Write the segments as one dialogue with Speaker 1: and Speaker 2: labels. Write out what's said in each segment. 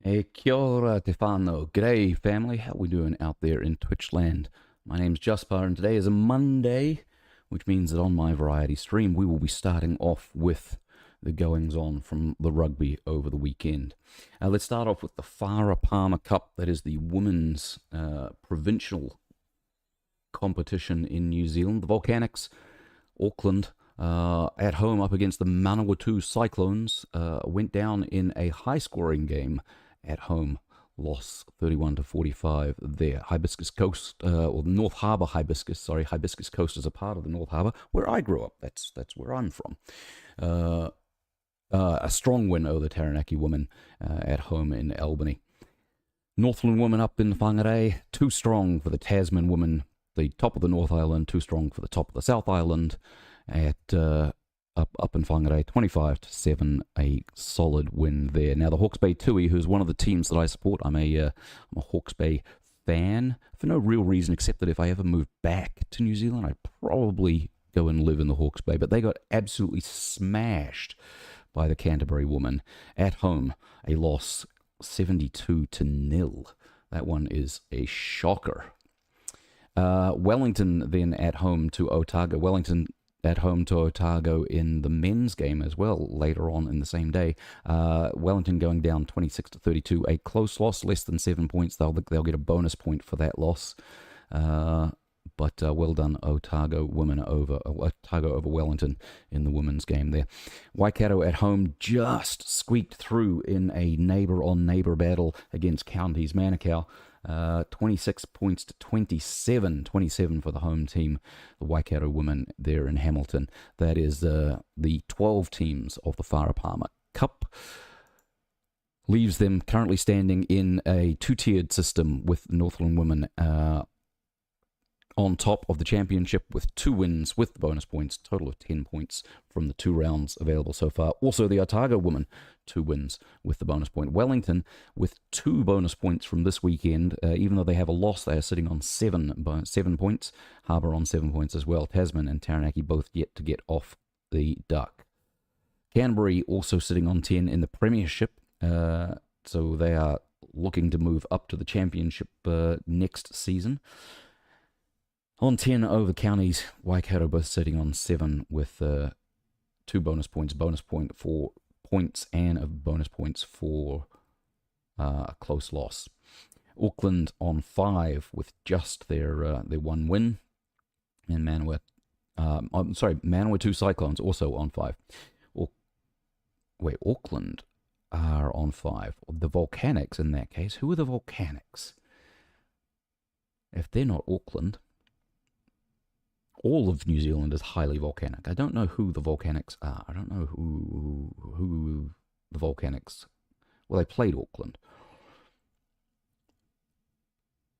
Speaker 1: Hey, kia ora, Tefano. G'day, family. How we doing out there in Twitch land? My name's Juspar, and today is a Monday, which means that on my variety stream, we will be starting off with the goings-on from the rugby over the weekend. Let's start off with the Farah Palmer Cup. That is the women's provincial competition in New Zealand. The Volcanics, Auckland, at home up against the Manawatu Cyclones, went down in a high-scoring game at home, loss 31-45 there. Hibiscus Coast, or North Harbour Hibiscus, sorry, Hibiscus Coast is a part of the North Harbour, where I grew up. That's where I'm from. A strong win over the Taranaki women at home in Albany. Northland women up in Whangarei, too strong for the Tasman women, the top of the North Island, too strong for the top of the South Island at up in Whangarei, 25-7, a solid win there. Now the Hawke's Bay Tui, who's one of the teams that I support, I'm a Hawke's Bay fan for no real reason except that if I ever moved back to New Zealand, I'd probably go and live in the Hawke's Bay. But they got absolutely smashed by the Canterbury women at home, a loss 72-0. That one is a shocker. Wellington then at home to Otago. Wellington at home to Otago in the men's game as well later on in the same day. Wellington going down 26-32, a close loss, less than 7 points. They'll get a bonus point for that loss. But well done, Otago over Wellington in the women's game there. Waikato at home just squeaked through in a neighbour-on-neighbour battle against Counties Manukau. 26 points to 27 for the home team, the Waikato women there in Hamilton. That is the 12 teams of the Farah Palmer Cup. Leaves them currently standing in a two-tiered system with Northland women on top of the championship with 2 wins with the bonus points, total of 10 points from the 2 rounds available so far. Also the Otago women, 2 wins with the bonus point. Wellington with 2 bonus points from this weekend. Even though they have a loss, they are sitting on 7 points. Harbour on 7 points as well. Tasman and Taranaki both yet to get off the duck. Canterbury also sitting on 10 in the premiership. So they are looking to move up to the championship next season. On 10 over Counties, Waikato both sitting on 7 with 2 bonus points for points and bonus points for a close loss. Auckland on 5 with just their 1 win. And Manawatu Cyclones also on 5. Auckland are on 5. The Volcanics in that case. Who are the Volcanics? If they're not Auckland, all of New Zealand is highly volcanic. I don't know who the Volcanics are. I don't know who the Volcanics... Well, they played Auckland.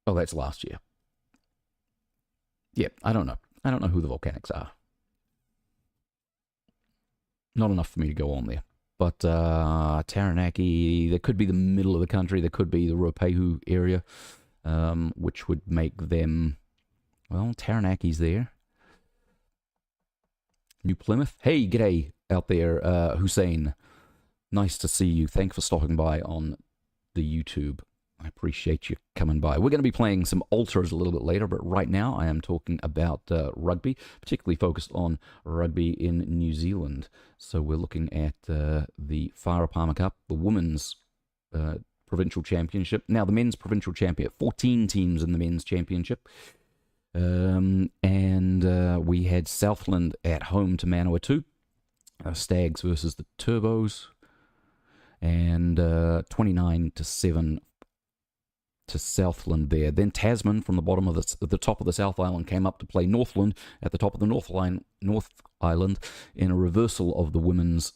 Speaker 1: Oh, that's last year. Yeah, I don't know. I don't know who the Volcanics are. Not enough for me to go on there. But Taranaki, there could be the middle of the country. There could be the Ruapehu area, which would make them... Well, Taranaki's there. New Plymouth. Hey, g'day out there, Hussein. Nice to see you. Thanks for stopping by on the YouTube. I appreciate you coming by. We're going to be playing some ultras a little bit later, but right now I am talking about rugby, particularly focused on rugby in New Zealand. So we're looking at the Farah Palmer Cup, the women's provincial championship. Now the men's provincial champion, 14 teams in the men's championship. We had Southland at home to Manawatu, Stags versus the Turbos, and 29-7 to Southland there. Then Tasman from the bottom of the top of the South Island came up to play Northland at the top of the North Island in a reversal of the women's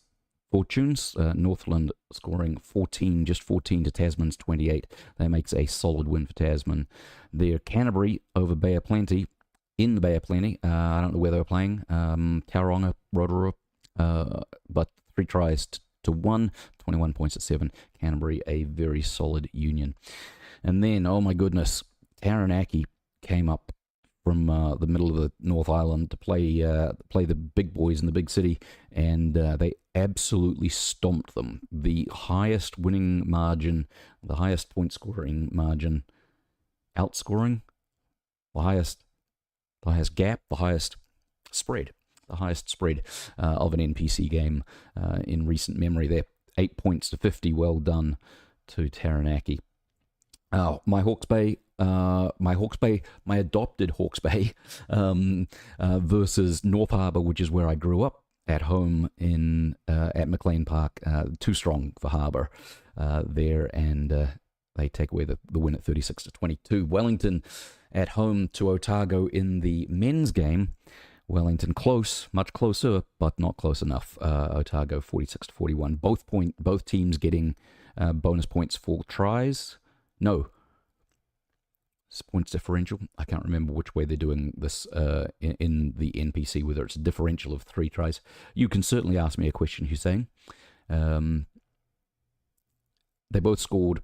Speaker 1: fortunes. Northland scoring 14 to Tasman's 28. That makes a solid win for Tasman. There, Canterbury over Bay of Plenty, in the Bay of Plenty. I don't know where they were playing. Tauranga, Rotorua, but 3 tries to 1, 21 points to 7. Canterbury, a very solid union. And then, oh my goodness, Taranaki came up from the middle of the North Island to play the big boys in the big city, and they absolutely stomped them. The highest winning margin, the highest point scoring margin, outscoring, the highest gap, the highest spread, of an NPC game in recent memory. There, 8 points to 50. Well done to Taranaki. My Hawke's Bay, my adopted Hawke's Bay, versus North Harbour, which is where I grew up at home at McLean Park. Too strong for Harbour there, and they take away the win at 36-22. Wellington at home to Otago in the men's game. Wellington close, much closer, but not close enough. Otago 46-41. Both teams getting bonus points for tries. No. Points differential. I can't remember which way they're doing this in the NPC, whether it's a differential of 3 tries. You can certainly ask me a question, Hussein. They both scored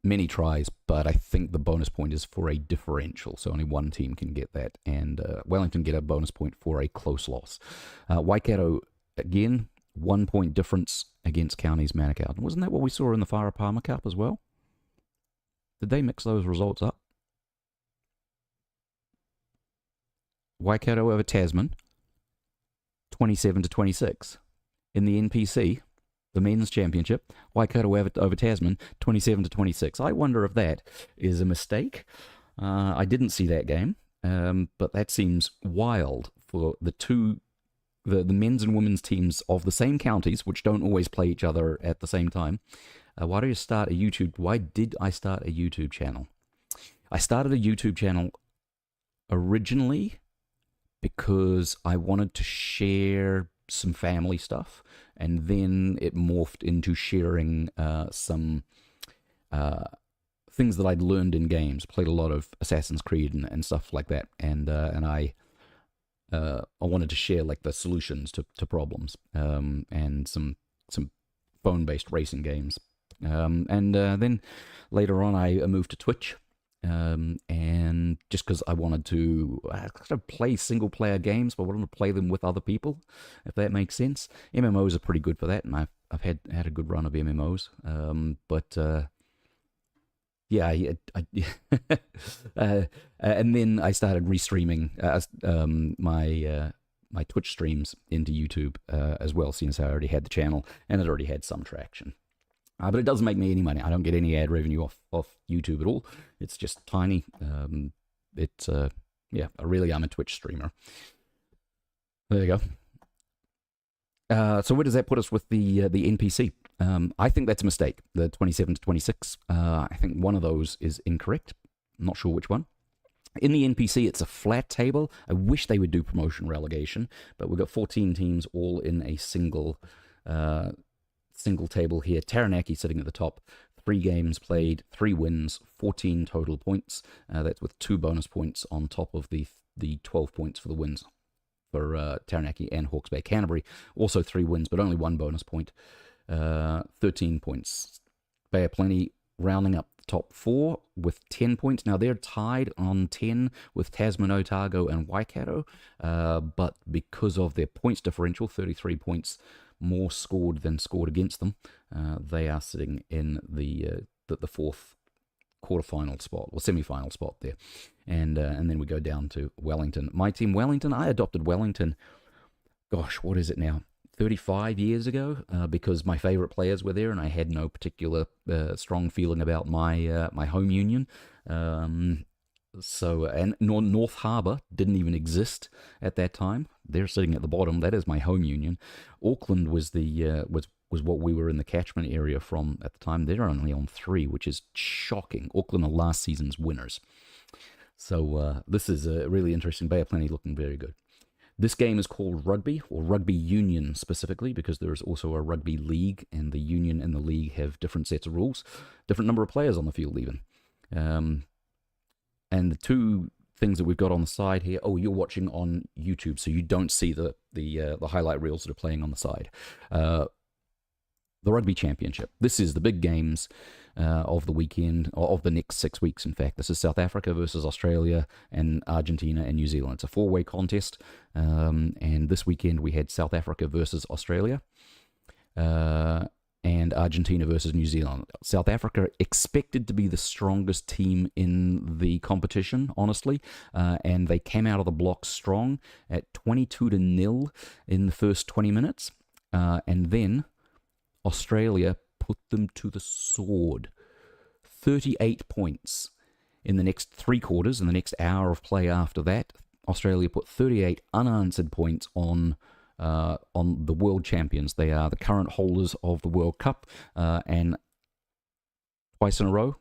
Speaker 1: many tries, but I think the bonus point is for a differential, so only one team can get that, and Wellington get a bonus point for a close loss. Waikato, again, 1 point difference against Counties Manukau. Wasn't that what we saw in the Whara Palmer Cup as well? Did they mix those results up? Waikato over Tasman, 27-26. In the NPC, the men's championship, Waikato over Tasman, 27-26. I wonder if that is a mistake. I didn't see that game, but that seems wild for the men's and women's teams of the same counties, which don't always play each other at the same time. Why did I start a YouTube channel? I started a YouTube channel originally because I wanted to share some family stuff, and then it morphed into sharing some things that I'd learned in games. Played a lot of Assassin's Creed and stuff like that, and I wanted to share like the solutions to problems, and some phone-based racing games. And then later on, I moved to Twitch, and just because I wanted to play single-player games, but I wanted to play them with other people, if that makes sense. MMOs are pretty good for that, and I've had a good run of MMOs. Yeah, and then I started restreaming my Twitch streams into YouTube as well, since I already had the channel and it already had some traction. But it doesn't make me any money. I don't get any ad revenue off YouTube at all. It's just tiny. Yeah, I really am a Twitch streamer. There you go. So where does that put us with the NPC? I think that's a mistake, the 27-26. I think one of those is incorrect. I'm not sure which one. In the NPC, it's a flat table. I wish they would do promotion relegation, but we've got 14 teams all in a single table here. Taranaki sitting at the top. 3 games played, 3 wins, 14 total points. That's with 2 bonus points on top of the 12 points for the wins for Taranaki and Hawke's Bay. Canterbury, also 3 wins, but only 1 bonus point. 13 points. Bay of Plenty rounding up the top 4 with 10 points. Now they're tied on 10 with Tasman, Otago, and Waikato, but because of their points differential, 33 points more scored than scored against them, they are sitting in the 4th quarterfinal spot or semi-final spot there, and then we go down to Wellington. My team, Wellington. I adopted Wellington. Gosh, what is it now? 35 years ago, because my favorite players were there, and I had no particular strong feeling about my my home union. And North Harbour didn't even exist at that time. They're sitting at the bottom. That is my home union. Auckland was was what we were in the catchment area from at the time. They're only on 3, which is shocking. Auckland are last season's winners. So this is a really interesting. Bay of Plenty looking very good. This game is called rugby, or rugby union specifically, because there is also a rugby league, and the union and the league have different sets of rules, different number of players on the field even. And the 2 things that we've got on the side here, oh, you're watching on YouTube, so you don't see the highlight reels that are playing on the side. The the Rugby Championship. This is the big games of the weekend, or of the next 6 weeks, in fact. This is South Africa versus Australia and Argentina and New Zealand. It's a four-way contest, and this weekend we had South Africa versus Australia and Argentina versus New Zealand. South Africa expected to be the strongest team in the competition, honestly, and they came out of the blocks strong at 22-0 in the first 20 minutes, and then Australia put them to the sword. 38 points in the next three quarters, in the next hour of play after that. Australia put 38 unanswered points on the world champions. They are the current holders of the World Cup, and twice in a row.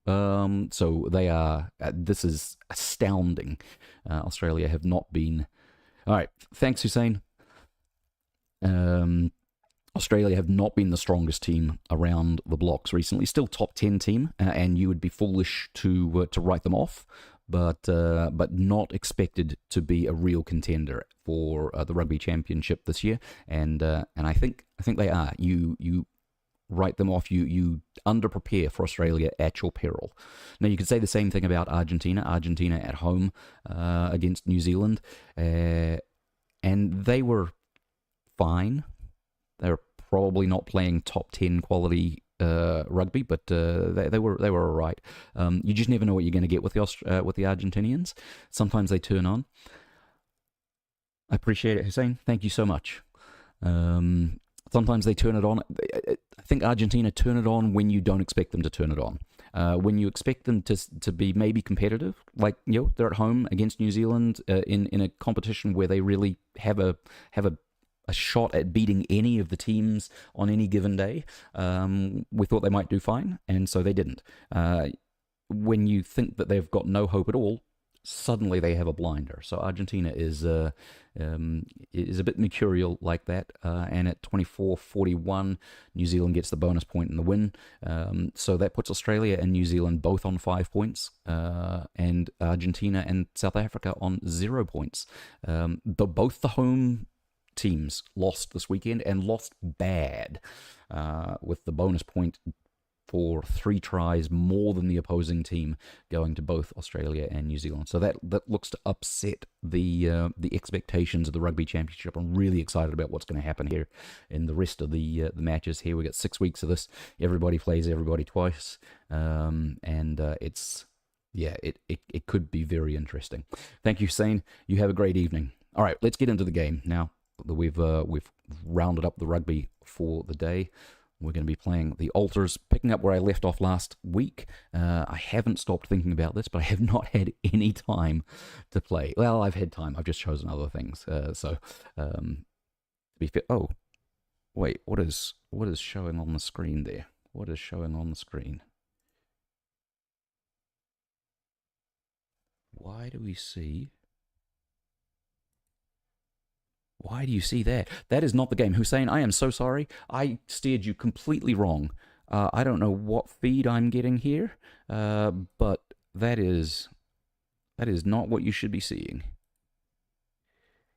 Speaker 1: So they are, this is astounding. Australia have not been... All right, thanks, Hussein. Australia have not been the strongest team around the blocks recently. Still top 10 team, and you would be foolish to write them off, but not expected to be a real contender for the Rugby Championship this year. And I think they are. You write them off. You underprepare for Australia at your peril. Now you could say the same thing about Argentina. Argentina at home against New Zealand, and they were fine. They're probably not playing top 10 quality rugby, but they were all right. You just never know what you're going to get with the Argentinians. Sometimes they turn on. I appreciate it, Hussein. Thank you so much. Sometimes they turn it on. I think Argentina turn it on when you don't expect them to turn it on. When you expect them to be maybe competitive, like they're at home against New Zealand in a competition where they really have a shot at beating any of the teams on any given day. We thought they might do fine, and so they didn't. When you think that they've got no hope at all, suddenly they have a blinder. So Argentina is a bit mercurial like that, and at 24-41, New Zealand gets the bonus point in the win. So that puts Australia and New Zealand both on 5 points, and Argentina and South Africa on 0 points. Both the home teams lost this weekend, and lost bad, with the bonus point for 3 tries more than the opposing team going to both Australia and New Zealand. So that looks to upset the expectations of the Rugby Championship. I'm really excited about what's going to happen here in the rest of the matches here. We got 6 weeks of this. Everybody plays everybody twice, and it could be very interesting. Thank you, Hussein. You have a great evening. All right, let's get into the game now. We've rounded up the rugby for the day. We're going to be playing the Alters, picking up where I left off last week. I haven't stopped thinking about this, but I have not had any time to play. Well, I've had time. I've just chosen other things. To be fair, oh, wait, what is showing on the screen there? What is showing on the screen? Why do you see that? That is not the game. Hussein, I am so sorry. I steered you completely wrong. I don't know what feed I'm getting here, but that is not what you should be seeing.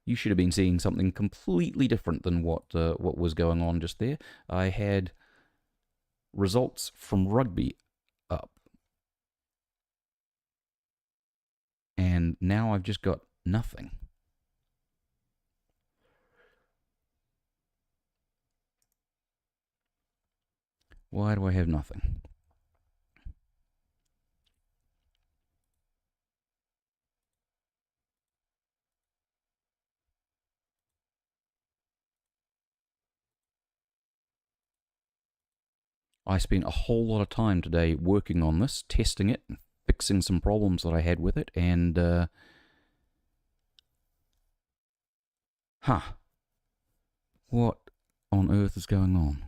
Speaker 1: You should have been seeing something completely different than what was going on just there. I had results from rugby up, and now I've just got nothing. Why do I have nothing? I spent a whole lot of time today working on this, testing it, and fixing some problems that I had with it, and what on earth is going on?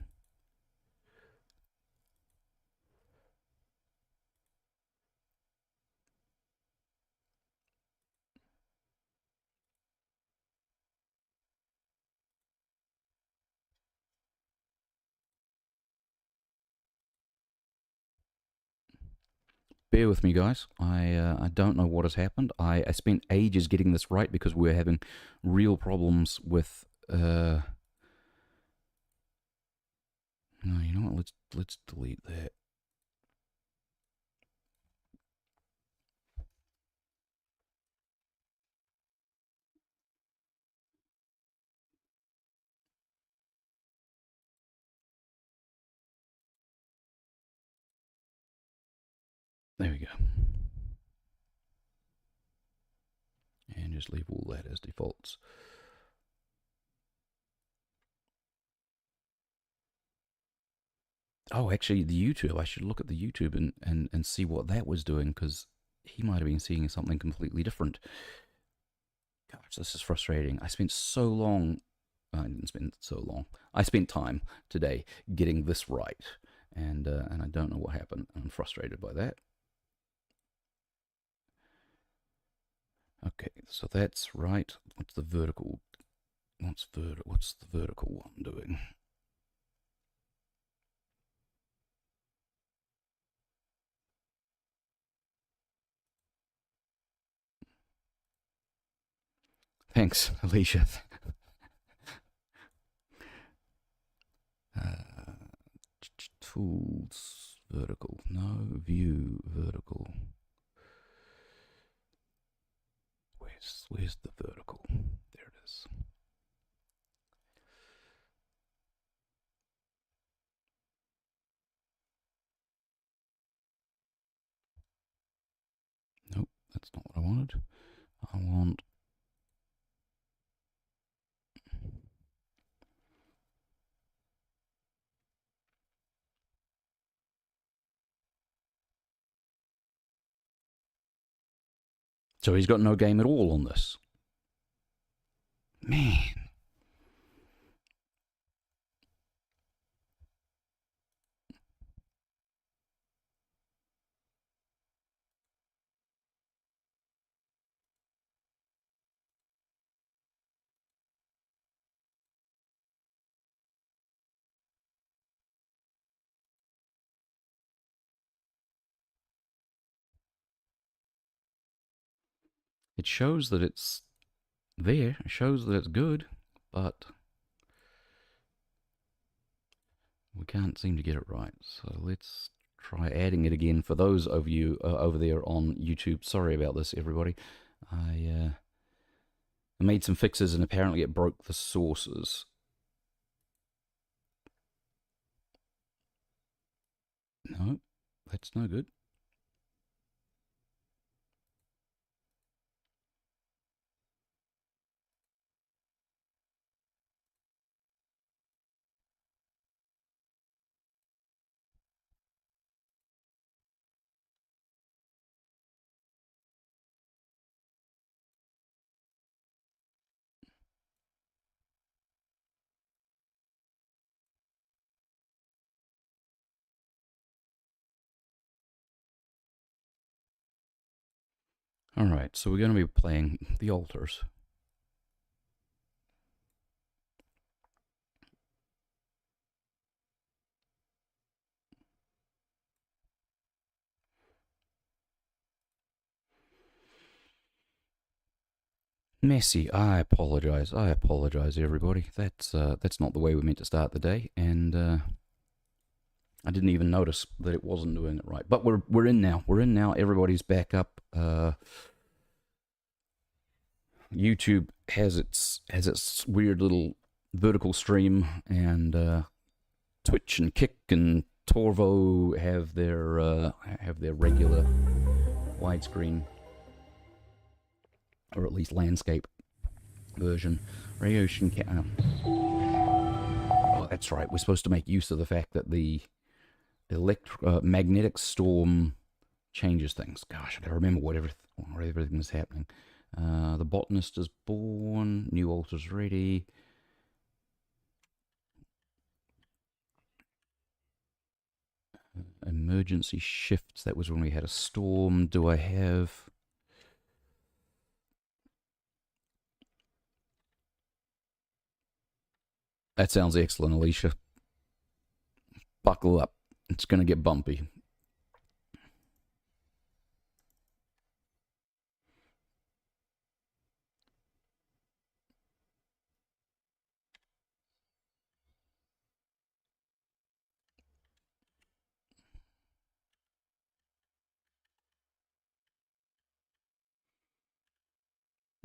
Speaker 1: Bear with me, guys. I don't know what has happened. I spent ages getting this right because we were having real problems with No, you know what? Let's delete that. There we go. And just leave all that as defaults. Oh, actually, the YouTube. I should look at the YouTube and see what that was doing, because he might have been seeing something completely different. Gosh, this is frustrating. I spent so long. I didn't spend so long. I spent time today getting this right, and I don't know what happened. I'm frustrated by that. Okay, so that's right. What's the vertical? What's the vertical one doing? Thanks, Alicia. Uh, Tools, vertical. No, view, vertical. Where's the vertical? There it is. Nope, that's not what I wanted. I want. So he's got no game at all on this. Man. It shows that it's there. It shows that it's good, but we can't seem to get it right. So let's try adding it again. For those of you over there on YouTube, sorry about this, everybody. I made some fixes and apparently it broke the sources. No, that's no good. All right, so we're going to be playing the altars. Messy. I apologize. I apologize, everybody. That's not the way we meant to start the day, and I didn't even notice that it wasn't doing it right. But we're in now. We're in now. Everybody's back up. YouTube has its weird little vertical stream, and Twitch and Kick and Torvo have their regular widescreen, or at least landscape version. Radio Shinka. Oh, that's right. We're supposed to make use of the fact that the magnetic storm changes things. Gosh, I gotta remember what everything is happening. The botanist is born. New altar's ready. Emergency shifts. That was when we had a storm. Do I have? That sounds excellent, Alicia. Buckle up. It's going to get bumpy.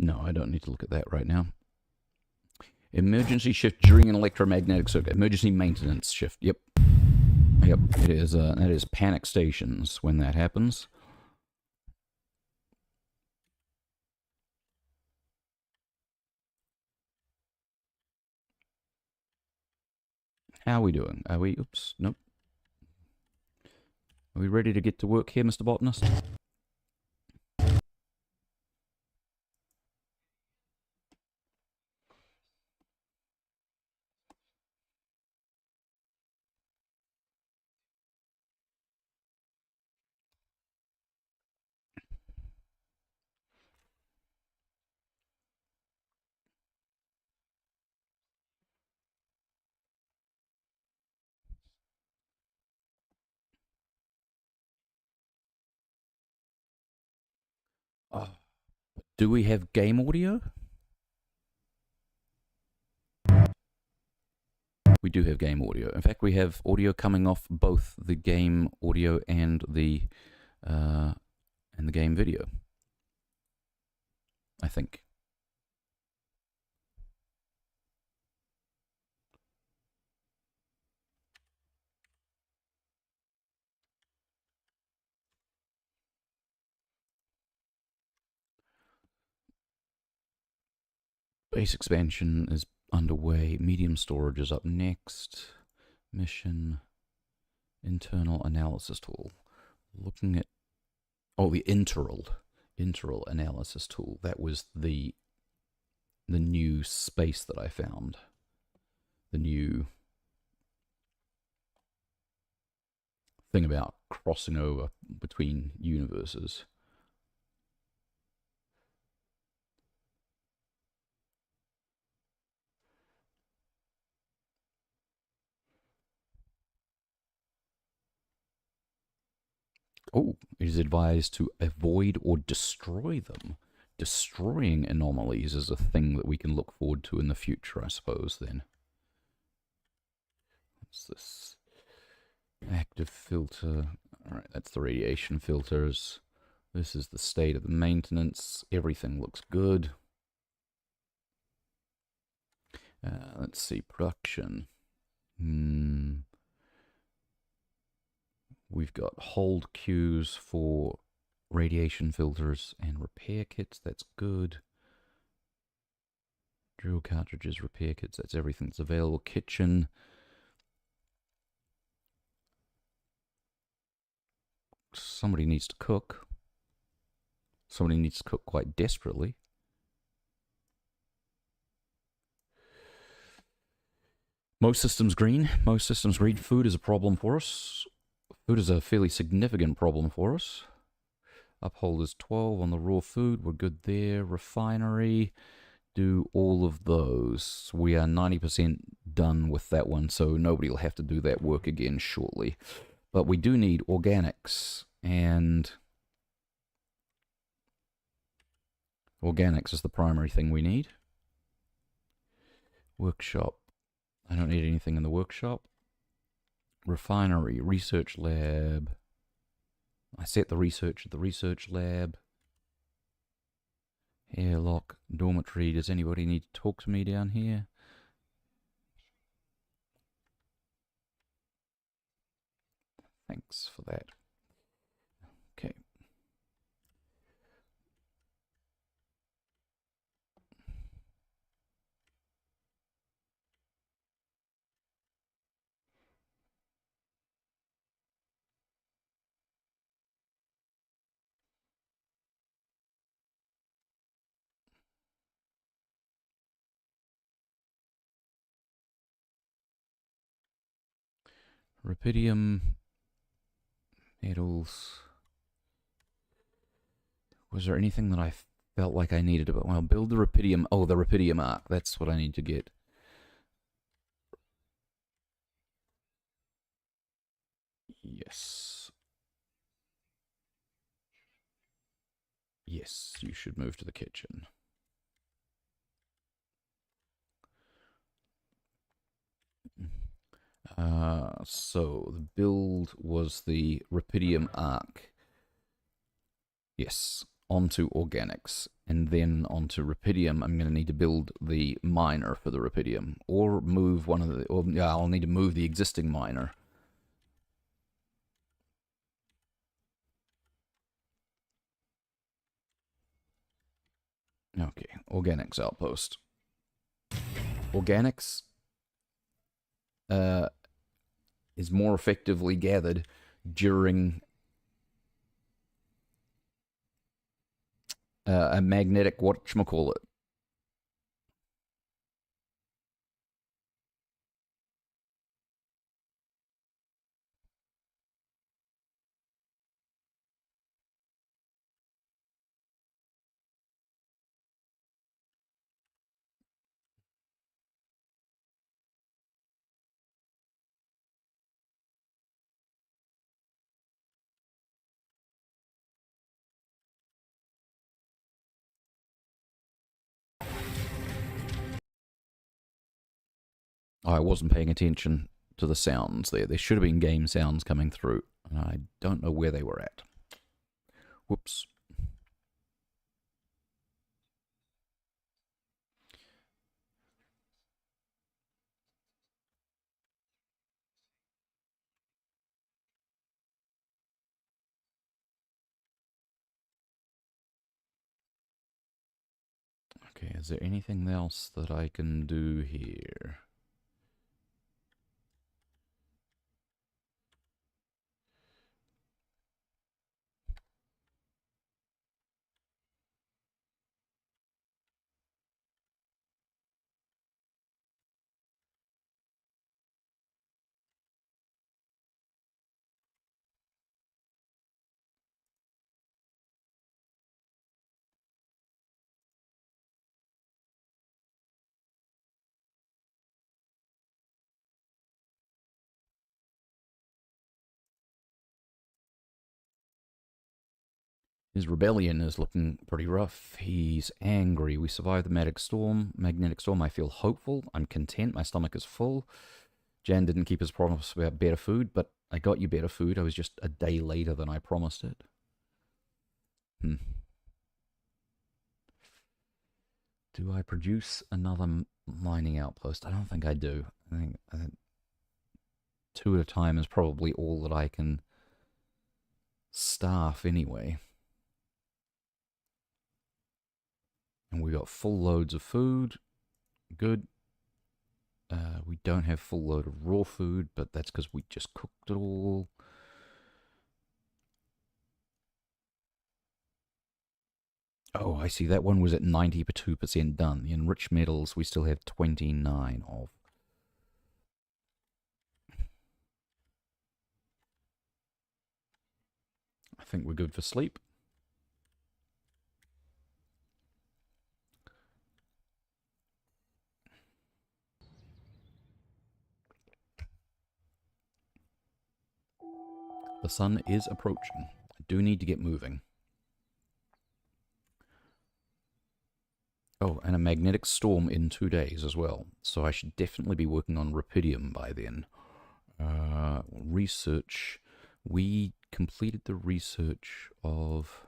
Speaker 1: No, I don't need to look at that right now. Emergency shift during an electromagnetic circuit. Emergency maintenance shift. Yep. Yep, it is. That is panic stations when that happens. How are we doing? Are we... Oops, nope. Are we ready to get to work here, Mr. Botanist? Oh, do we have game audio? We do have game audio. In fact, we have audio coming off both the game audio and the game video, I think. Base expansion is underway. Medium storage is up next. Mission. Internal analysis tool. Looking at... Oh, the interal analysis tool. That was the new space that I found. The new thing about crossing over between universes. Oh, it is advised to avoid or destroy them. Destroying anomalies is a thing that we can look forward to in the future, I suppose, then. What's this? Active filter. Alright, that's the radiation filters. This is the state of the maintenance. Everything looks good. Let's see, production. We've got hold queues for radiation filters and repair kits. That's good. Drill cartridges, repair kits. That's everything that's available. Kitchen. Somebody needs to cook. Somebody needs to cook quite desperately. Most systems green. Most systems green. Food is a problem for us. Food is a fairly significant problem for us. Uphold is 12 on the raw food. We're good there. Refinery. Do all of those. We are 90% done with that one, so nobody will have to do that work again shortly. But we do need organics, and organics is the primary thing we need. Workshop. I don't need anything in the workshop. Refinery, research lab. I set the research at the research lab. Airlock, dormitory. Does anybody need to talk to me down here? Thanks for that. Okay. Rubidium, metals. Was there anything that I felt like I needed? Well, build the rubidium. Oh, the rubidium arc. That's what I need to get. Yes. Yes, you should move to the kitchen. So the build was the rubidium arc. Yes, onto organics. and then onto rupidium, I'm going to need to build the miner for the rupidium, or move one of the, or yeah, I'll need to move the existing miner. Okay, organics outpost. Organics is more effectively gathered during a magnetic, whatchamacallit. I wasn't paying attention to the sounds there. There should have been game sounds coming through, and I don't know where they were at. Whoops. Okay, is there anything else that I can do here? His rebellion is looking pretty rough. He's angry. We survived the magnetic storm. I feel hopeful. I'm content. My stomach is full. Jan didn't keep his promise about better food, but I got you better food. I was just a day later than I promised it. Do I produce another mining outpost? I don't think I do. I think 2 at a time is probably all that I can staff anyway. And we got full loads of food. Good. We don't have full load of raw food, but that's because we just cooked it all. Oh, I see. That one was at 92% done. The enriched metals we still have 29 of. I think we're good for sleep. The sun is approaching. I do need to get moving. Oh, and a magnetic storm in 2 days as well. So I should definitely be working on rupidium by then. Research. We completed the research of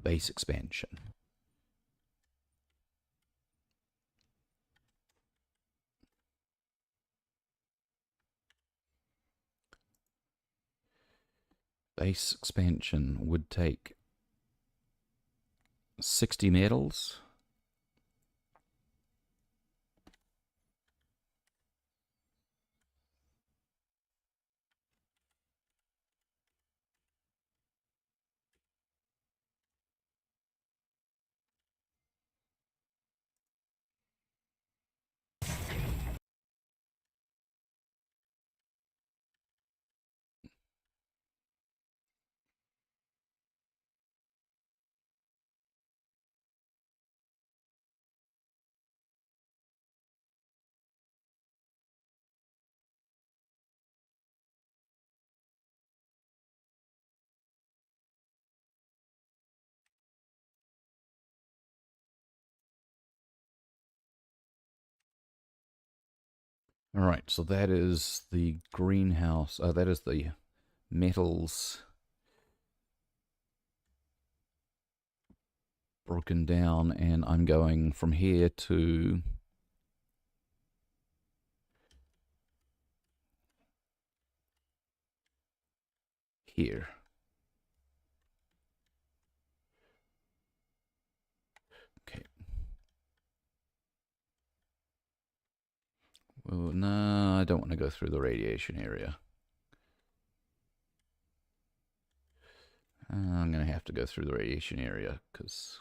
Speaker 1: base expansion. Base expansion would take 60 metals. All right, so that is the greenhouse. That is the metals broken down, and I'm going from here to here. Okay. Well, no, I don't want to go through the radiation area. I'm going to have to go through the radiation area because...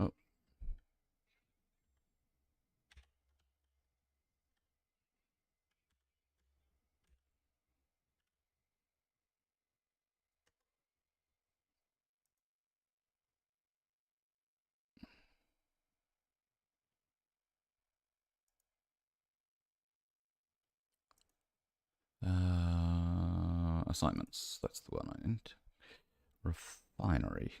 Speaker 1: Oh. Assignments. That's the one I need. Refinery.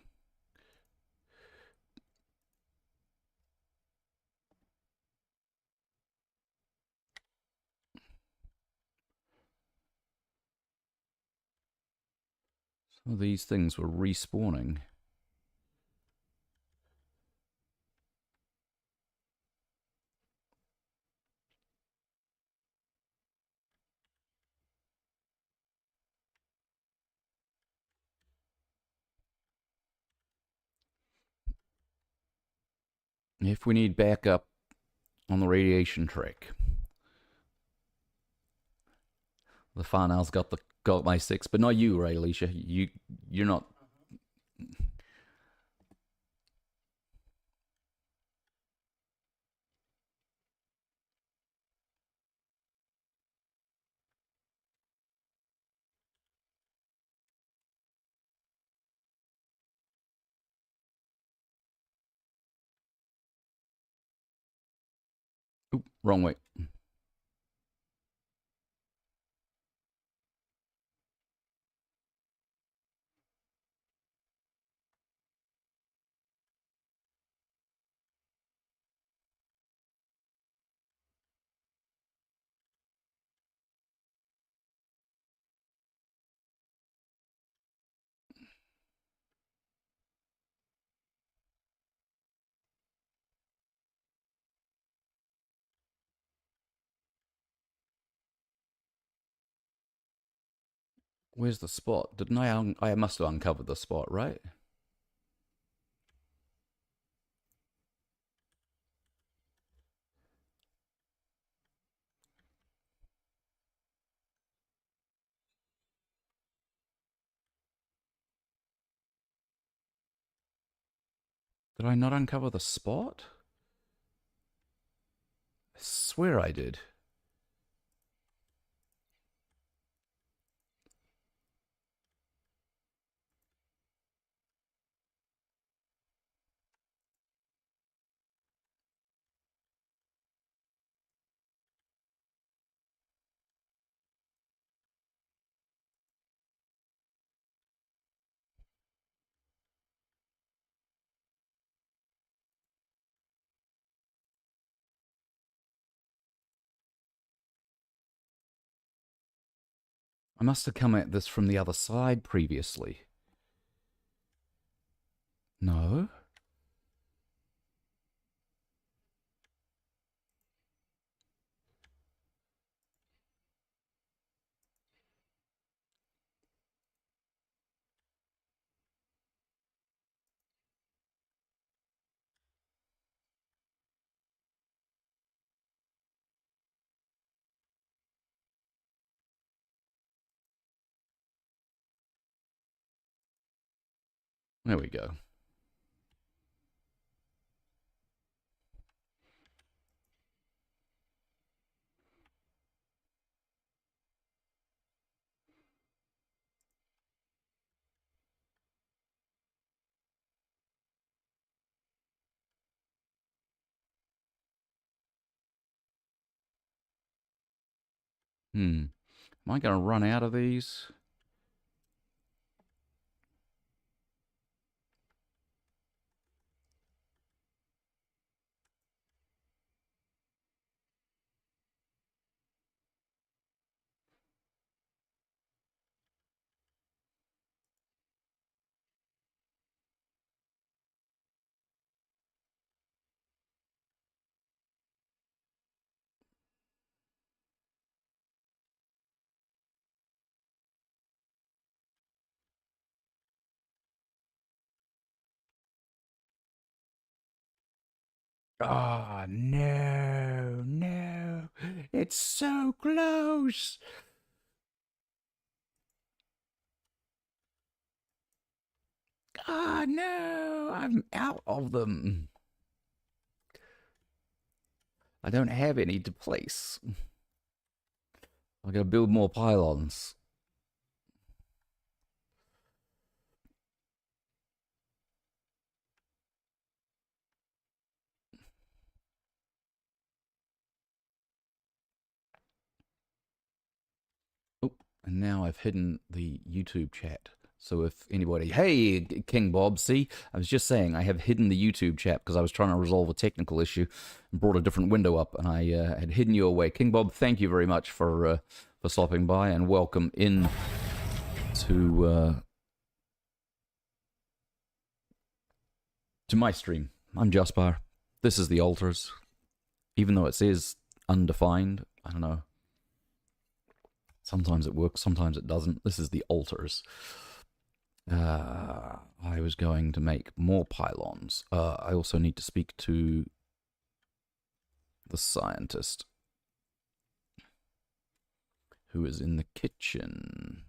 Speaker 1: So these things were respawning. If we need backup on the radiation track, the Farnell's got my 6, but not you, right, Alicia? You're not. Oop, wrong way. Where's the spot? Didn't I must have uncovered the spot, right? Did I not uncover the spot? I swear I did. I must have come at this from the other side previously. No? There we go. Hmm. Am I going to run out of these? Oh, no, no. It's so close. Oh, no. I'm out of them. I don't have any to place. I gotta build more pylons. Oh, and now I've hidden the YouTube chat. So if anybody, hey, King Bob, see, I was just saying I have hidden the YouTube chat because I was trying to resolve a technical issue and brought a different window up, and I had hidden you away. King Bob, thank you very much for stopping by and welcome in to my stream. I'm Juspar. This is the altars, even though it says undefined. I don't know. Sometimes it works, sometimes it doesn't. This is the altars. I was going to make more pylons. I also need to speak to the scientist who is in the kitchen.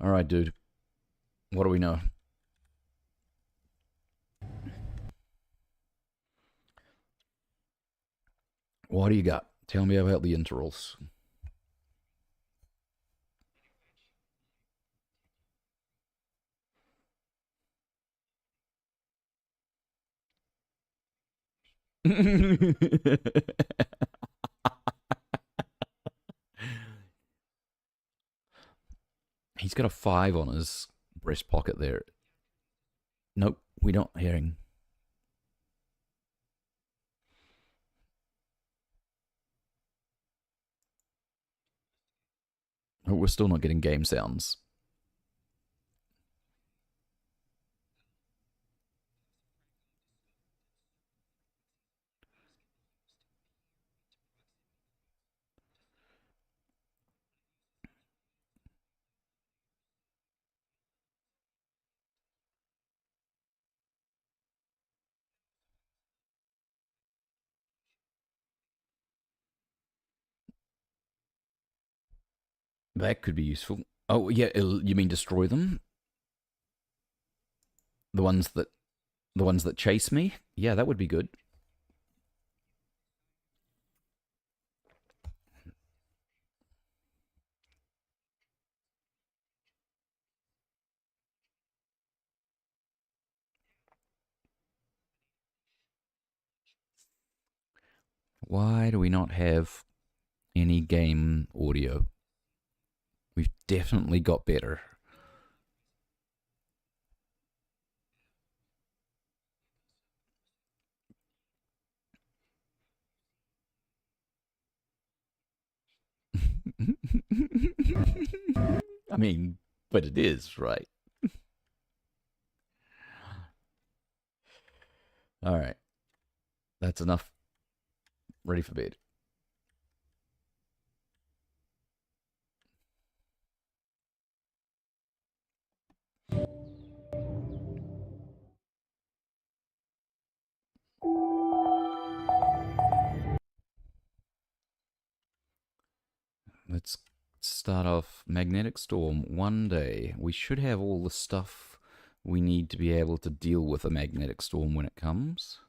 Speaker 1: All right, dude. What do we know? What do you got? Tell me about the intervals. He's got a 5 on his breast pocket there. Nope, we don't hearing. Oh, we're still not getting game sounds. That could be useful. Oh yeah, you mean destroy them? The ones that chase me? Yeah, that would be good. Why do we not have any game audio? We've definitely got better. I mean, but it is, right? All right. That's enough. Ready for bed. Let's start off Magnetic Storm. One day we should have all the stuff we need to be able to deal with a magnetic storm when it comes.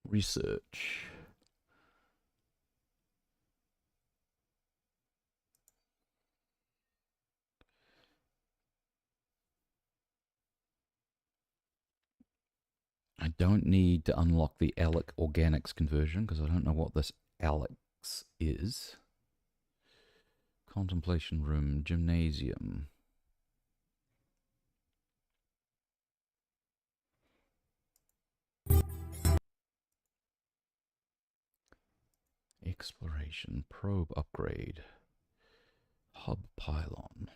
Speaker 1: Research. I don't need to unlock the ALEC organics conversion because I don't know what this ALEX is. Contemplation room, gymnasium. Exploration, probe upgrade, hub pylon.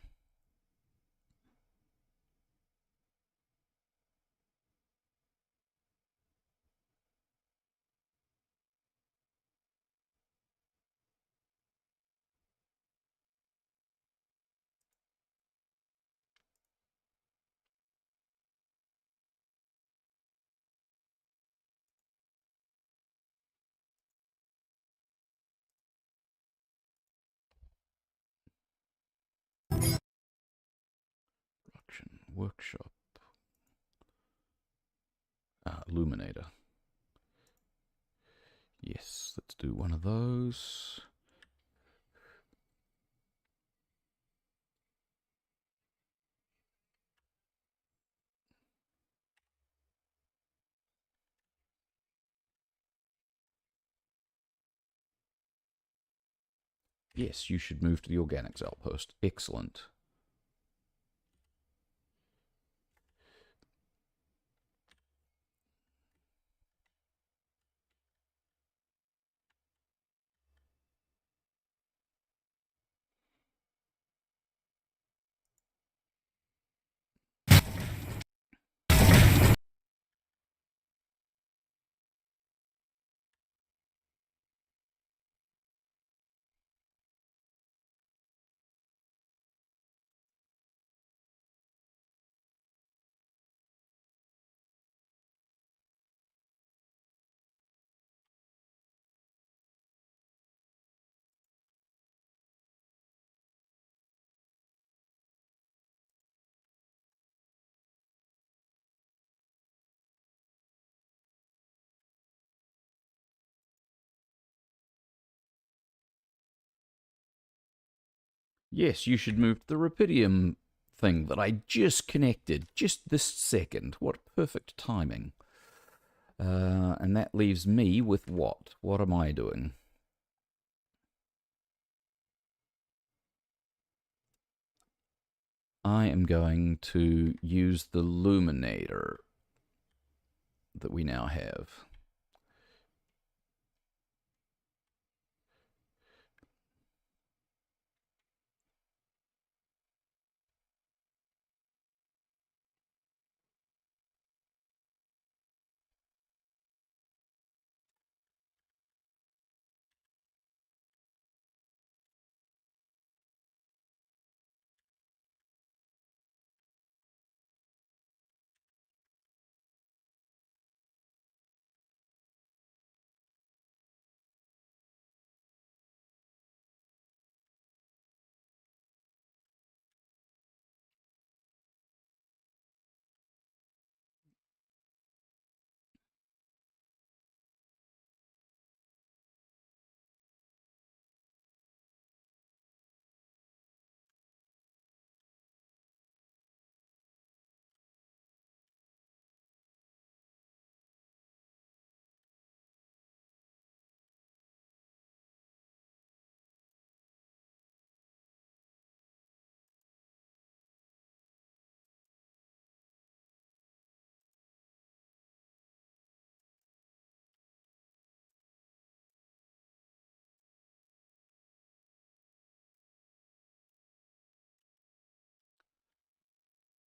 Speaker 1: Production, workshop. Illuminator. Yes, let's do one of those. Yes, you should move to the organics outpost. Excellent. Yes, you should move to the rubidium thing that I just connected just this second. What perfect timing. And that leaves me with what? What am I doing? I am going to use the Luminator that we now have.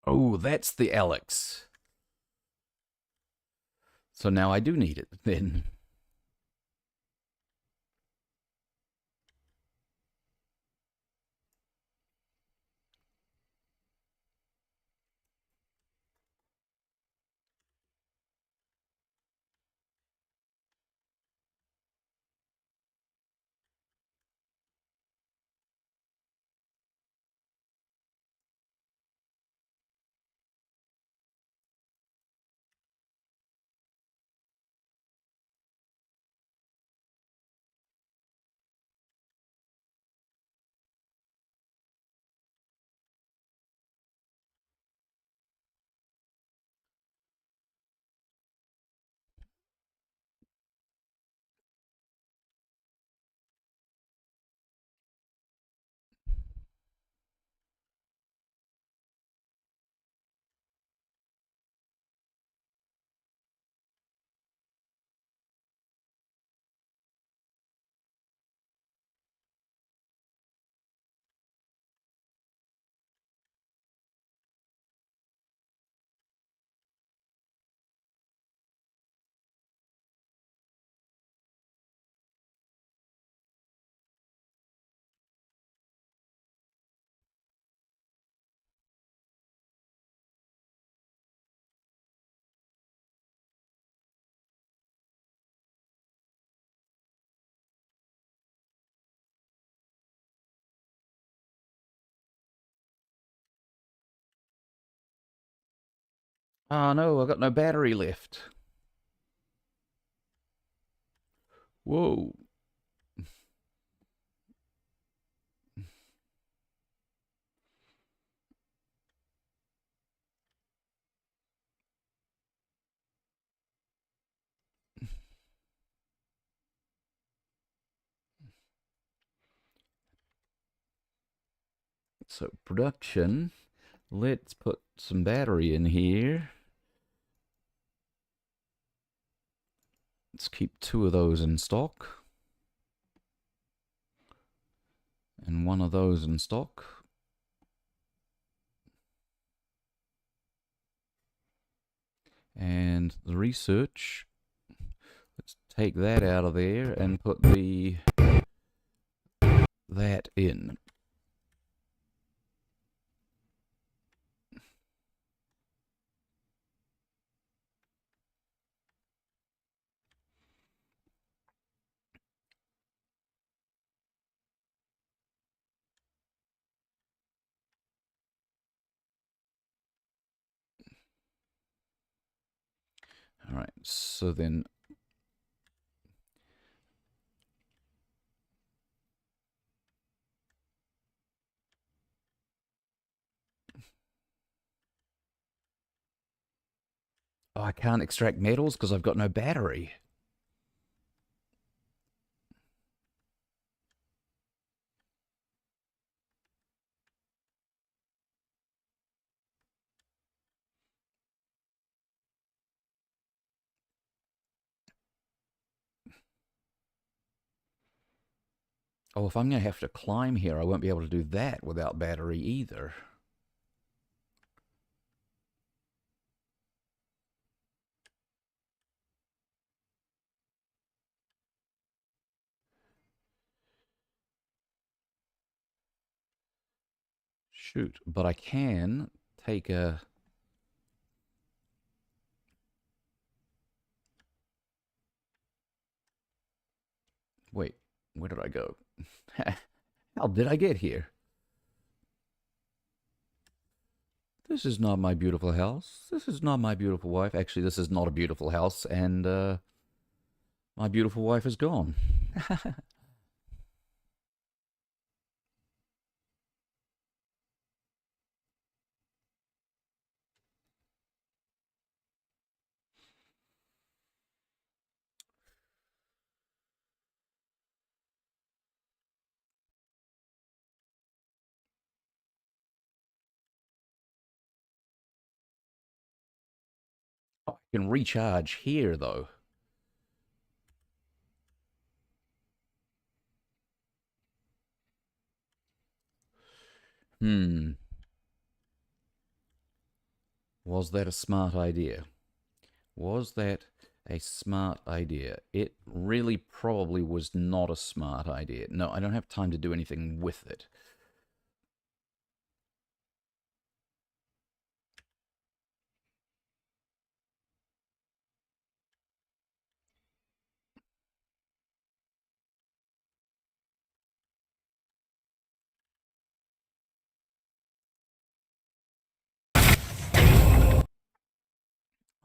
Speaker 1: Oh, that's the Alex. So now I do need it then. Oh no, I've got no battery left. Whoa. So production, let's put some battery in here. Let's keep 2 of those in stock. And 1 of those in stock. And the research, let's take that out of there and put that in. All right, so then oh, I can't extract metals because I've got no battery. Oh, if I'm going to have to climb here, I won't be able to do that without battery either. Shoot, but I can take a... Wait, where did I go? How did I get here? This is not my beautiful house. This is not my beautiful wife. Actually, this is not a beautiful house, and my beautiful wife is gone. Oh, I can recharge here, though. Hmm. Was that a smart idea? Was that a smart idea? It really probably was not a smart idea. No, I don't have time to do anything with it.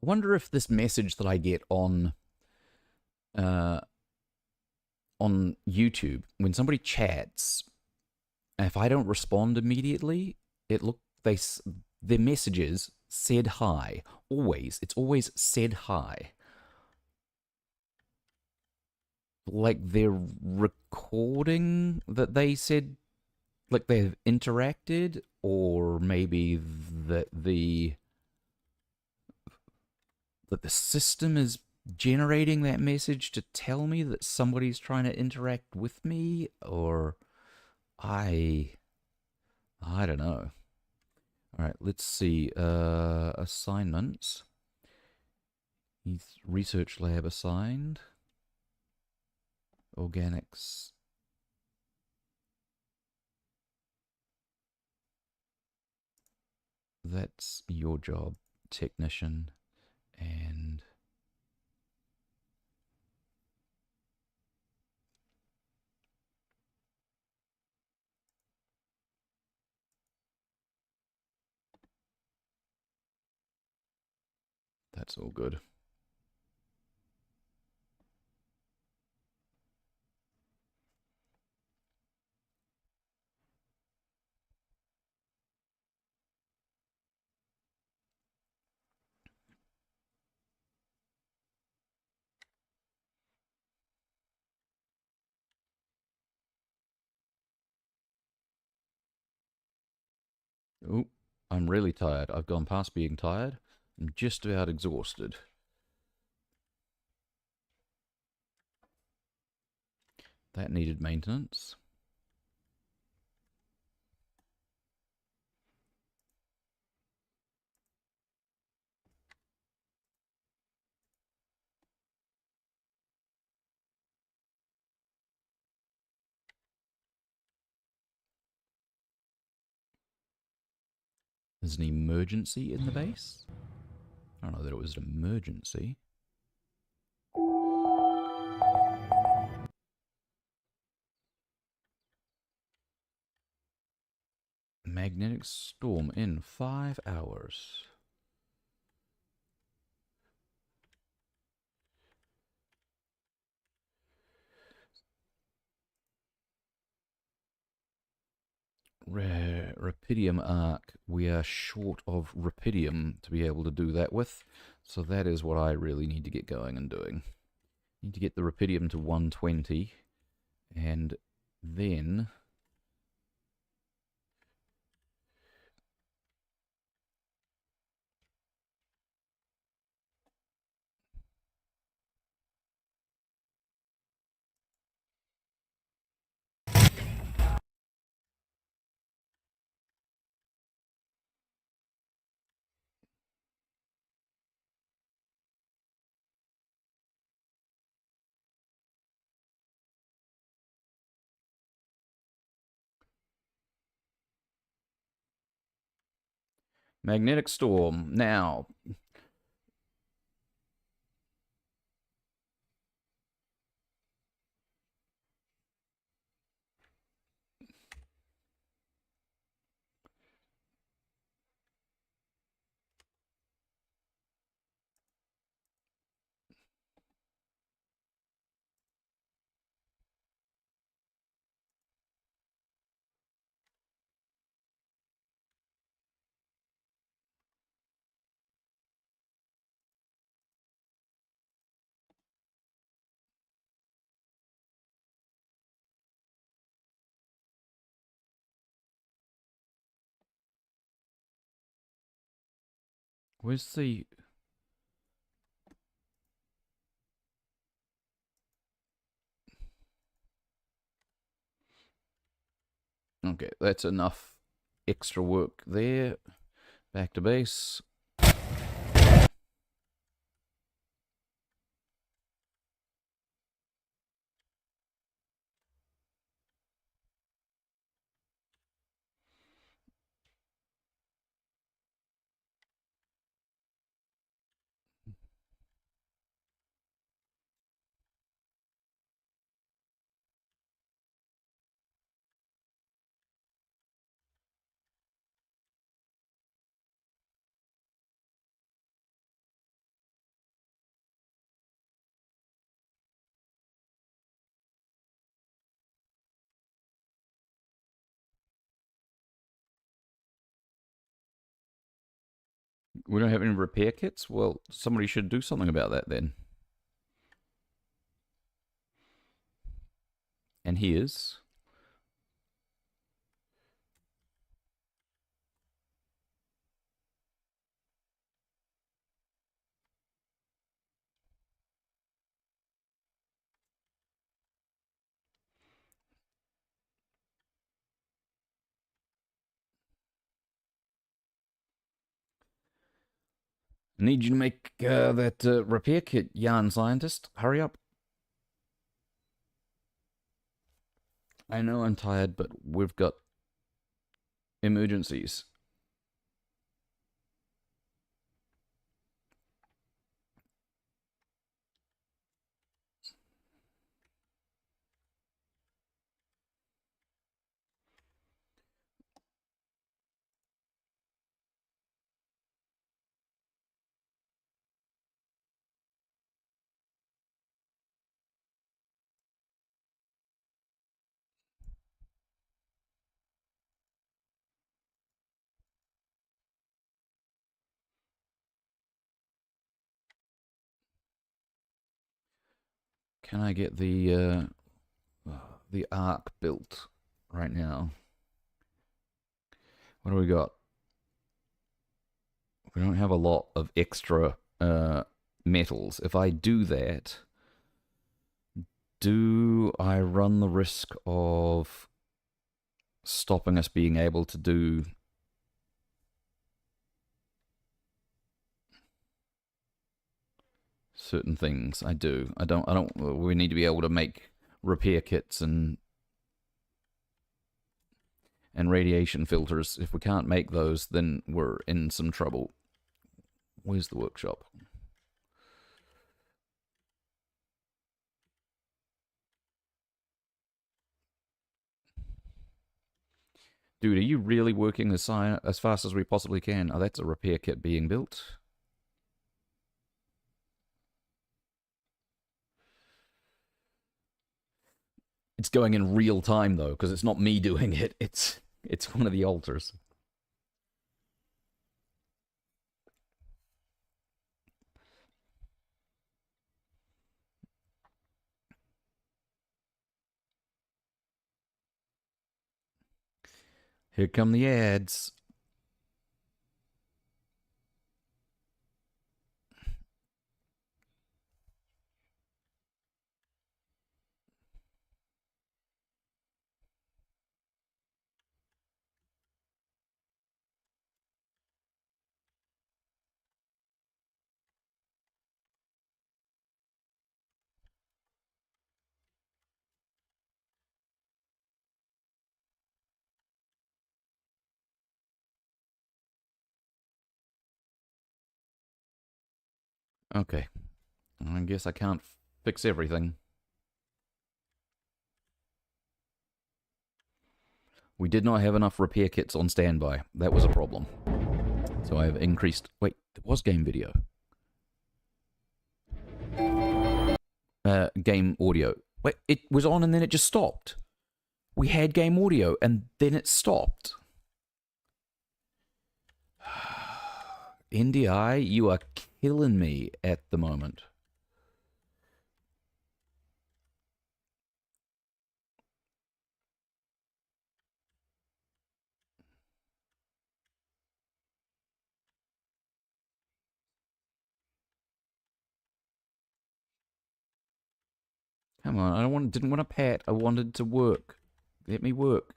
Speaker 1: I wonder if this message that I get uh, on YouTube when somebody chats, if I don't respond immediately, it look they their messages said hi. Always, it's always said hi. Like they're recording that they said, like they've interacted, or maybe that the system is generating that message to tell me that somebody's trying to interact with me, or I I don't know. All right, let's see. Assignments. He's research lab assigned. Organics. That's your job, technician. And That's all good. Oh, I'm really tired. I've gone past being tired. I'm just about exhausted. That needed maintenance. There's an emergency in the base? I don't know that it was an emergency. Magnetic storm in 5 hours. Rare Rapidium arc. We are short of Rapidium to be able to do that with. So that is what I really need to get going and doing. Need to get the Rapidium to 120. And then... Magnetic storm. Now... Where's the... Okay, that's enough extra work there. Back to base. We don't have any repair kits? Well, somebody should do something about that then. And here's... I need you to make that repair kit, yarn scientist. Hurry up. I know I'm tired, but we've got emergencies. Can I get the arc built right now? What do we got? We don't have a lot of extra metals. If I do that, do I run the risk of stopping us being able to do certain things? I do. I don't. We need to be able to make repair kits and radiation filters. If we can't make those, then we're in some trouble. Where's the workshop? Dude, are you really working as fast as we possibly can? Oh, that's a repair kit being built. It's going in real time, though, because it's not me doing it. It's one of the alters. Here come the ads. Okay. I guess I can't fix everything. We did not have enough repair kits on standby. That was a problem. So I have increased... Wait, there was game video. Game audio. Wait, it was on and then it just stopped. We had game audio and then it stopped. NDI, you are killing me at the moment. Come on, didn't want to pat. I wanted to work. Let me work.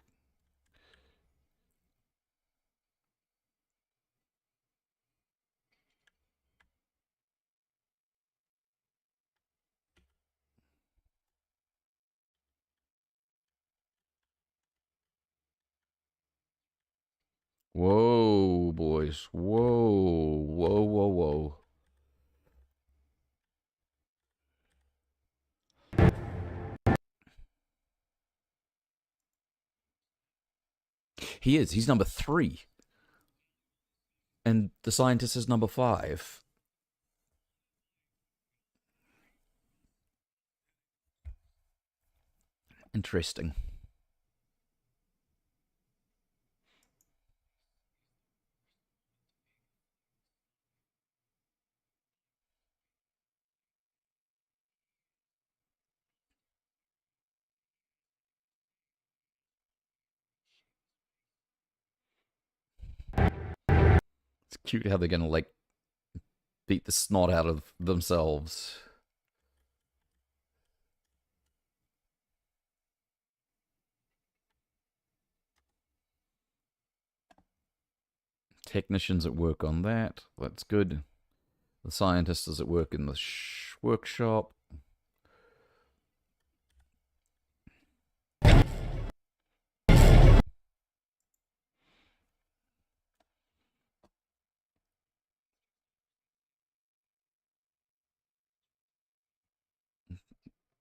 Speaker 1: Whoa, boys. Whoa, whoa, whoa, whoa. He is. He's number 3. And the scientist is number 5. Interesting. It's cute how they're gonna, like, beat the snot out of themselves. Technicians at work on that. That's good. The scientist is at work in the workshop.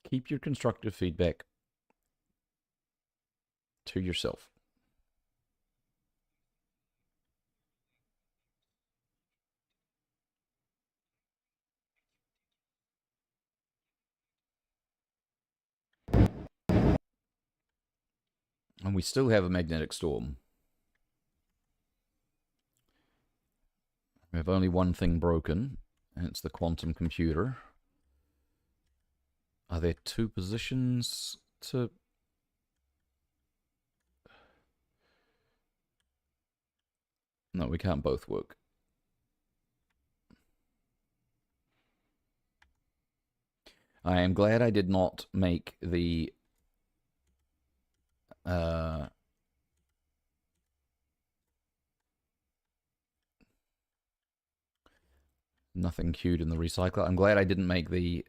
Speaker 1: Keep your constructive feedback to yourself. And we still have a magnetic storm. We have only one thing broken, and it's the quantum computer. Are there two positions to... No, we can't both work. I am glad I did not make the... nothing queued in the recycler. I'm glad I didn't make the...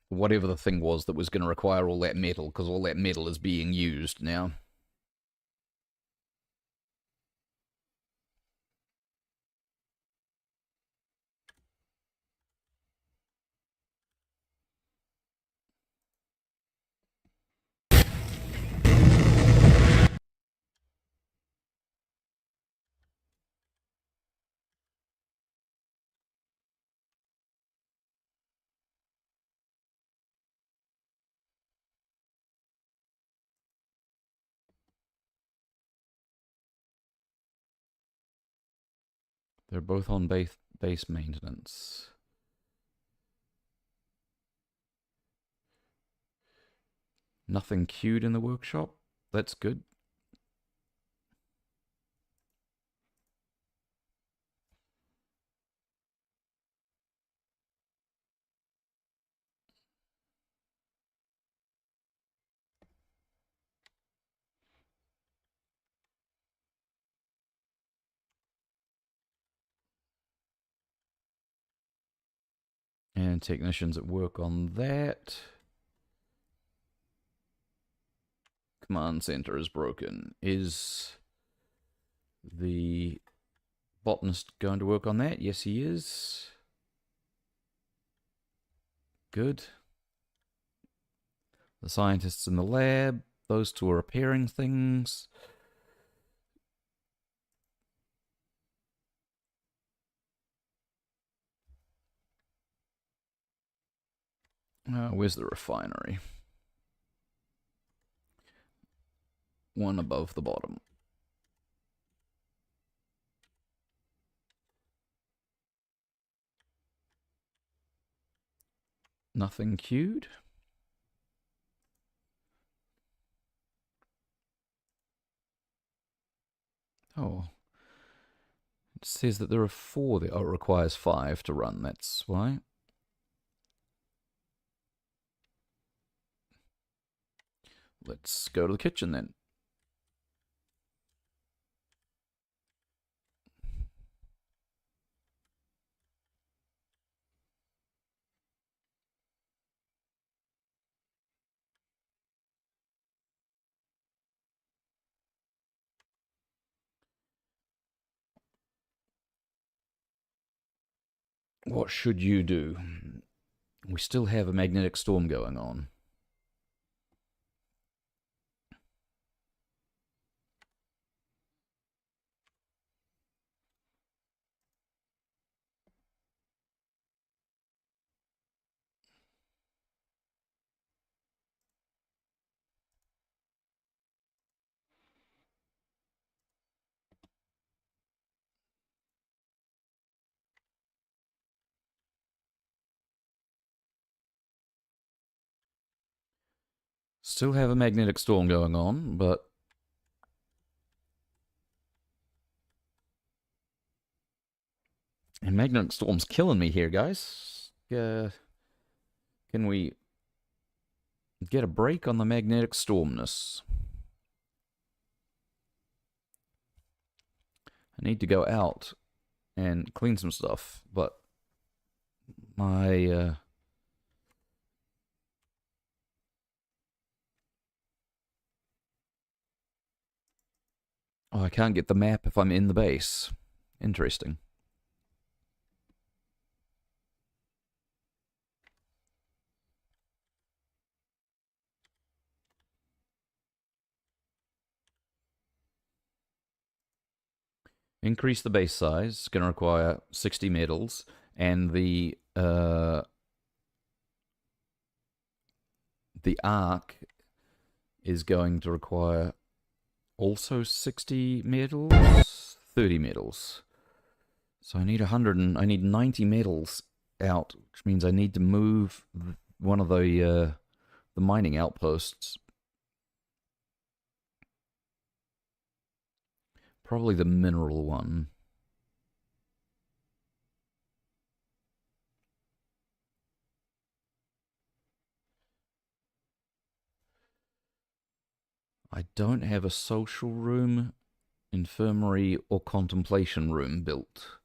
Speaker 1: whatever the thing was that was going to require all that metal, because all that metal is being used now. They're both on base maintenance. Nothing queued in the workshop. That's good. And technicians at work on that. Command center is broken. Is the botanist going to work on that? Yes, he is. Good. The scientists in the lab. Those two are repairing things. Where's the refinery? One above the bottom. Nothing queued. Oh. It says that there are 4 there. Oh, it requires 5 to run, that's why. Let's go to the kitchen then. What should you do? We still have a magnetic storm going on. Still have a magnetic storm going on, but... And magnetic storm's killing me here, guys. Can we get a break on the magnetic stormness? I need to go out and clean some stuff, but my... Oh, I can't get the map if I'm in the base. Interesting. Increase the base size. It's going to require 60 metals. And the the arc is going to require also 60 metals, 30 metals. So I need 100 and I need 90 metals out, which means I need to move one of the mining outposts. Probably the mineral one. I don't have a social room, infirmary, or contemplation room built.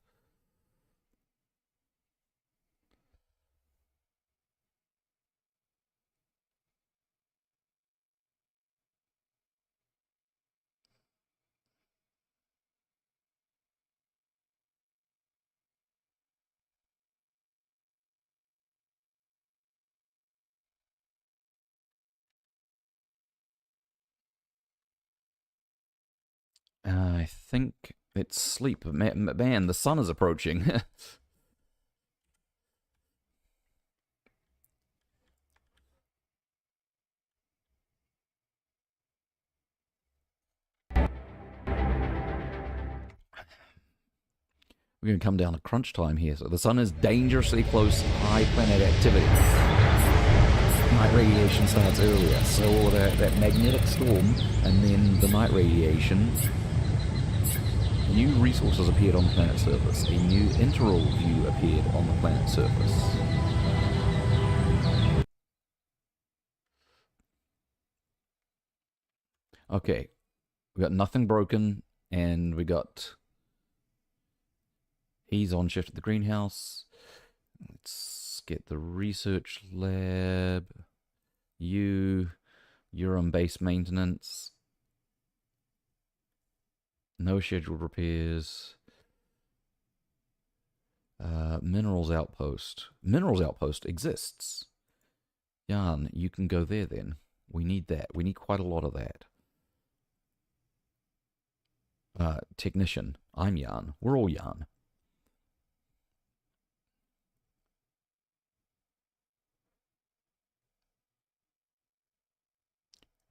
Speaker 1: I think it's sleep. Man, the sun is approaching. We're going to come down to crunch time here. So the sun is dangerously close to high planet activity. Night radiation starts earlier, so all of that magnetic storm and then the night radiation. New resources appeared on the planet's surface. A new interval view appeared on the planet's surface. Okay, we got nothing broken, and we got... He's on shift at the greenhouse. Let's get the research lab. You're on base maintenance. No scheduled repairs. Minerals outpost. Minerals outpost exists. Jan, you can go there then. We need that. We need quite a lot of that. Technician. I'm Jan. We're all Jan.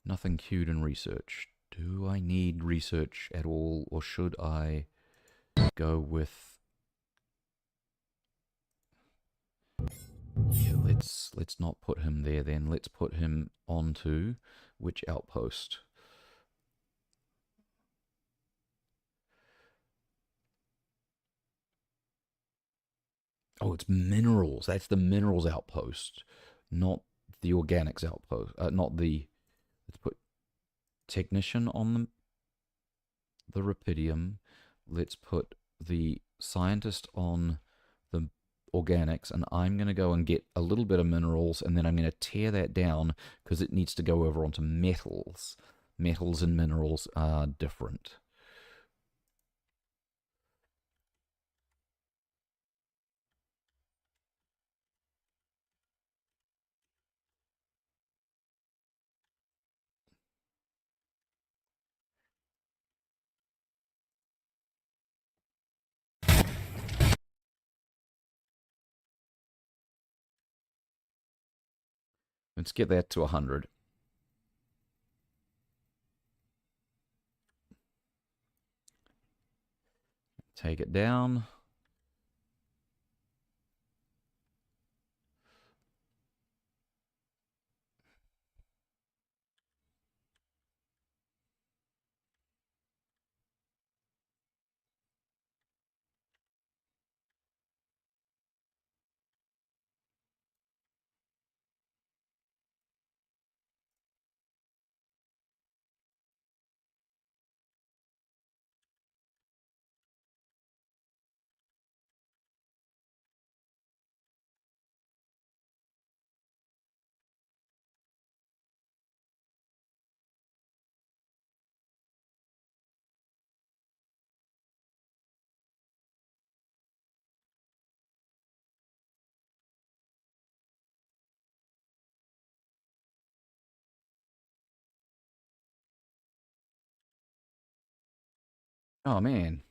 Speaker 1: Nothing queued in research. Do I need research at all, or should I go with... Yeah, let's not put him there then. Let's put him onto which outpost? Oh, it's minerals. That's the minerals outpost, not the organics outpost. Not the... Let's put technician on the rupidium. Let's put the scientist on the organics, and I'm going to go and get a little bit of minerals, and then I'm going to tear that down because it needs to go over onto metals. Metals and minerals are different. Let's get that to 100. Take it down. Oh, man.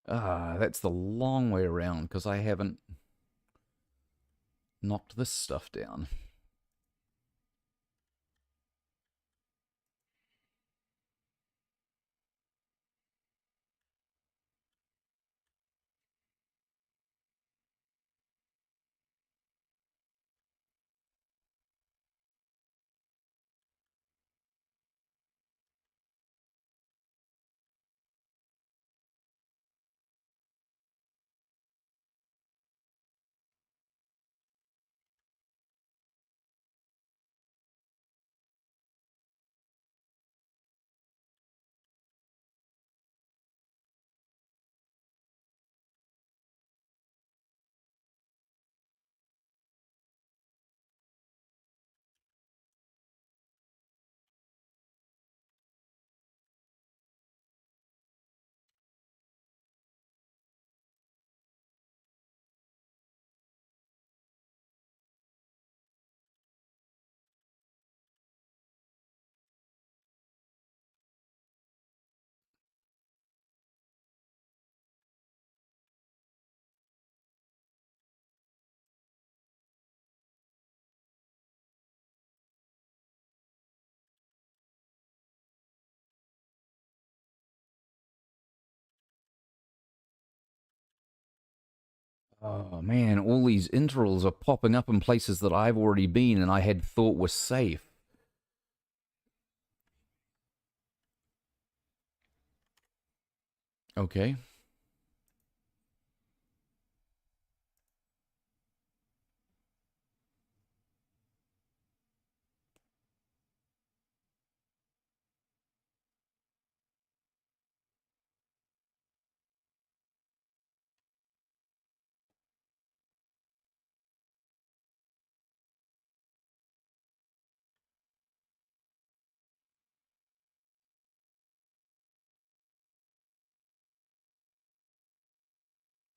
Speaker 1: That's the long way around because I haven't knocked this stuff down. Oh man, all these intervals are popping up in places that I've already been and I had thought were safe. Okay.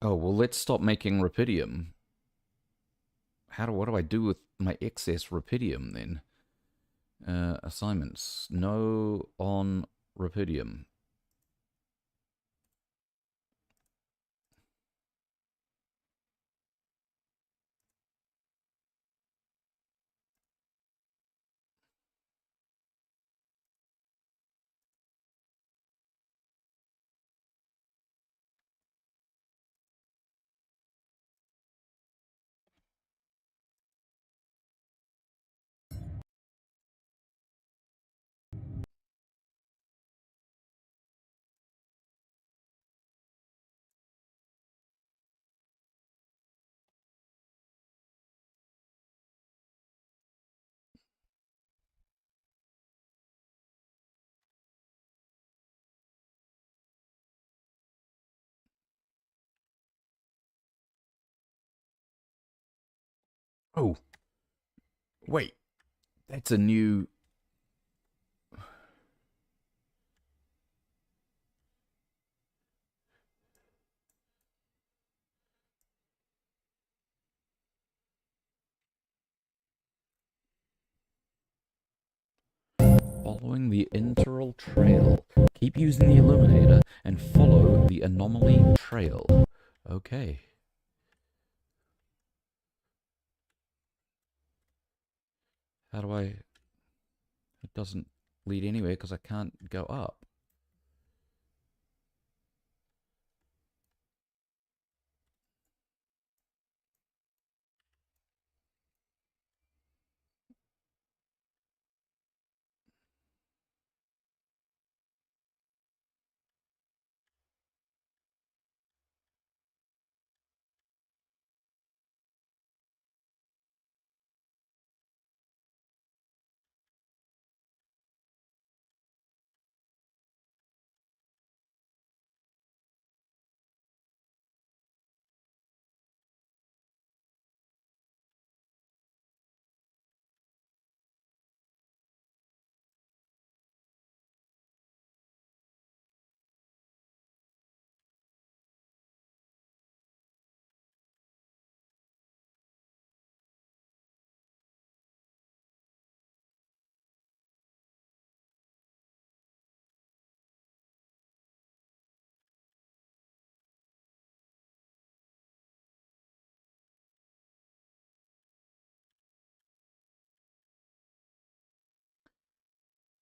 Speaker 1: Oh, well, let's stop making rupidium. What do I do with my excess rupidium then? Assignments. No on rupidium. Oh, wait. That's a new. Following the interval trail. Keep using the illuminator and follow the anomaly trail. Okay. How do I. It doesn't lead anywhere because I can't go up.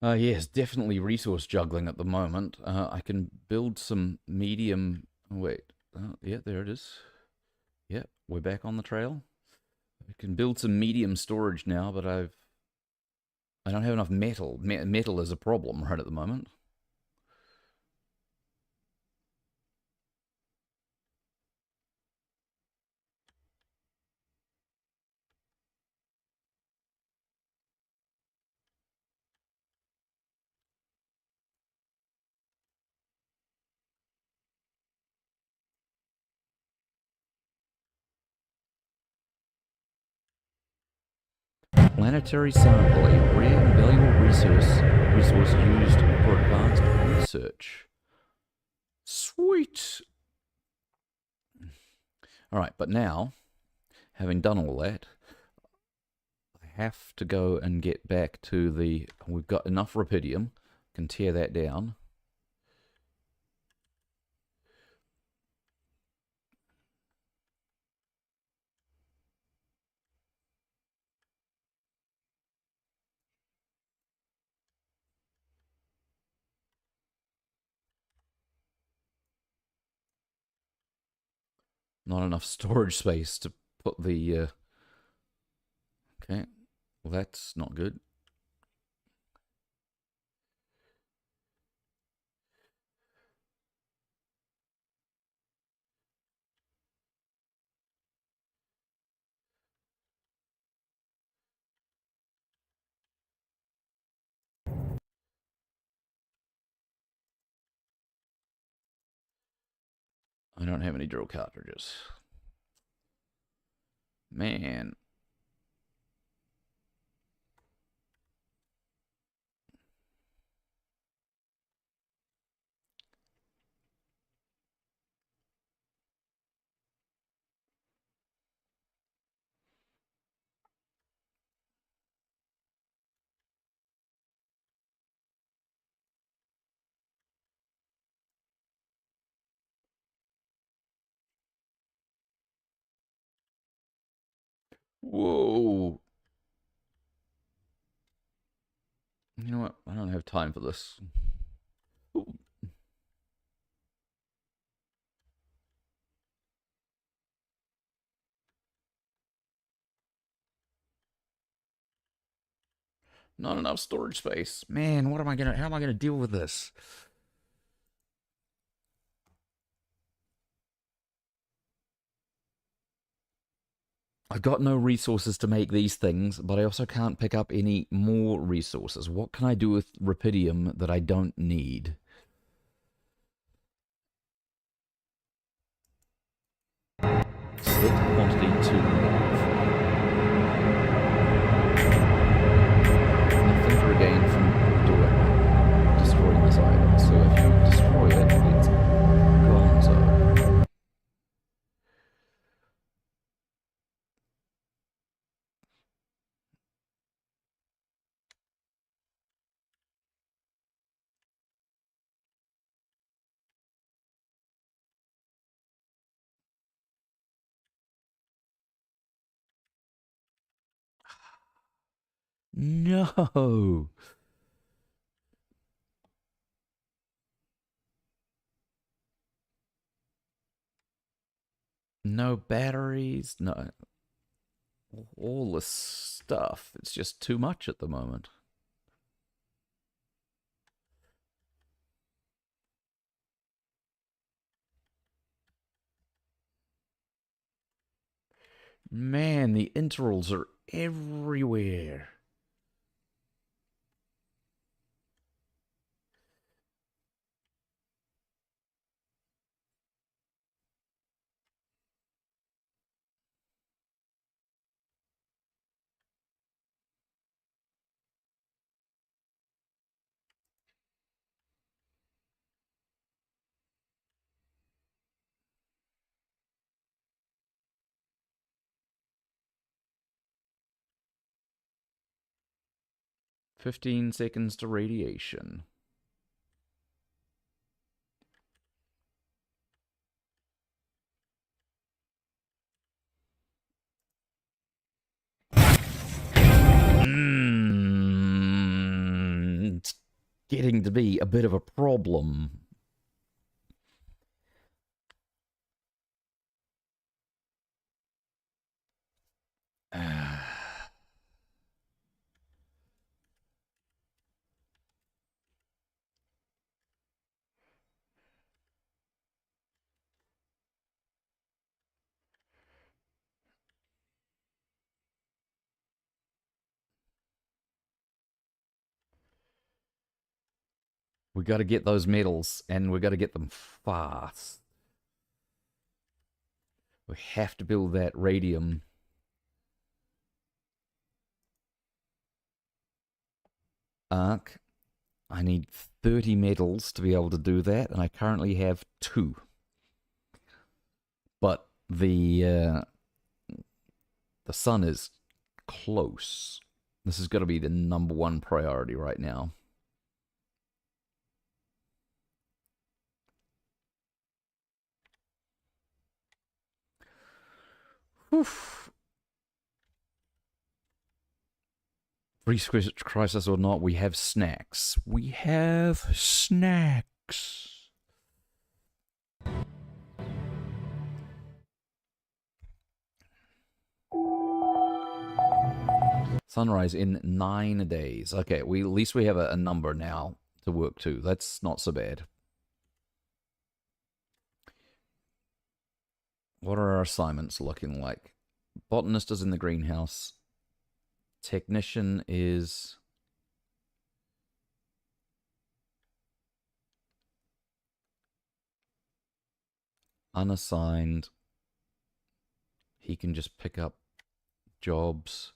Speaker 1: Yes, definitely resource juggling at the moment. I can build some medium. Wait, yeah, there it is. Yeah, we're back on the trail. I can build some medium storage now, but I don't have enough metal. Metal is a problem right at the moment. Planetary sample, a rare and valuable resource used for advanced research. Sweet. All right, but now, having done all that, I have to go and get back to the. We've got enough rubidium. Can tear that down. Not enough storage space to put the. Okay, well that's not good. I don't have any drill cartridges. Man. Whoa. You know what? I don't have time for this. Ooh. Not enough storage space. Man, what am I gonna how am I gonna deal with this? I've got no resources to make these things, but I also can't pick up any more resources. What can I do with rubidium that I don't need? Set quantity to nothing to regain from destroying this item. So if you destroy it, it's gone. So 'No. No batteries, no all this stuff. It's just too much at the moment. Man, the intervals are everywhere. $15 to radiation. getting to be a bit of a problem. We got to get those medals, and we got to get them fast. We have to build that radium. Arc. I need 30 medals to be able to do that, and I currently have 2. But the sun is close. This is going to be the #1 priority right now. Oof. Research crisis or not, we have snacks. We have snacks. Sunrise in 9 days. Okay, at least we have a number now to work to. That's not so bad. What are our assignments looking like? Botanist is in the greenhouse. Technician is... unassigned. He can just pick up jobs.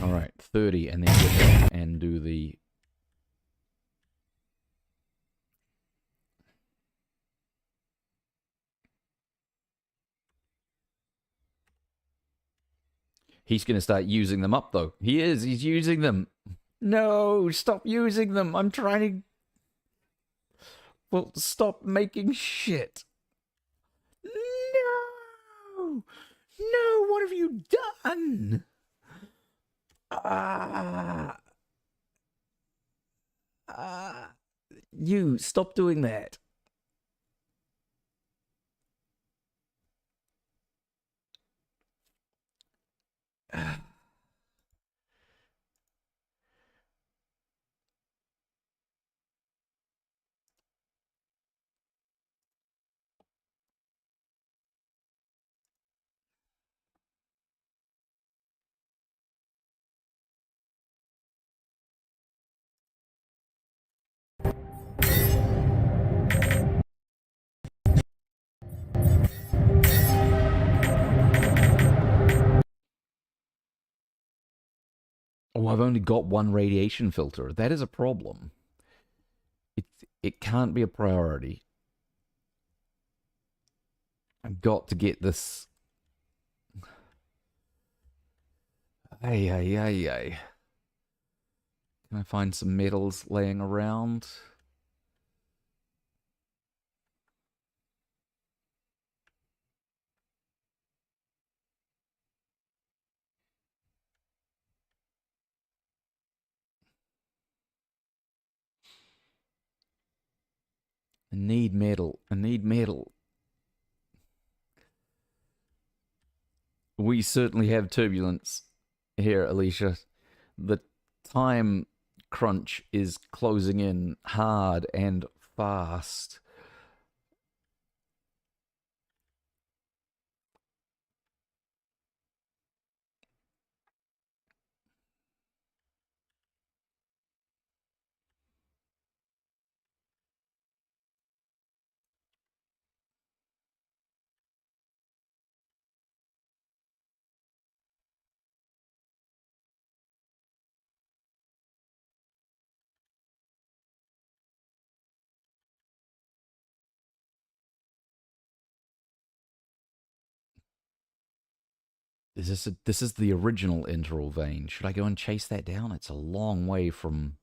Speaker 1: All right, 30, and then get that and do the... He's going to start using them up, though. He is. He's using them. No, stop using them. I'm trying to... Well, stop making shit. No! No, what have you done? You, stop doing that. Oh, I've only got 1 radiation filter. That is a problem. It can't be a priority. I've got to get this. Ay, ay, ay, ay. Can I find some metals laying around? I need metal. I need metal. We certainly have turbulence here, Alicia. The time crunch is closing in hard and fast. This is the original interval vein. Should I go and chase that down? It's a long way from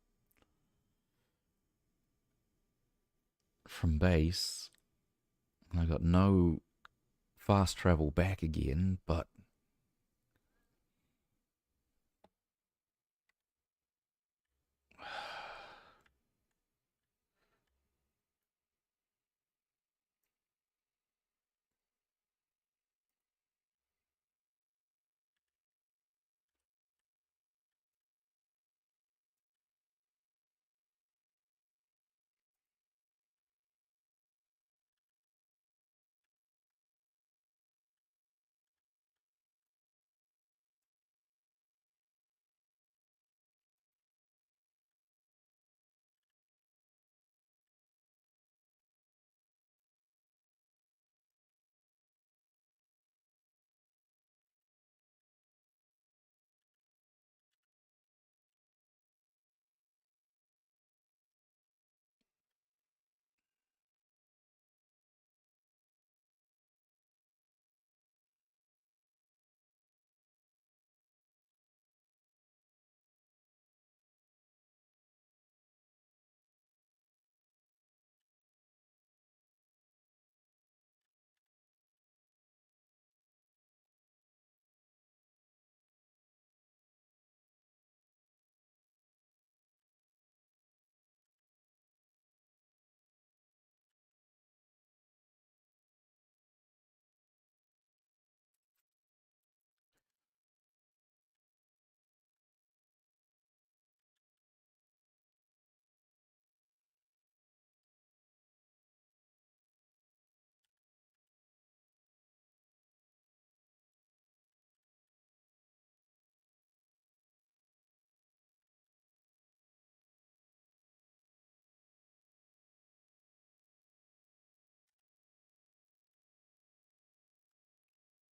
Speaker 1: base. I got no fast travel back again, but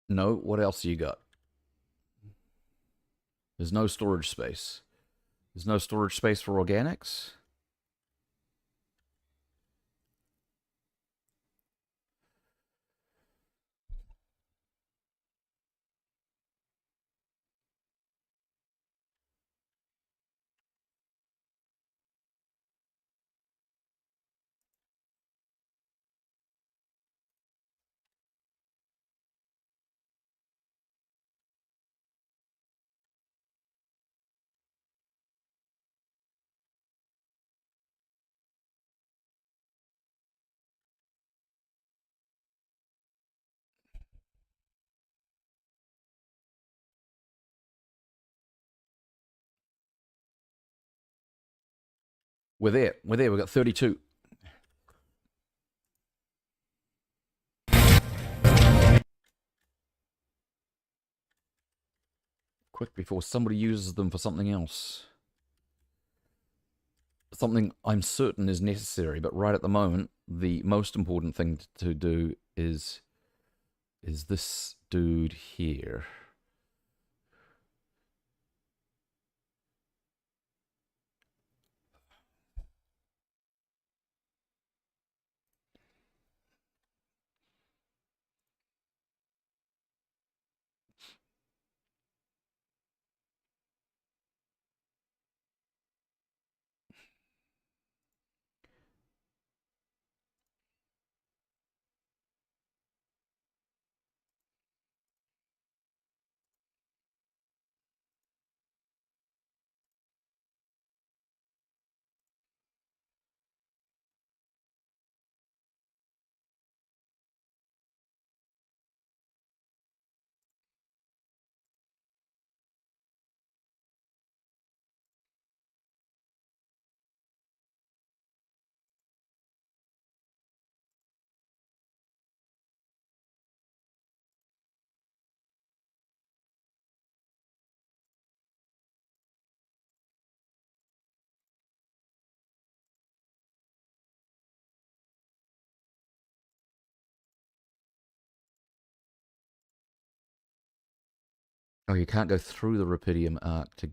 Speaker 1: no. What else you got? There's no storage space. There's no storage space for organics. We're there. We're there. We've got 32. Quick before somebody uses them for something else. Something I'm certain is necessary, but right at the moment, the most important thing to do is this dude here. Oh, you can't go through the Rapidium arc to.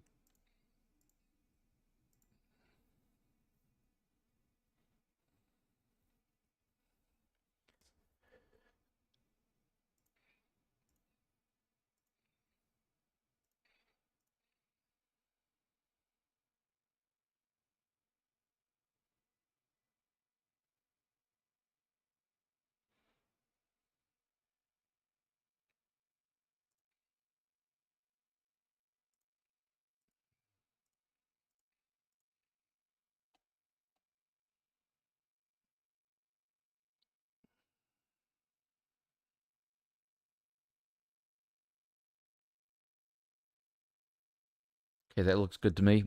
Speaker 1: Okay, that looks good to me.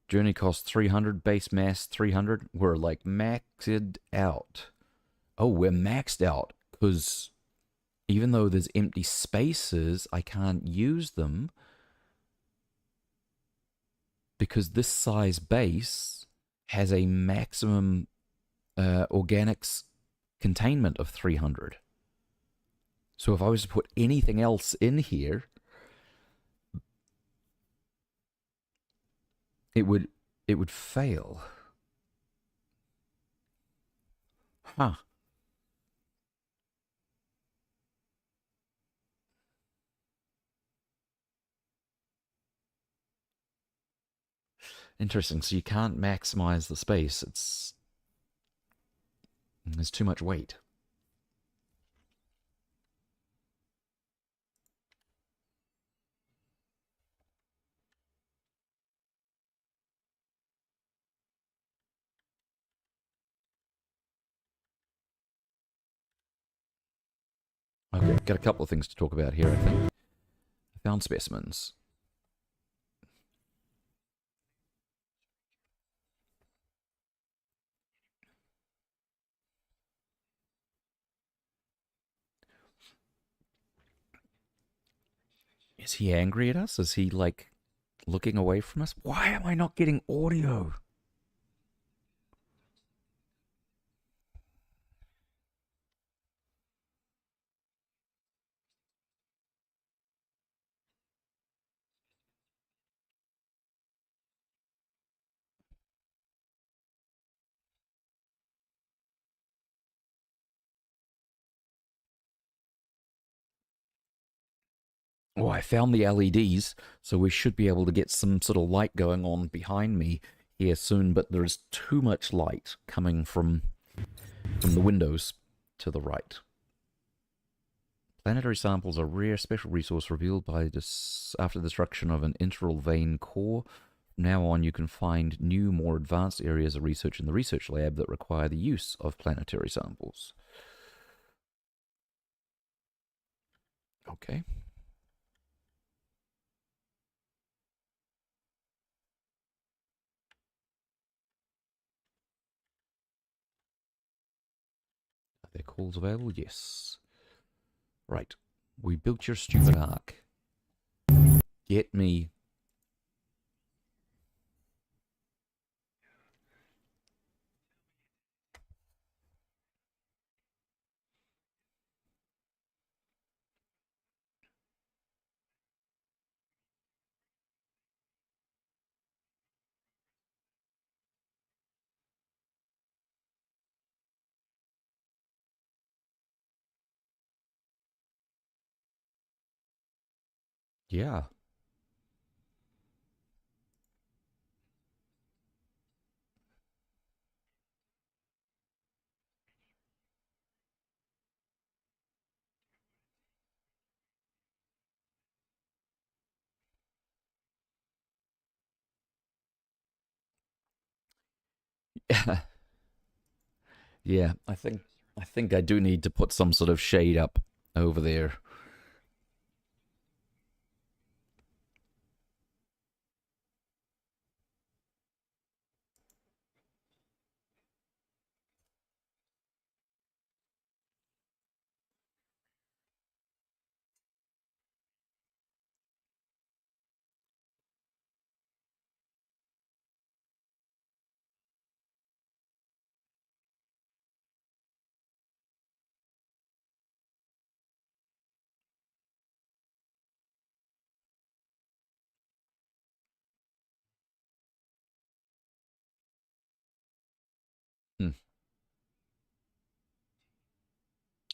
Speaker 1: Journey cost 300, base mass 300. We're like maxed out. Oh, we're maxed out because even though there's empty spaces, I can't use them because this size base has a maximum organics containment of 300. So if I was to put anything else in here, it would fail. Huh. Interesting. So you can't maximize the space. There's too much weight. Okay, got a couple of things to talk about here, I think. I found specimens. Is he angry at us? Is he like looking away from us? Why am I not getting audio? Oh, I found the LEDs, so we should be able to get some sort of light going on behind me here soon, but there's too much light coming from the windows to the right. Planetary samples are a rare special resource revealed by after the destruction of an integral vein core. From now on, you can find new, more advanced areas of research in the research lab that require the use of planetary samples. Okay. Are there calls available? Yes. Right. We built your stupid ark. Get me. Yeah. Yeah. I think I do need to put some sort of shade up over there. Hmm.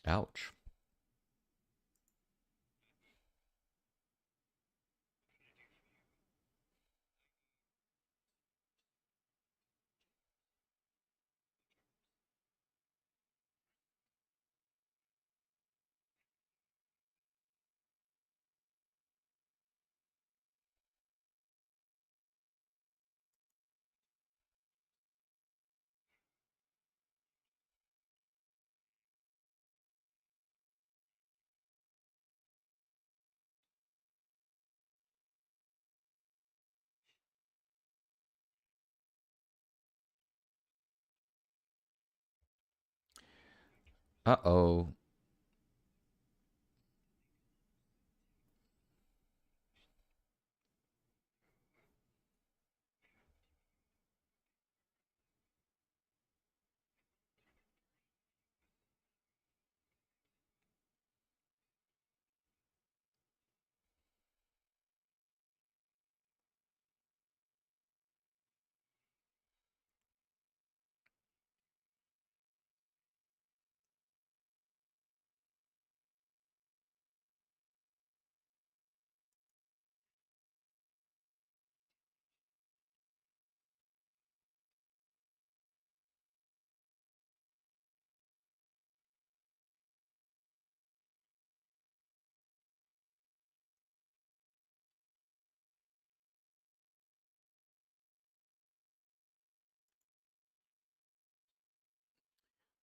Speaker 1: Ouch. Uh-oh.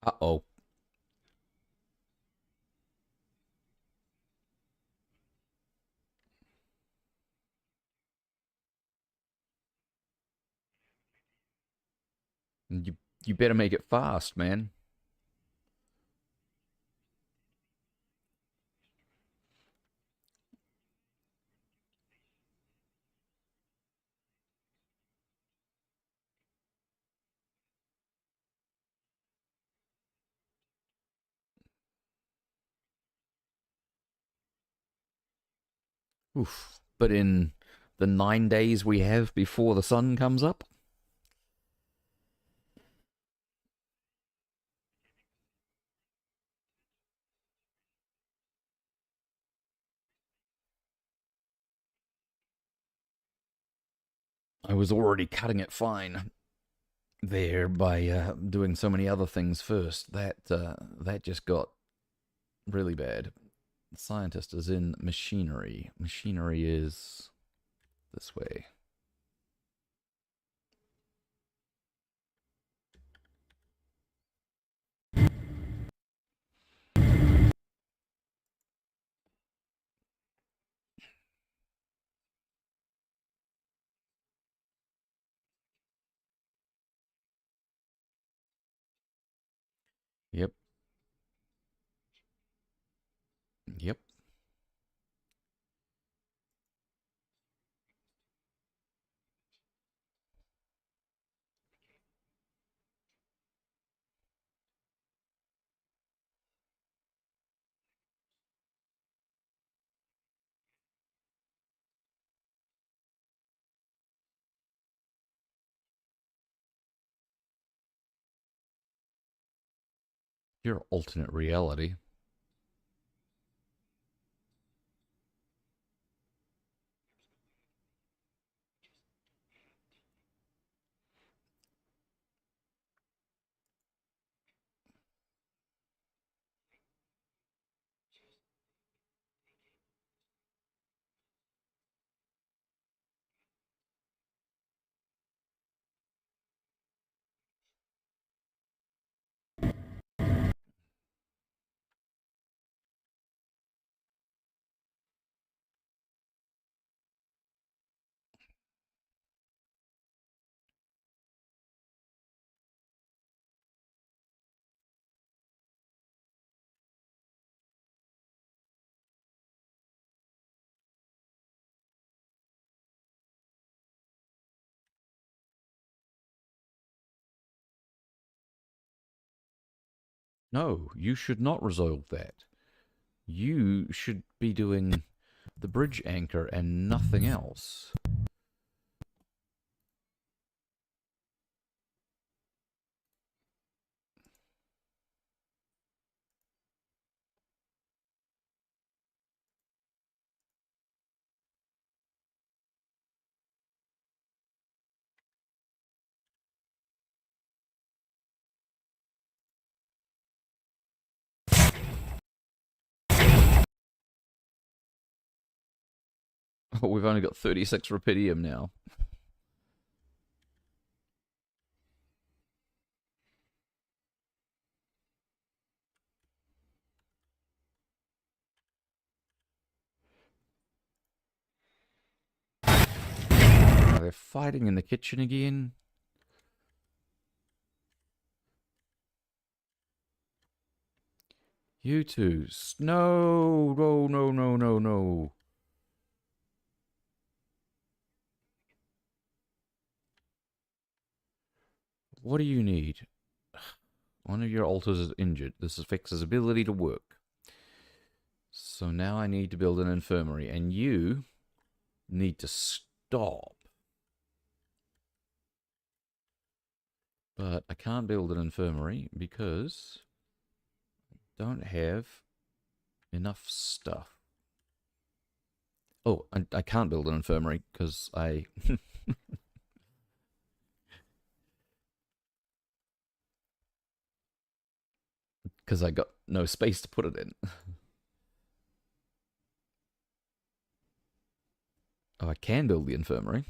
Speaker 1: Uh-oh. You better make it fast, man. Oof. But in the 9 days we have before the sun comes up, I was already cutting it fine there by doing so many other things first. That just got really bad. The scientist is in machinery. Machinery is this way. Yep. Yep. Your alternate reality. No, you should not resolve that. You should be doing the bridge anchor and nothing else. Oh, we've only got 36 rupidium now. They're fighting in the kitchen again. You two. No, no, no, no, no, no. What do you need? One of your altars is injured. This affects his ability to work. So now I need to build an infirmary, and you need to stop. But I can't build an infirmary because I don't have enough stuff. Oh, I can't build an infirmary because I... because I got no space to put it in. Oh, I can build the infirmary.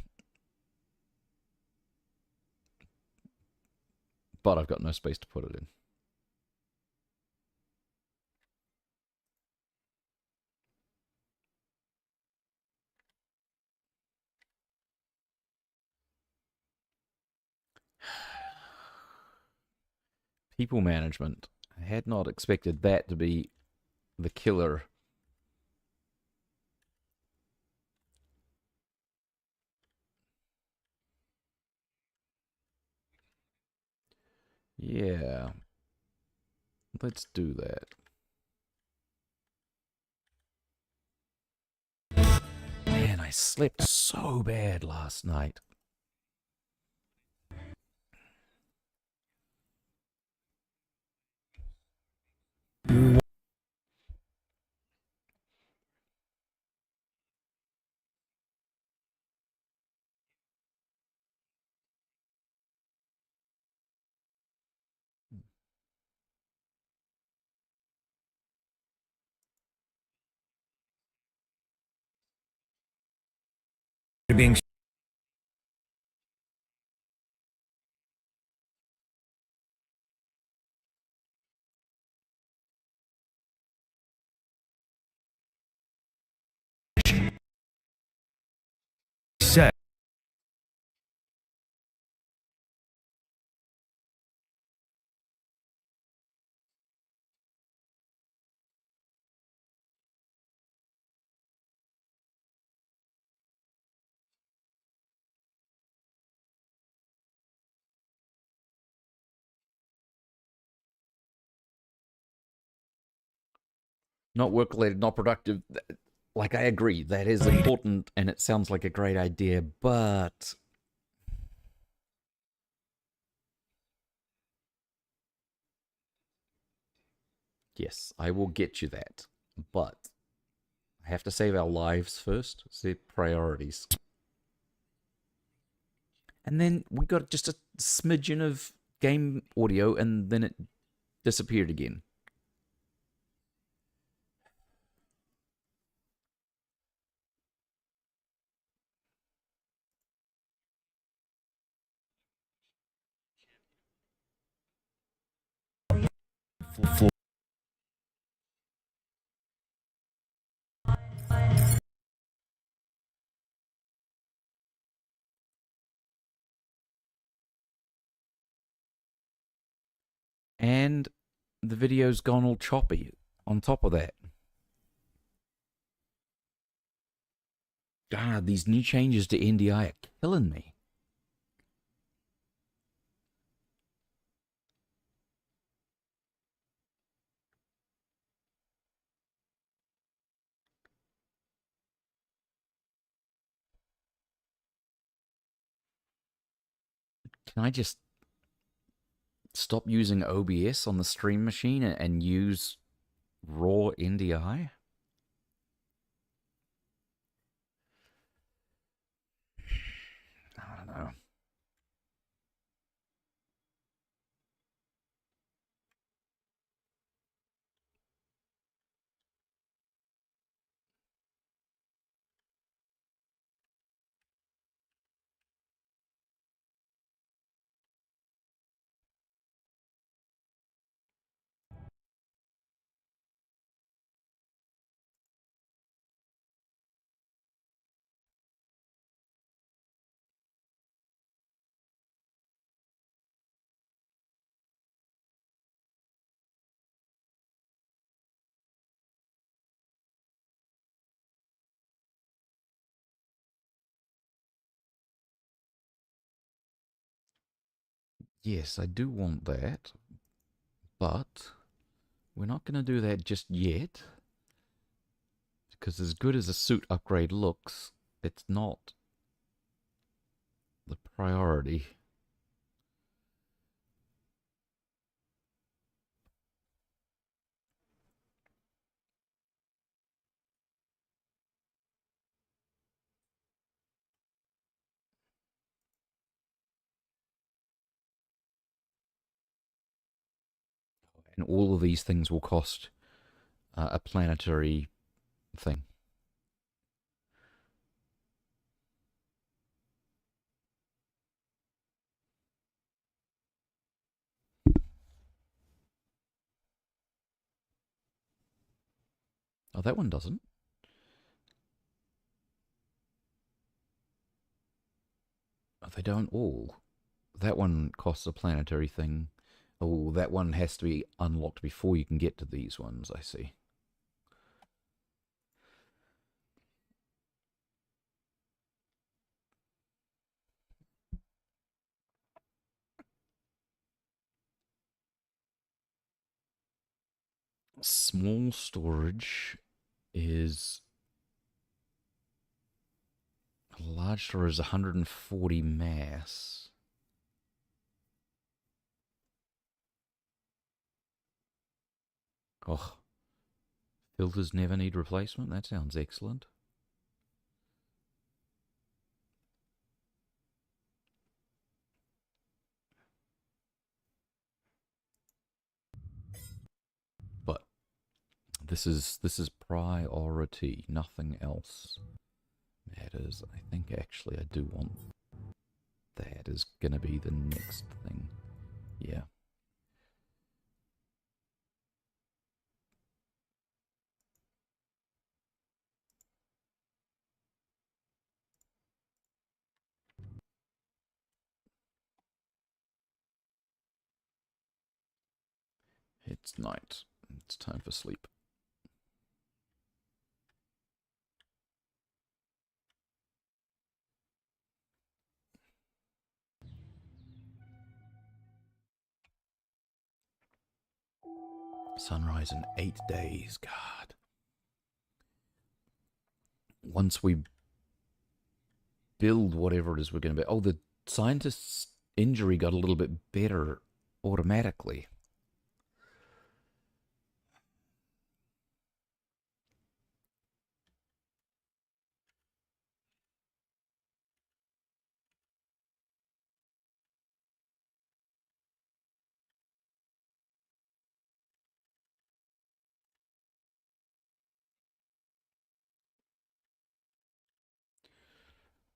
Speaker 1: But I've got no space to put it in. People management. I had not expected that to be the killer. Yeah. Let's do that. Man, I slept so bad last night.
Speaker 2: Being said.
Speaker 1: Not work related, not productive. Like, I agree, that is important and it sounds like a great idea, but yes, I will get you that. But I have to save our lives first, set priorities. And then we got just a smidgen of game audio and then it disappeared again. And the video's gone all choppy on top of that. God, these new changes to NDI are killing me. Can I just stop using OBS on the stream machine and use raw NDI? I don't know. Yes, I do want that, but we're not going to do that just yet, because as good as a suit upgrade looks, it's not the priority. And all of these things will cost a planetary thing. Oh, that one doesn't. Oh, they don't all. That one costs a planetary thing. Oh, that one has to be unlocked before you can get to these ones, I see. Small storage is... Large storage is 140 mass. Oh, filters never need replacement? That sounds excellent. But this is priority, nothing else matters. I think actually I do want that is gonna be the next thing. Yeah. It's night. It's time for sleep. Sunrise in 8 days. God. Once we build whatever it is we're going to be. Oh, the scientist's injury got a little bit better automatically.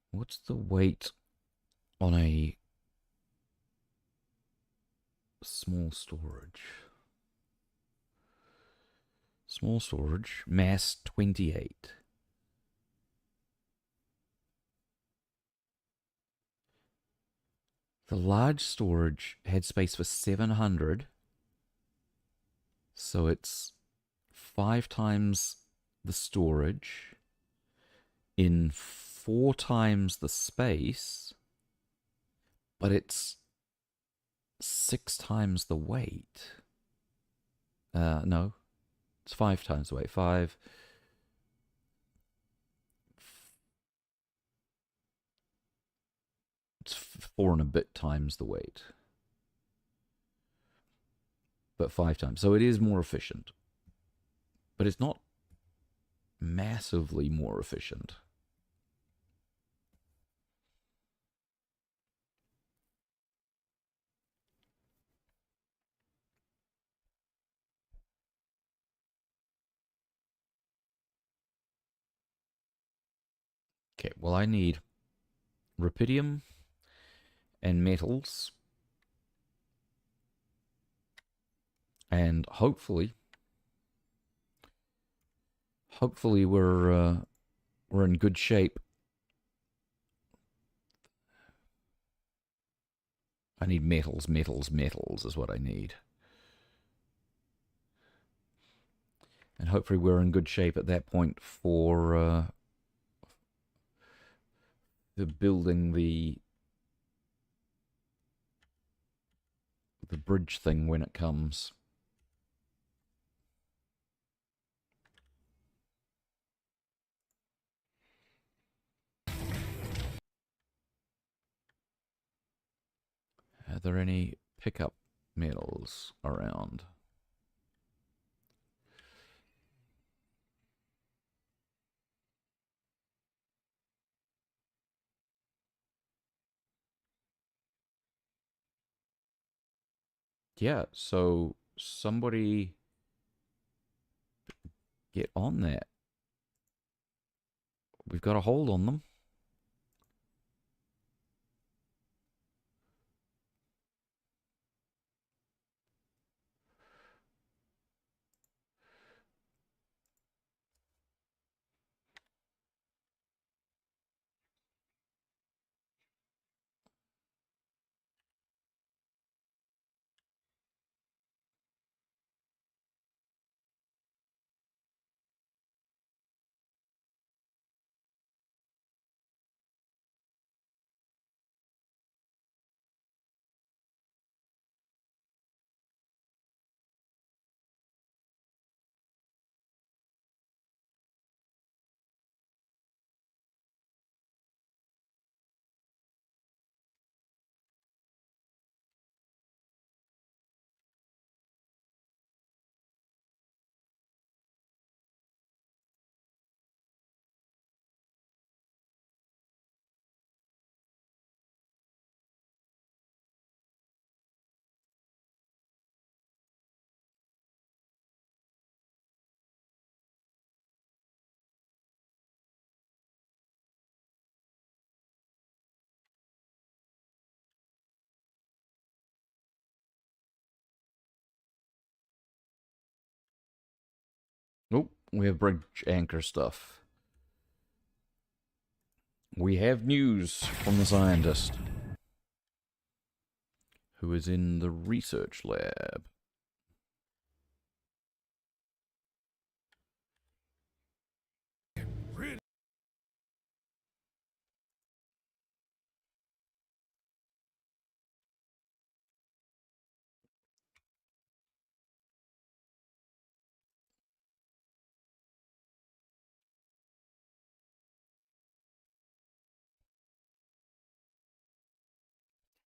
Speaker 1: What's the weight on a small storage? Small storage, mass 28. The large storage had space for 700, so it's 5 times the storage in 4 times the space, but it's 6 times the weight. No, it's 5 times the weight. 5. It's 4 and a bit times the weight. But 5 times. So it is more efficient. But it's not massively more efficient. Okay, well, I need rupidium and metals. And hopefully we're in good shape. I need metals, metals, metals is what I need. And hopefully we're in good shape at that point for building the the bridge thing when it comes. Are there any pickup medals around? Yeah, so somebody get on that. We've got a hold on them. Oh, we have bridge anchor stuff. We have news from the scientist who is in the research lab.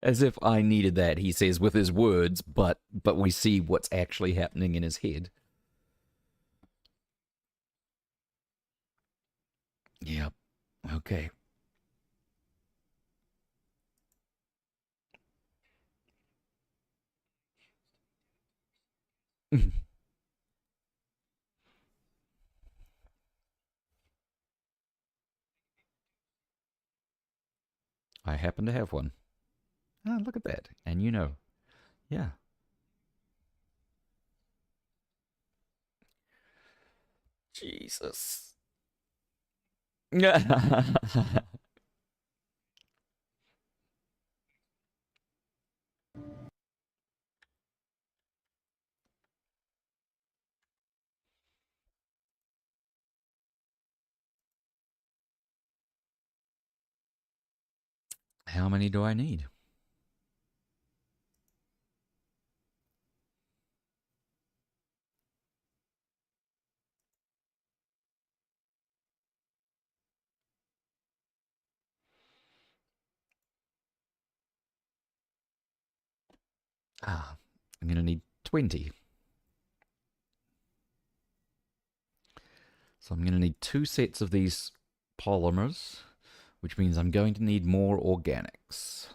Speaker 1: As if I needed that, he says with his words, but we see what's actually happening in his head. Yep. Okay. I happen to have one. Ah, look at that. And you know. Yeah. Jesus. How many do I need? Ah, I'm going to need 20. So I'm going to need 2 sets of these polymers, which means I'm going to need more organics,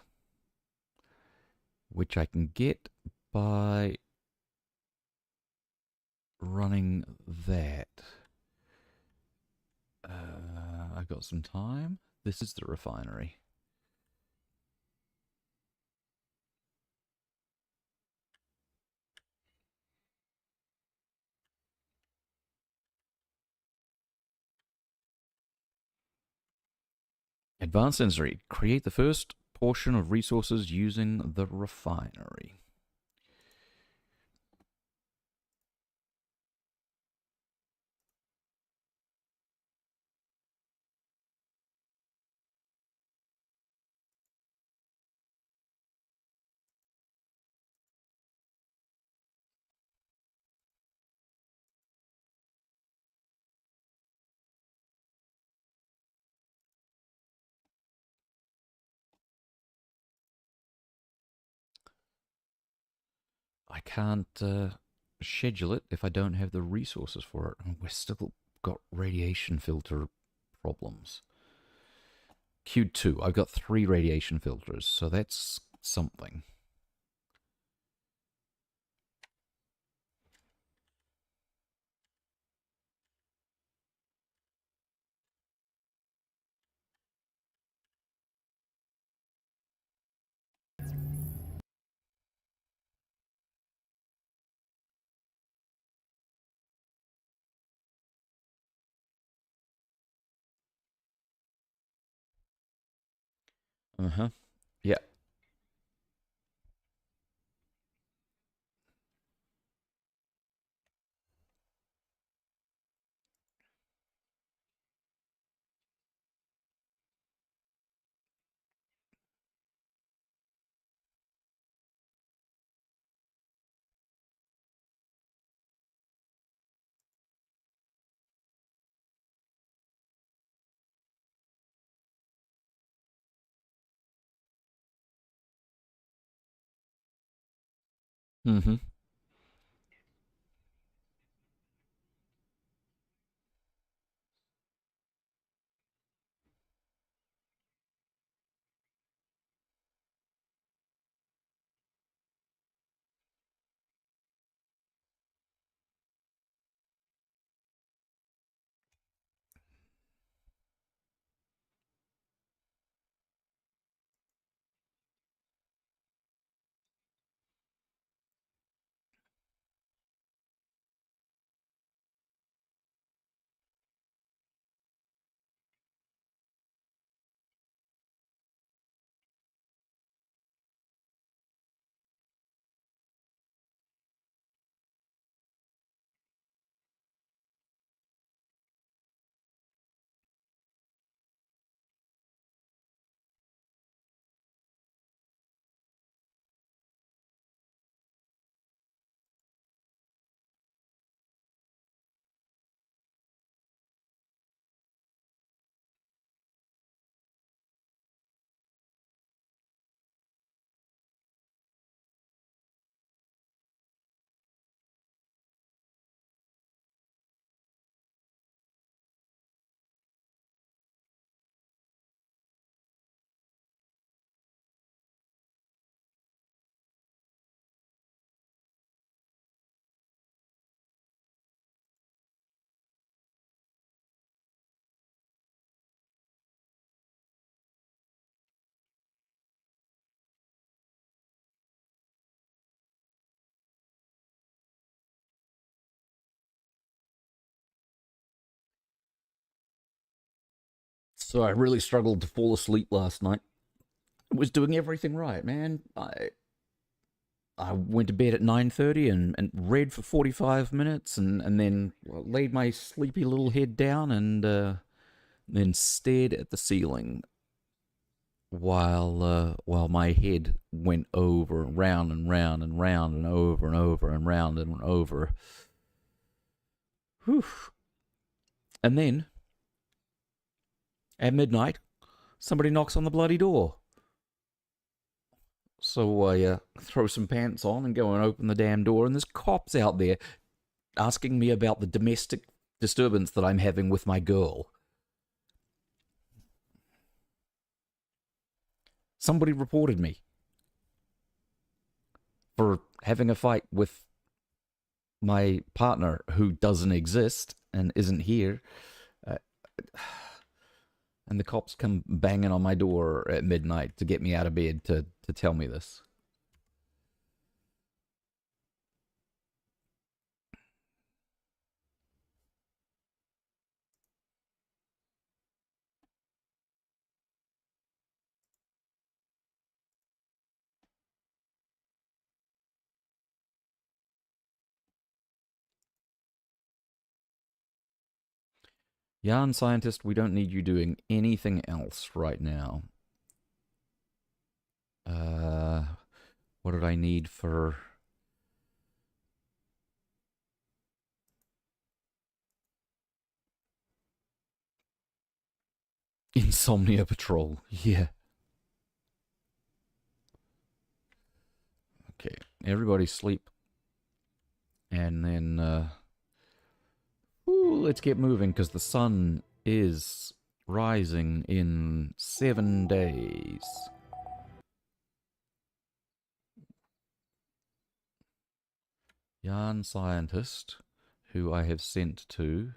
Speaker 1: which I can get by running that. I've got some time. This is the refinery. Advanced sensory. Create the first portion of resources using the refinery. I can't schedule it if I don't have the resources for it. And we're still got radiation filter problems. Q2. I've got 3 radiation filters, so that's something. Uh-huh. Yeah. Mm-hmm. So I really struggled to fall asleep last night. I was doing everything right, man. I went to bed at 9:30 and read for 45 minutes and then laid my sleepy little head down and then stared at the ceiling while my head went over and round and round and round and over and over and round and over. Whew. And then at midnight, somebody knocks on the bloody door. So I throw some pants on and go and open the damn door, and there's cops out there asking me about the domestic disturbance that I'm having with my girl. Somebody reported me for having a fight with my partner who doesn't exist and isn't here. Uh, and the cops come banging on my door at midnight to get me out of bed to tell me this. Yarn scientist, we don't need you doing anything else right now. What did I need for... Insomnia Patrol, yeah. Okay, everybody sleep. And then, let's get moving because the sun is rising in 7 days. Yarn scientist, who I have sent to.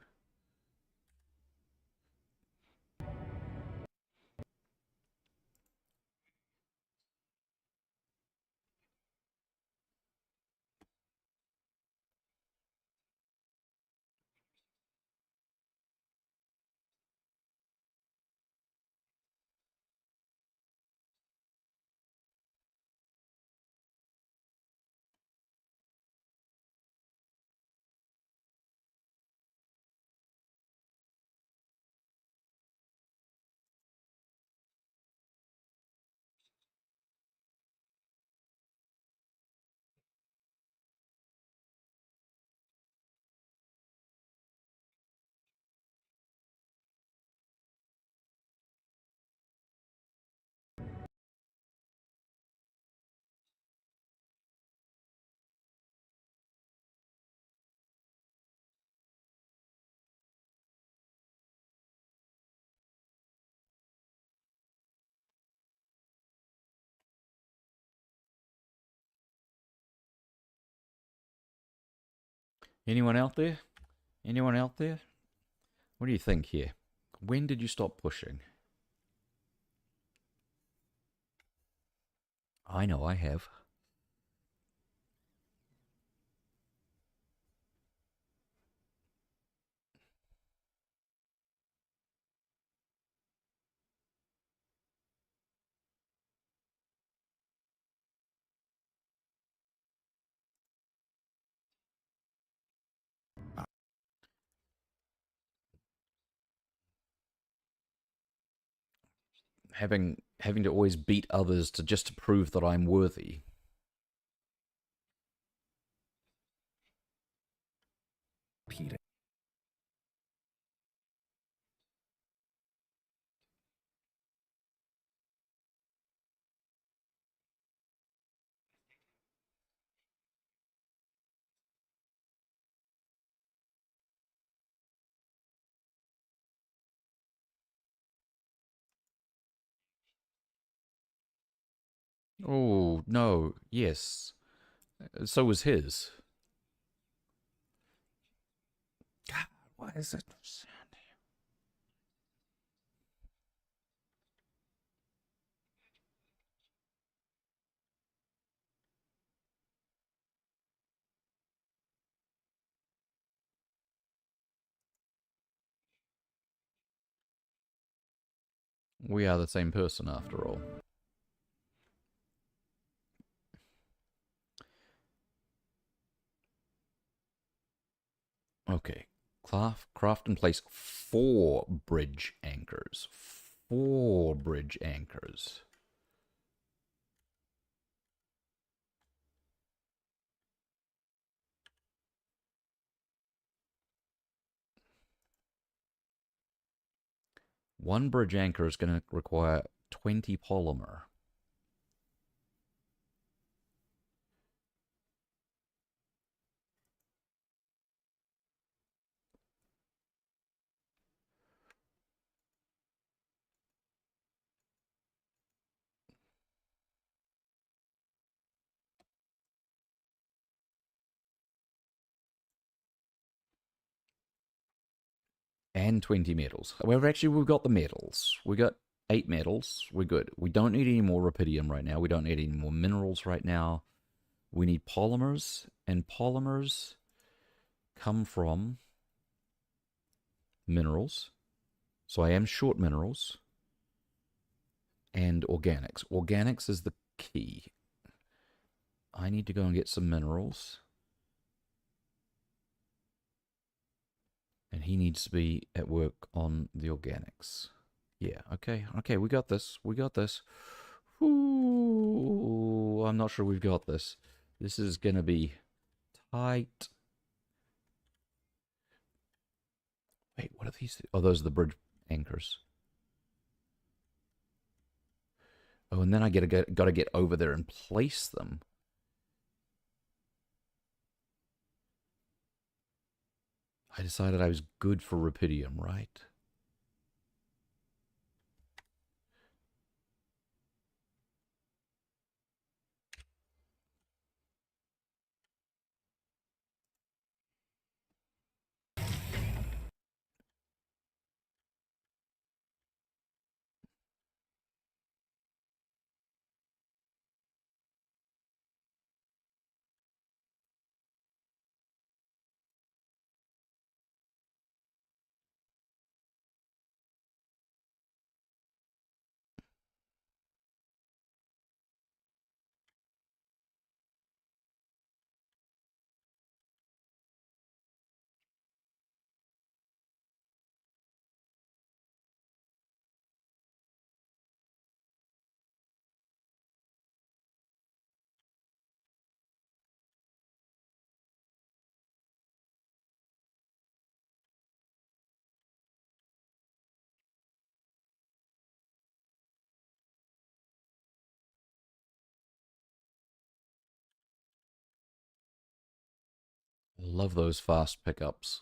Speaker 1: Anyone out there? Anyone out there? What do you think here? When did you stop pushing? I know I have. Having to always beat others to just to prove that I'm worthy.
Speaker 2: Peter.
Speaker 1: Oh, no. Yes. So was his.
Speaker 2: God, why is it?
Speaker 1: We are the same person after all. Okay. Craft and place 4 bridge anchors. 4 bridge anchors. One bridge anchor is going to require 20 polymer. And 20 metals. However, actually, we've got the metals. We got 8 metals. We're good. We don't need any more rubidium right now. We don't need any more minerals right now. We need polymers, and polymers come from minerals. So I am short minerals and organics. Organics is the key. I need to go and get some minerals. And he needs to be at work on the organics. Yeah, okay, we got this. We got this. Ooh, I'm not sure we've got this. This is going to be tight. Wait, what are these? Oh, those are the bridge anchors. Oh, and then I got to get over there and place them. I decided I was good for Rapidium, right? Love those fast pickups.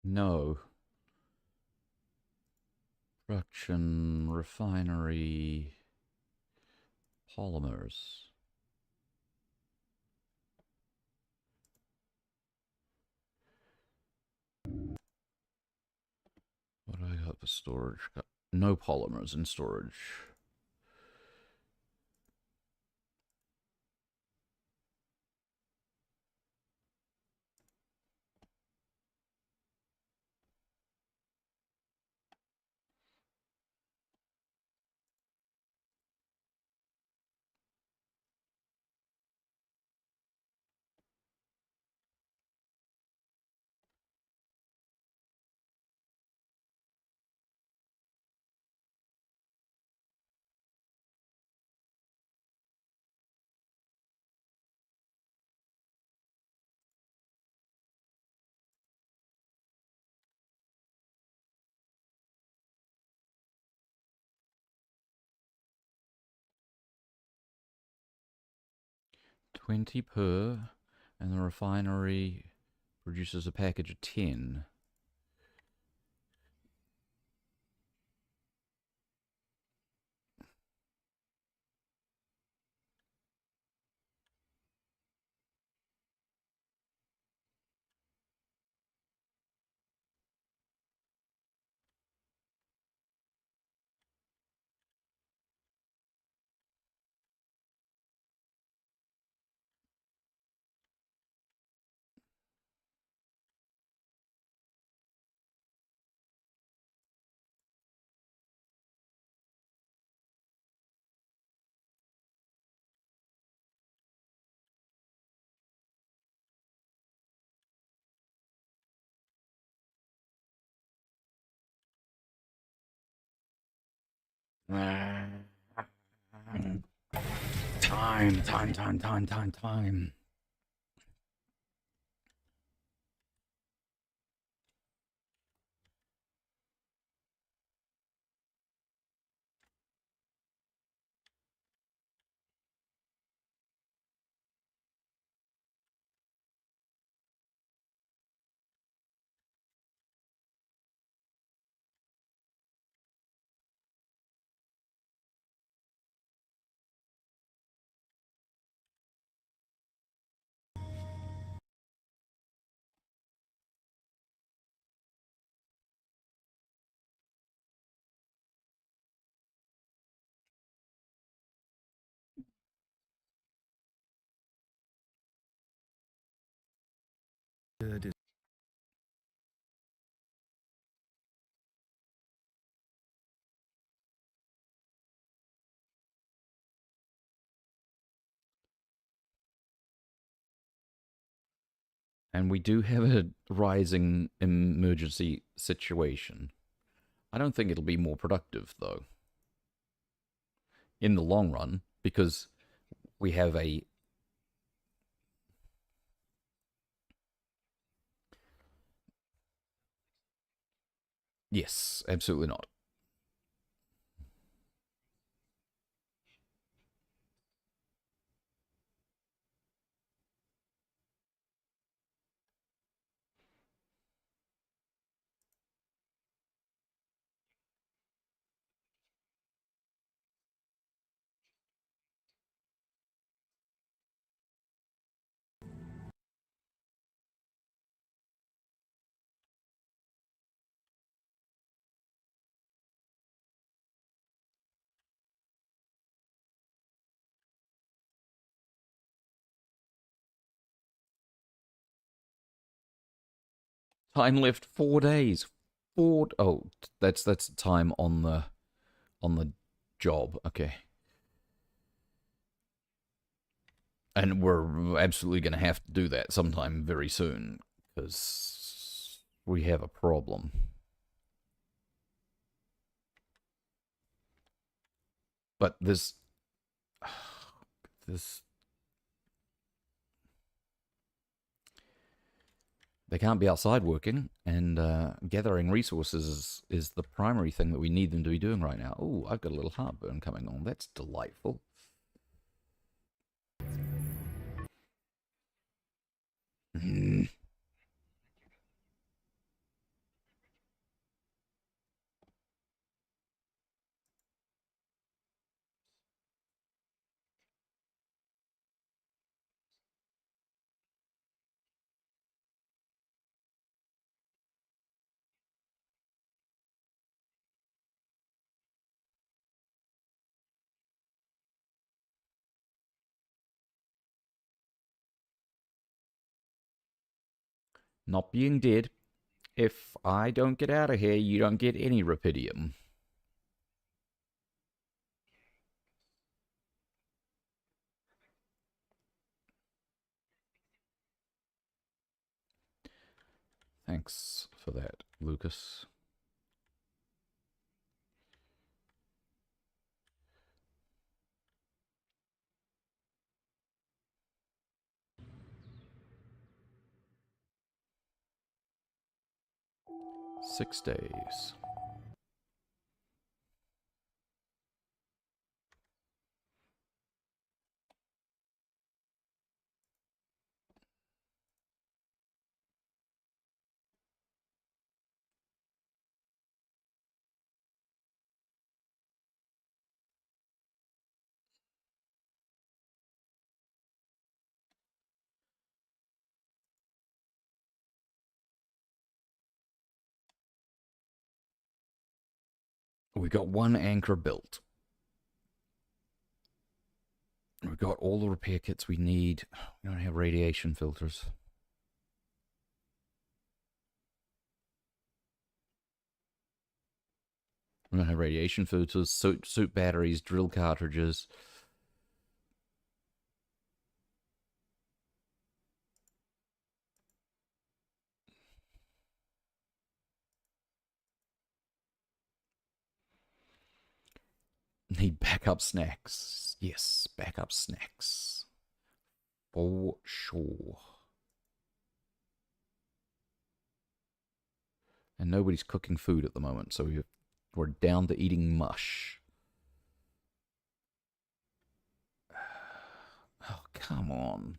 Speaker 1: No. Production, refinery, polymers. What do I got for storage? Got no polymers in storage. $20 per, and the refinery produces a package of 10. Time.
Speaker 2: Good.
Speaker 1: And we do have a rising emergency situation. I don't think it'll be more productive, though, in the long run, because we have a. Yes, absolutely not. Time left 4 days. Four. Oh, that's time on the job. Okay, and we're absolutely going to have to do that sometime very soon because we have a problem. But this they can't be outside working, and gathering resources is the primary thing that we need them to be doing right now. Oh, I've got a little heartburn coming on. That's delightful. Mm. Not being dead. If I don't get out of here, you don't get any rapidium. Thanks for that, Lucas. $6 days. We got one anchor built. We've got all the repair kits we need. We don't have radiation filters. We don't have radiation filters, suit batteries, drill cartridges. need backup snacks. Yes, backup snacks. For sure. And nobody's cooking food at the moment, so we're down to eating mush. Oh, come on.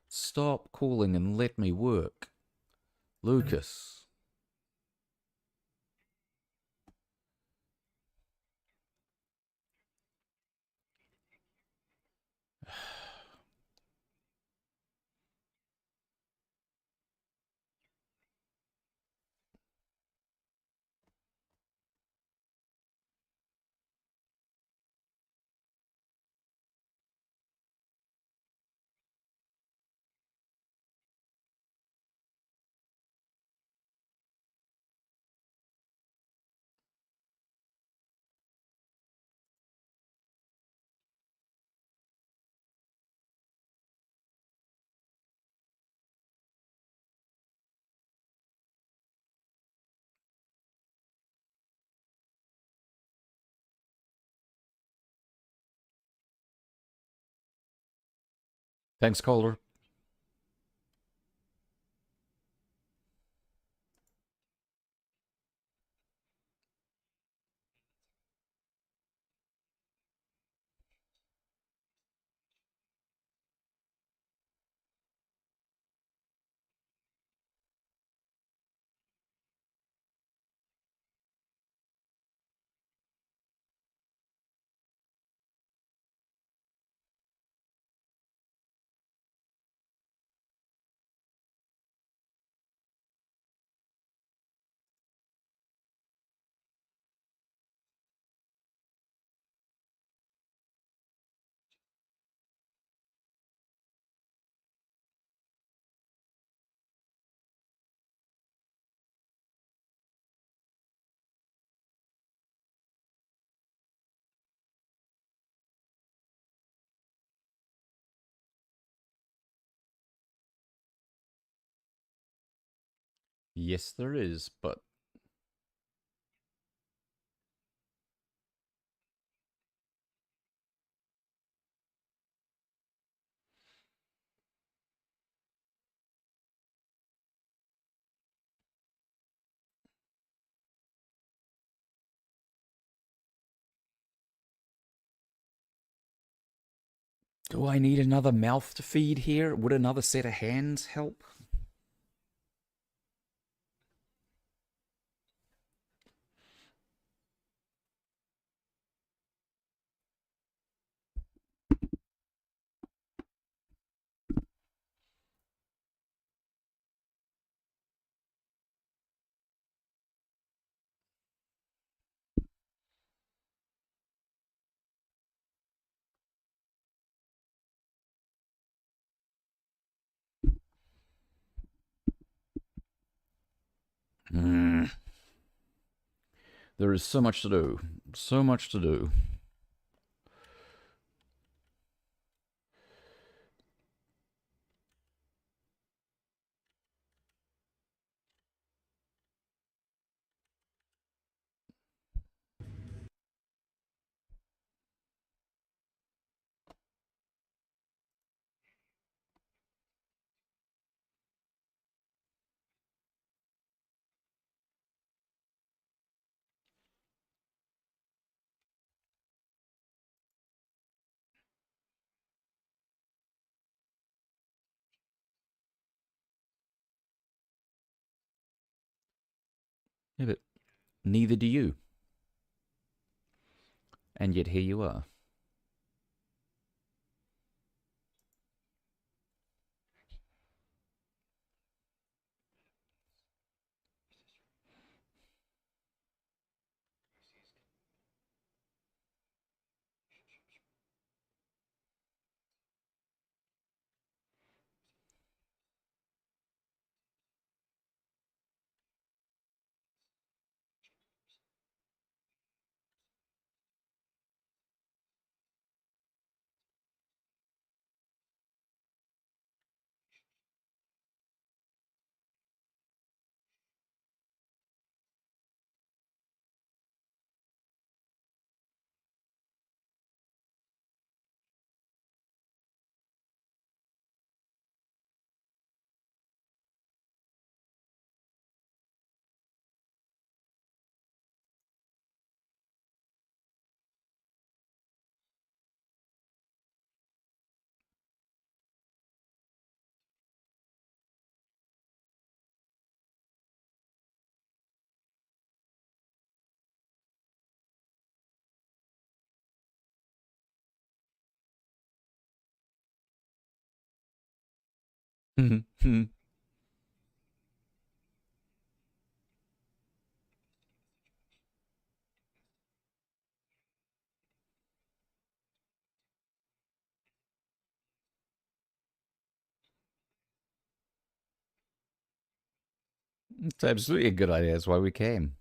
Speaker 1: Stop calling and let me work. Lucas. Thanks, Calder. Yes, there is, but do I need another mouth to feed here? Would another set of hands help? Mm. There is so much to do. So much to do. Yeah, but neither do you. And yet here you are. It's absolutely a good idea. That's why we came.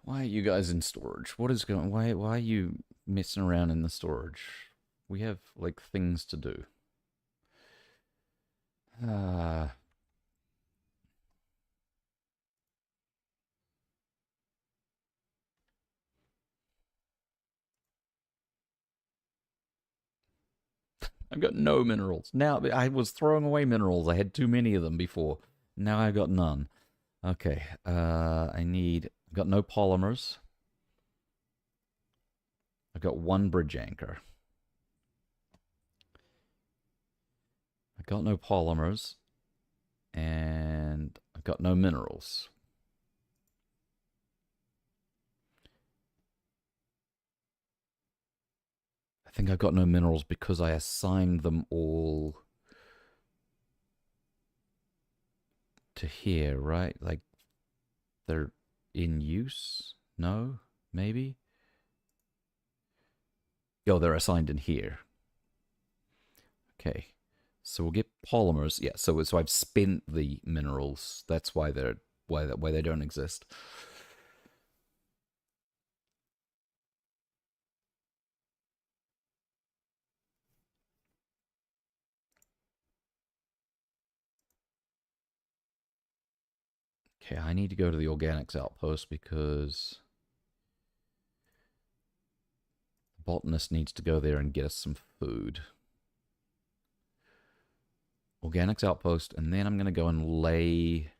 Speaker 1: Why are you guys in storage? What is going? Why are you messing around in the storage? We have like things to do. Ah, I've got no minerals. Now I was throwing away minerals. I had too many of them before. Now I got none. Okay. I've got no polymers. I've got one bridge anchor. I got no polymers. And I've got no minerals. I think I've got no minerals because I assigned them all to here, right? Like they're in use? No? Maybe? Oh, they're assigned in here. Okay. So we'll get polymers. Yeah, so I've spent the minerals. That's why they don't exist. Okay, I need to go to the organics outpost because the botanist needs to go there and get us some food. Organics outpost, and then I'm going to go and lay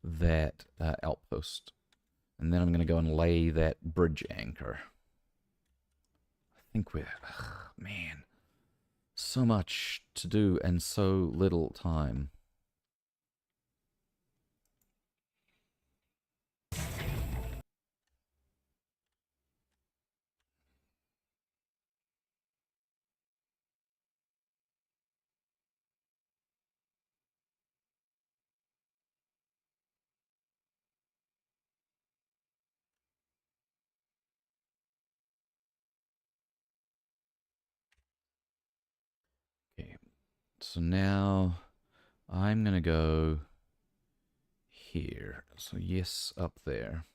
Speaker 1: that outpost. And then I'm going to go and lay that bridge anchor. I think we're... ugh, man, so much to do and so little time. Okay, so now I'm going to go here. So yes, up there.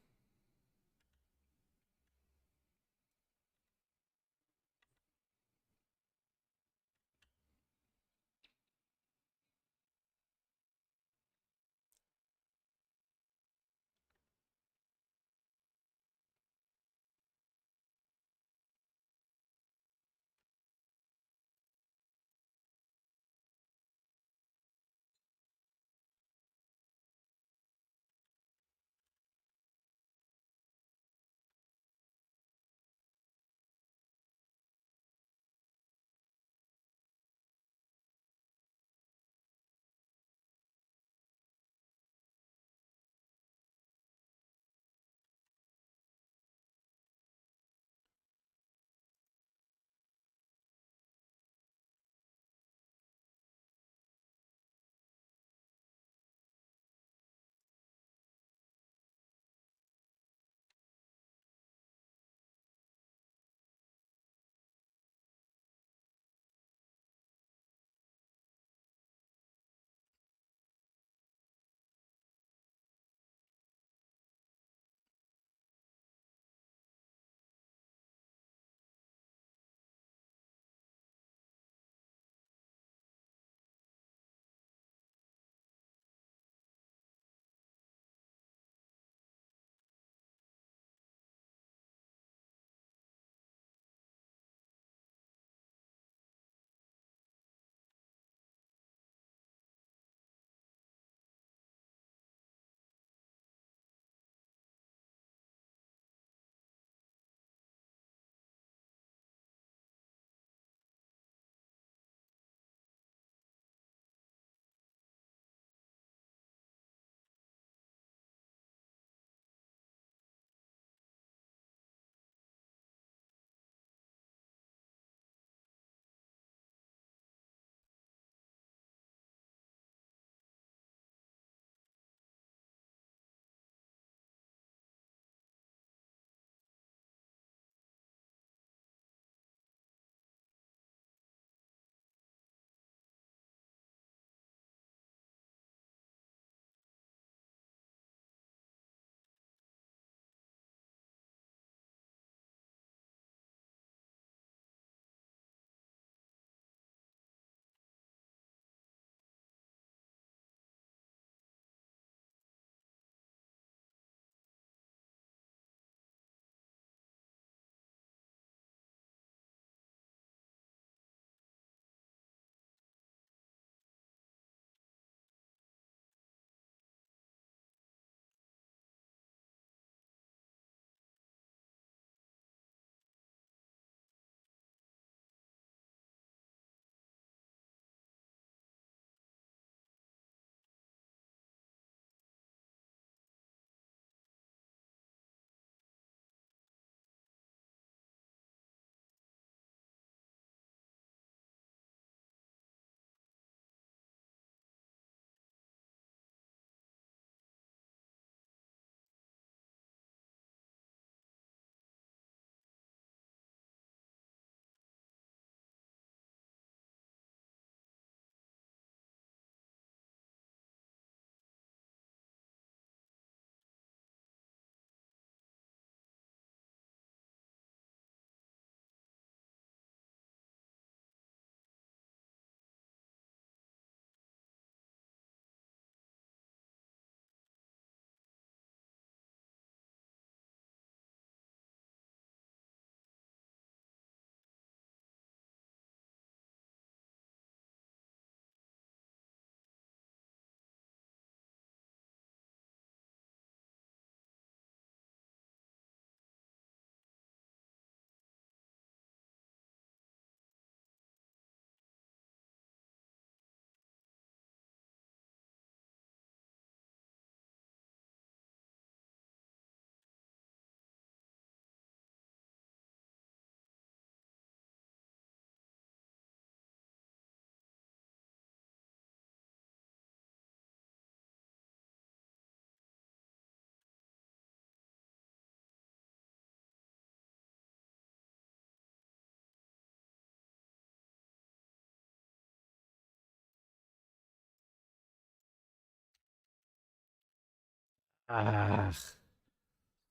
Speaker 1: Ah.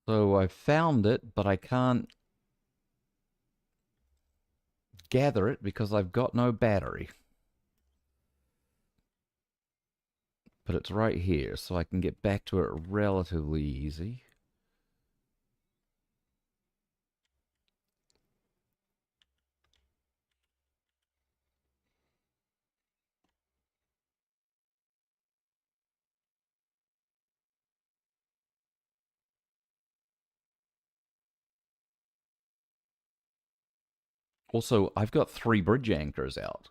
Speaker 1: So I found it, but I can't gather it because I've got no battery. But it's right here, so I can get back to it relatively easy. Also, I've got 3 bridge anchors out.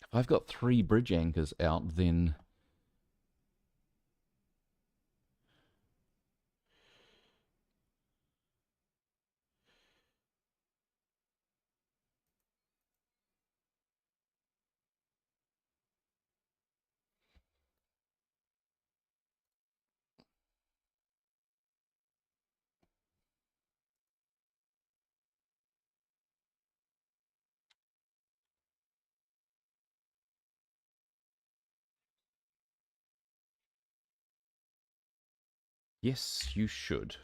Speaker 1: If I've got 3 bridge anchors out, then yes, you should.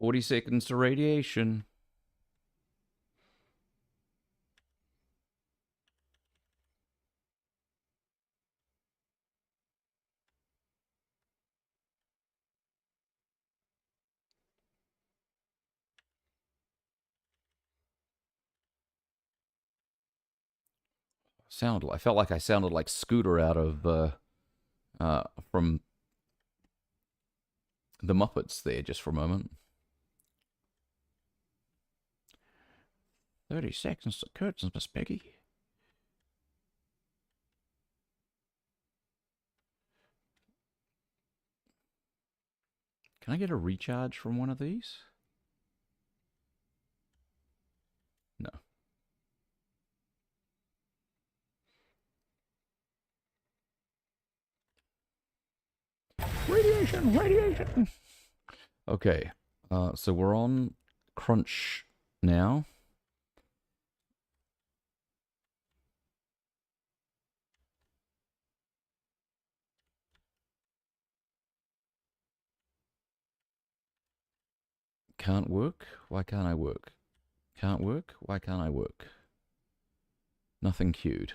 Speaker 1: Forty seconds to radiation. I felt like I sounded like Scooter out of from the Muppets there just for a moment. 30 seconds to curtains, Miss Peggy. Can I get a recharge from one of these? No. Radiation, radiation. Okay. So we're on crunch now. Can't work. Why can't I work? Can't work. Why can't I work? Nothing queued.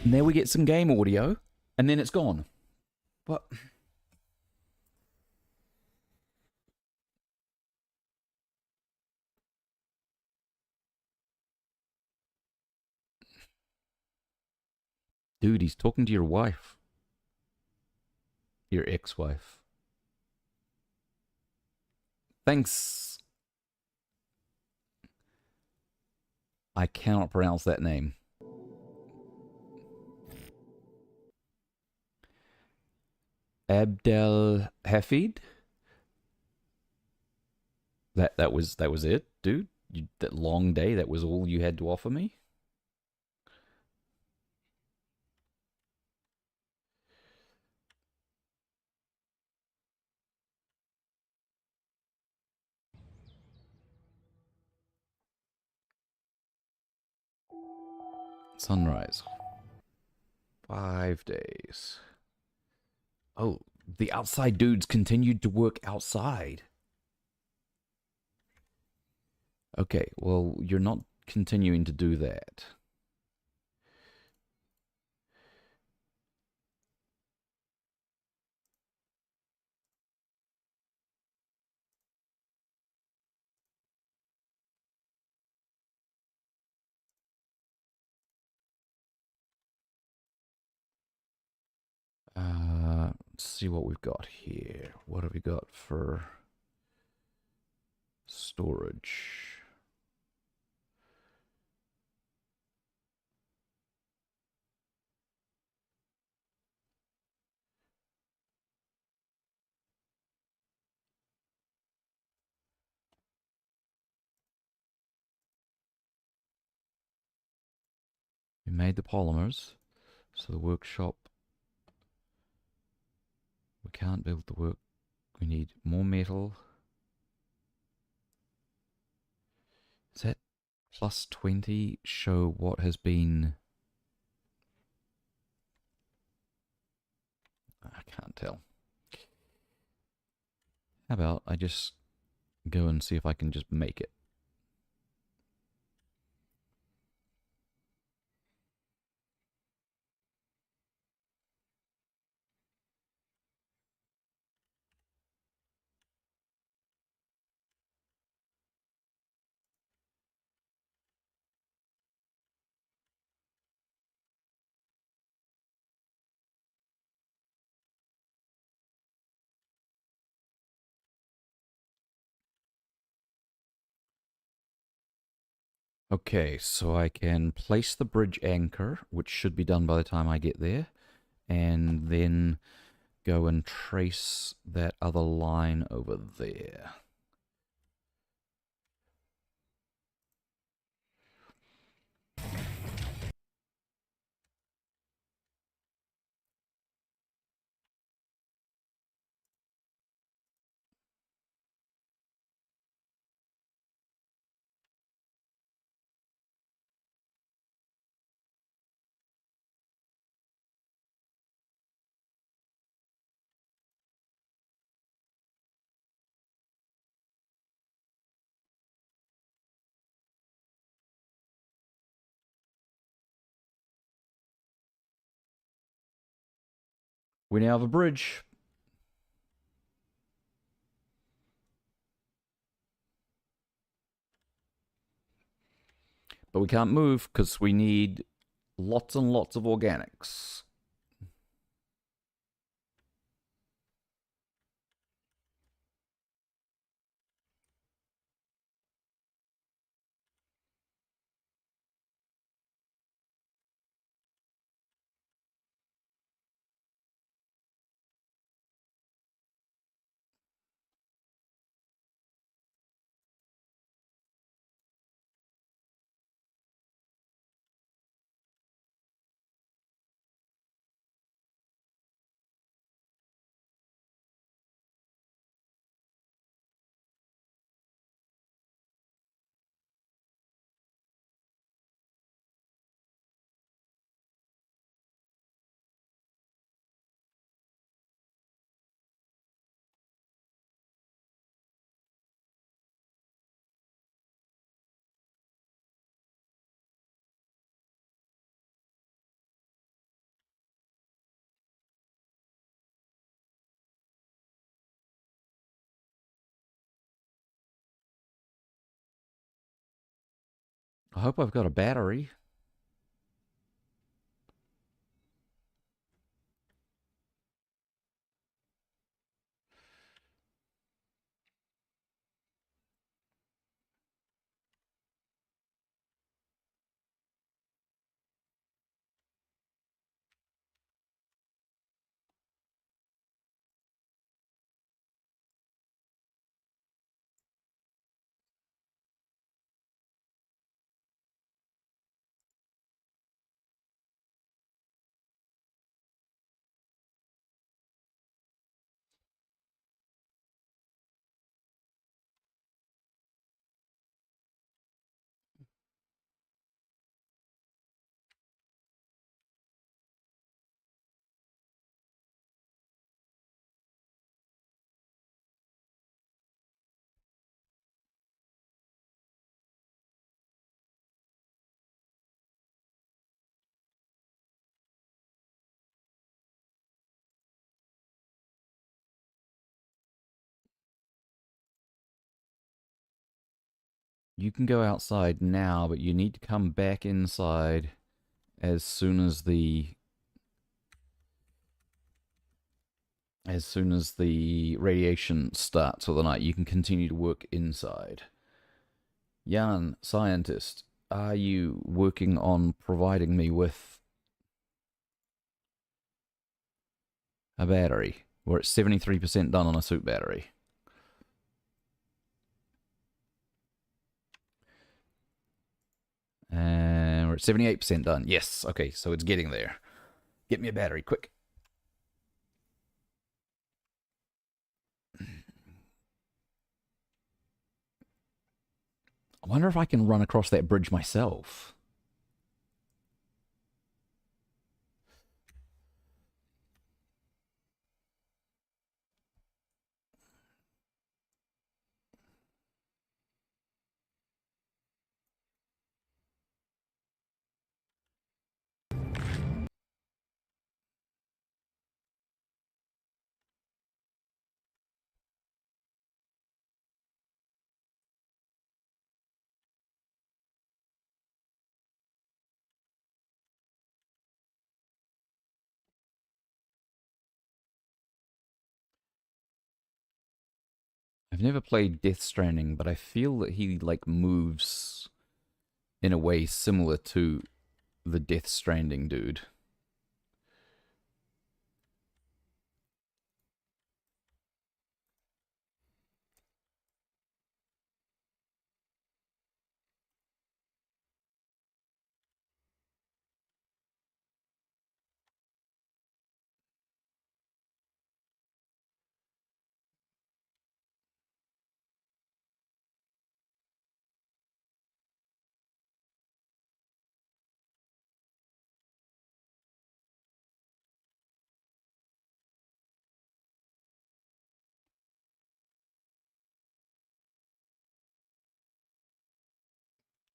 Speaker 1: Now we get some game audio, and then it's gone. What? Dude, he's talking to your wife. Your ex-wife. Thanks. I cannot pronounce that name. Abdel Hafid? That was it, dude? That long day, that was all you had to offer me? Sunrise. 5 days. Oh, the outside dudes continued to work outside. Okay, well, you're not continuing to do that. Let's see what we've got here. What have we got for storage? We made the polymers, so the workshop. We can't build the work. We need more metal. Is that plus 20 show what has been... I can't tell. How about I just go and see if I can just make it? Okay, so I can place the bridge anchor, which should be done by the time I get there, and then go and trace that other line over there. We now have a bridge. But we can't move because we need lots and lots of organics. I hope I've got a battery. You can go outside now, but you need to come back inside as soon as the radiation starts for the night. You can continue to work inside. Jan, scientist, are you working on providing me with a battery? We're at 73% done on a suit battery. And we're at 78% done. Yes, okay, so it's getting there. Get me a battery, quick. I wonder if I can run across that bridge myself. I've never played Death Stranding, but I feel that he like moves in a way similar to the Death Stranding dude.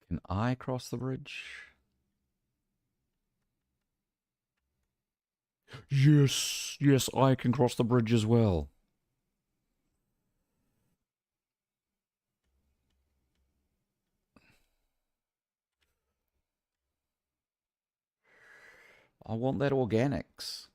Speaker 1: Can I cross the bridge? Yes, yes, I can cross the bridge as well. I want that organics.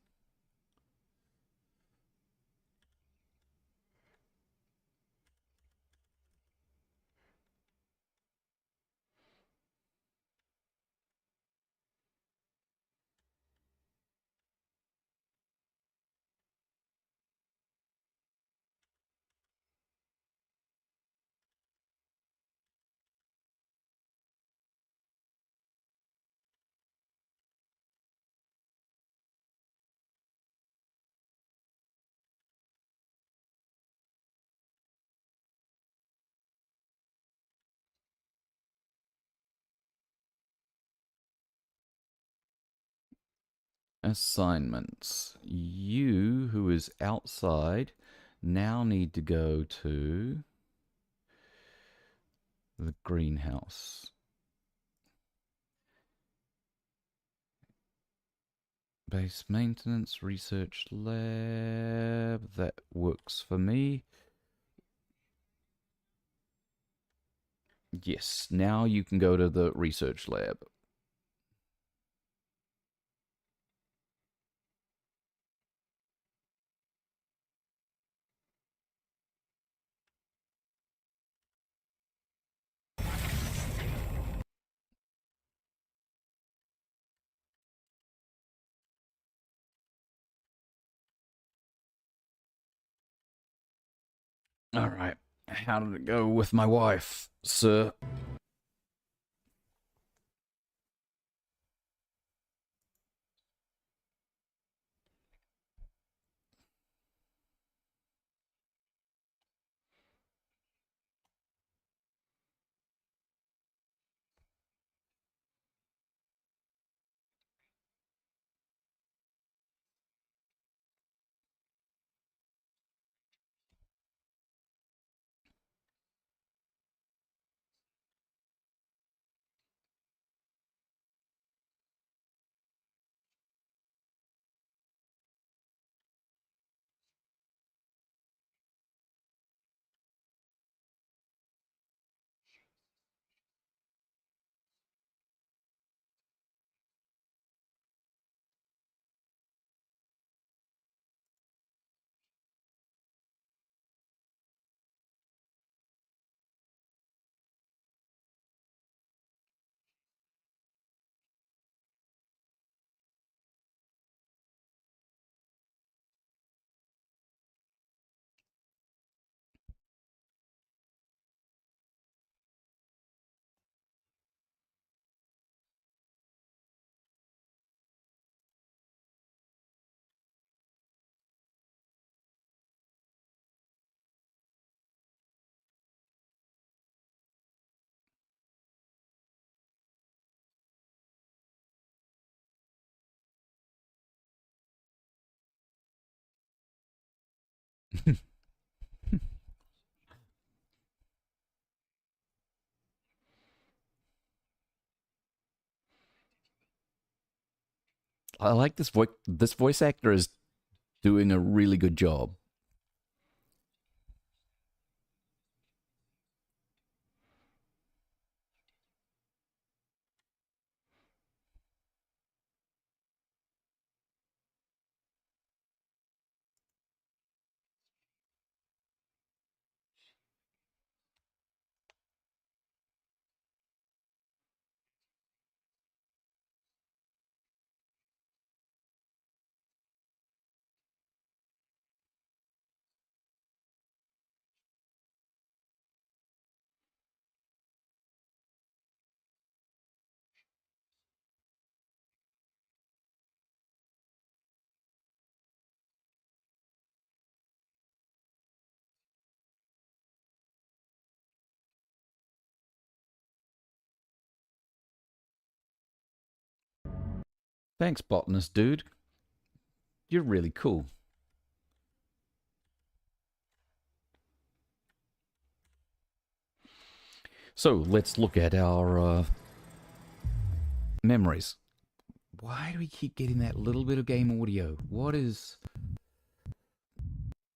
Speaker 1: Assignments. You, who is outside, now need to go to the greenhouse. Base maintenance, research lab. That works for me. Yes, now you can go to the research lab. All right. How did it go with my wife, sir? I like this voice. This voice actor is doing a really good job. Thanks, botanist dude. You're really cool. So let's look at our memories. Why do we keep getting that little bit of game audio? What is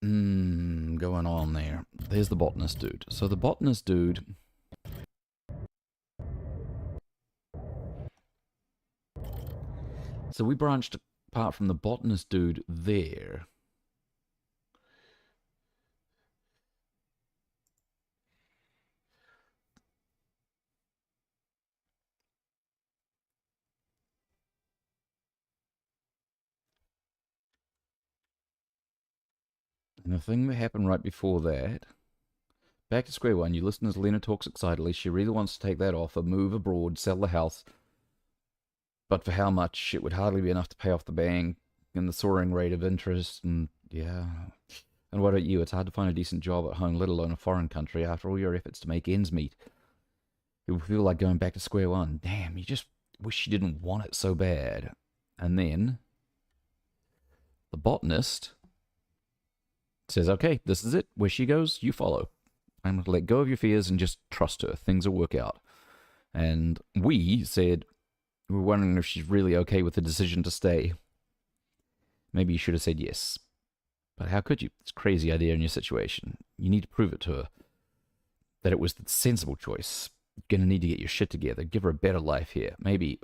Speaker 1: going on there? There's the botanist dude. So the botanist dude. So we branched apart from the botanist dude there. And the thing that happened right before that. Back to square one. You listen as Lena talks excitedly. She really wants to take that offer, move abroad, sell the house. But for how much? It would hardly be enough to pay off the bank and the soaring rate of interest. And yeah. And what about you? It's hard to find a decent job at home, let alone a foreign country, after all your efforts to make ends meet. It would feel like going back to square one. Damn, you just wish you didn't want it so bad. And then the botanist says, okay, this is it. Where she goes, you follow. I'm going to let go of your fears and just trust her. Things will work out. And we said, we're wondering if she's really okay with the decision to stay. Maybe you should have said yes. But how could you? It's a crazy idea in your situation. You need to prove it to her that it was the sensible choice. Gonna need to get your shit together. Give her a better life here. Maybe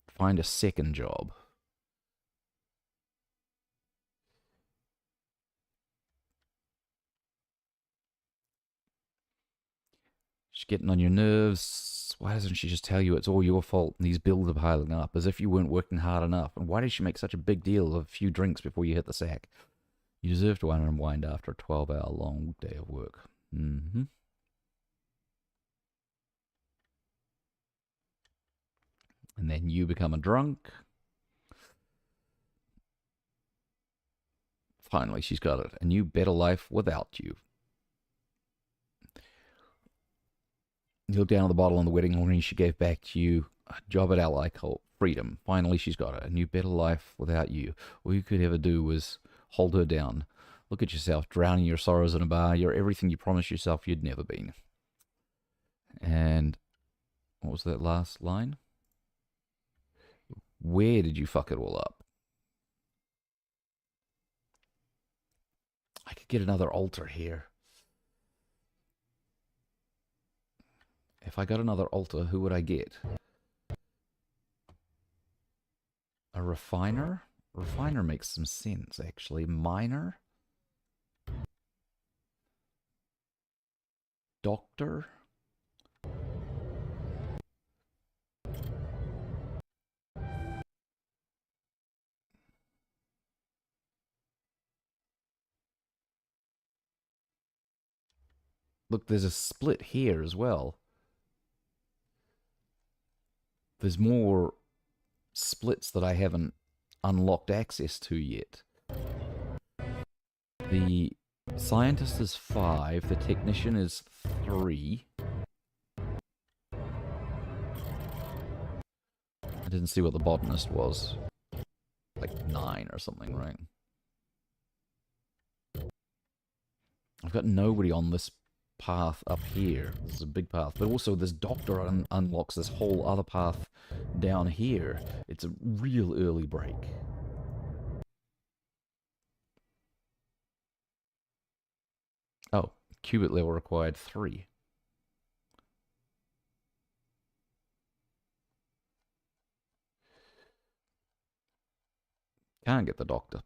Speaker 1: find a second job. She's getting on your nerves. Why doesn't she just tell you it's all your fault and these bills are piling up, as if you weren't working hard enough? And why did she make such a big deal of a few drinks before you hit the sack? You deserve to unwind after a 12-hour long day of work. Mm-hmm. And then you become a drunk. Finally, she's got it. A new, better life without you. You look down at the bottle on the wedding ring she gave back to you. A job at Ally Corp. Freedom. Finally, she's got it. A new, better life without you. All you could ever do was hold her down. Look at yourself, drowning your sorrows in a bar. You're everything you promised yourself you'd never been. And what was that last line? Where did you fuck it all up? I could get another altar here. If I got another altar, who would I get? A refiner? Refiner makes some sense, actually. Miner? Doctor? Look, there's a split here as well. There's more splits that I haven't unlocked access to yet. The scientist is 5, the technician is 3. I didn't see what the botanist was. Like 9 or something, right? I've got nobody on this path up here. This is a big path. But also this doctor unlocks this whole other path down here. It's a real early break. Oh, qubit level required 3. Can't get the doctor.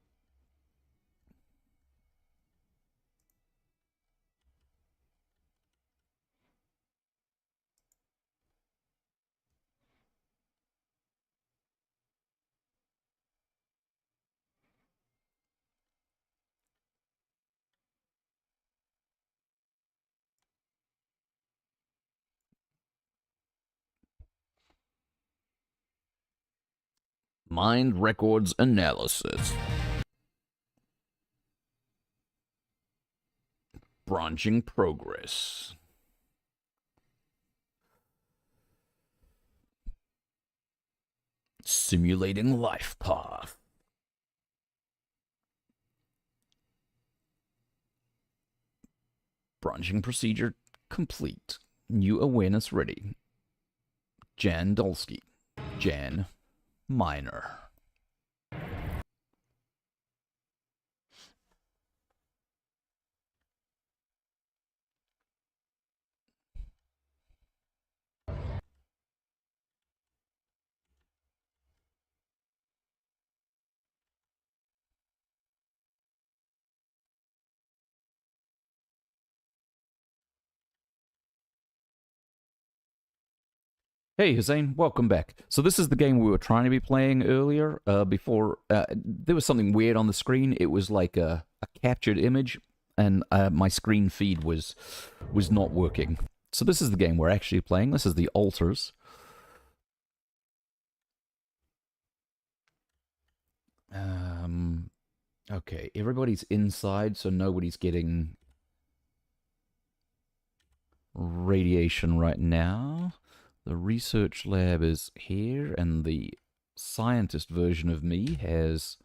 Speaker 1: Mind records analysis. Branching progress. Simulating life path. Branching procedure complete. New awareness ready. Jan Dolsky. Jan Minor. Hey Hussein, welcome back. So this is the game we were trying to be playing earlier. Before there was something weird on the screen. It was like a captured image, and my screen feed was not working. So this is the game we're actually playing. This is the altars. Okay, everybody's inside, so nobody's getting radiation right now. The research lab is here, and the scientist version of me has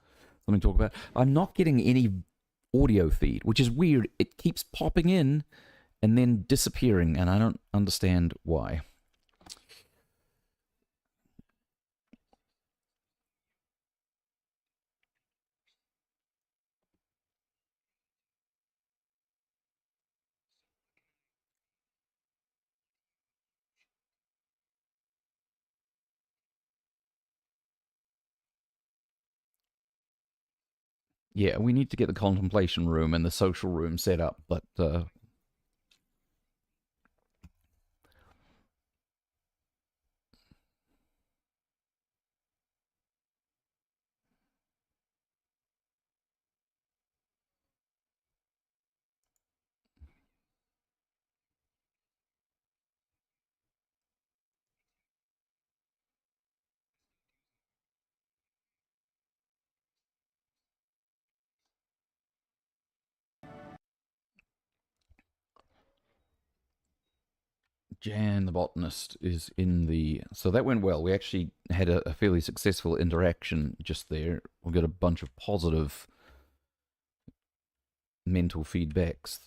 Speaker 1: something to talk about. I'm not getting any audio feed, which is weird. It keeps popping in and then disappearing, and I don't understand why. Yeah, we need to get the contemplation room and the social room set up, but Jan the botanist is in the. So that went well. We actually had a fairly successful interaction just there. We got a bunch of positive mental feedbacks.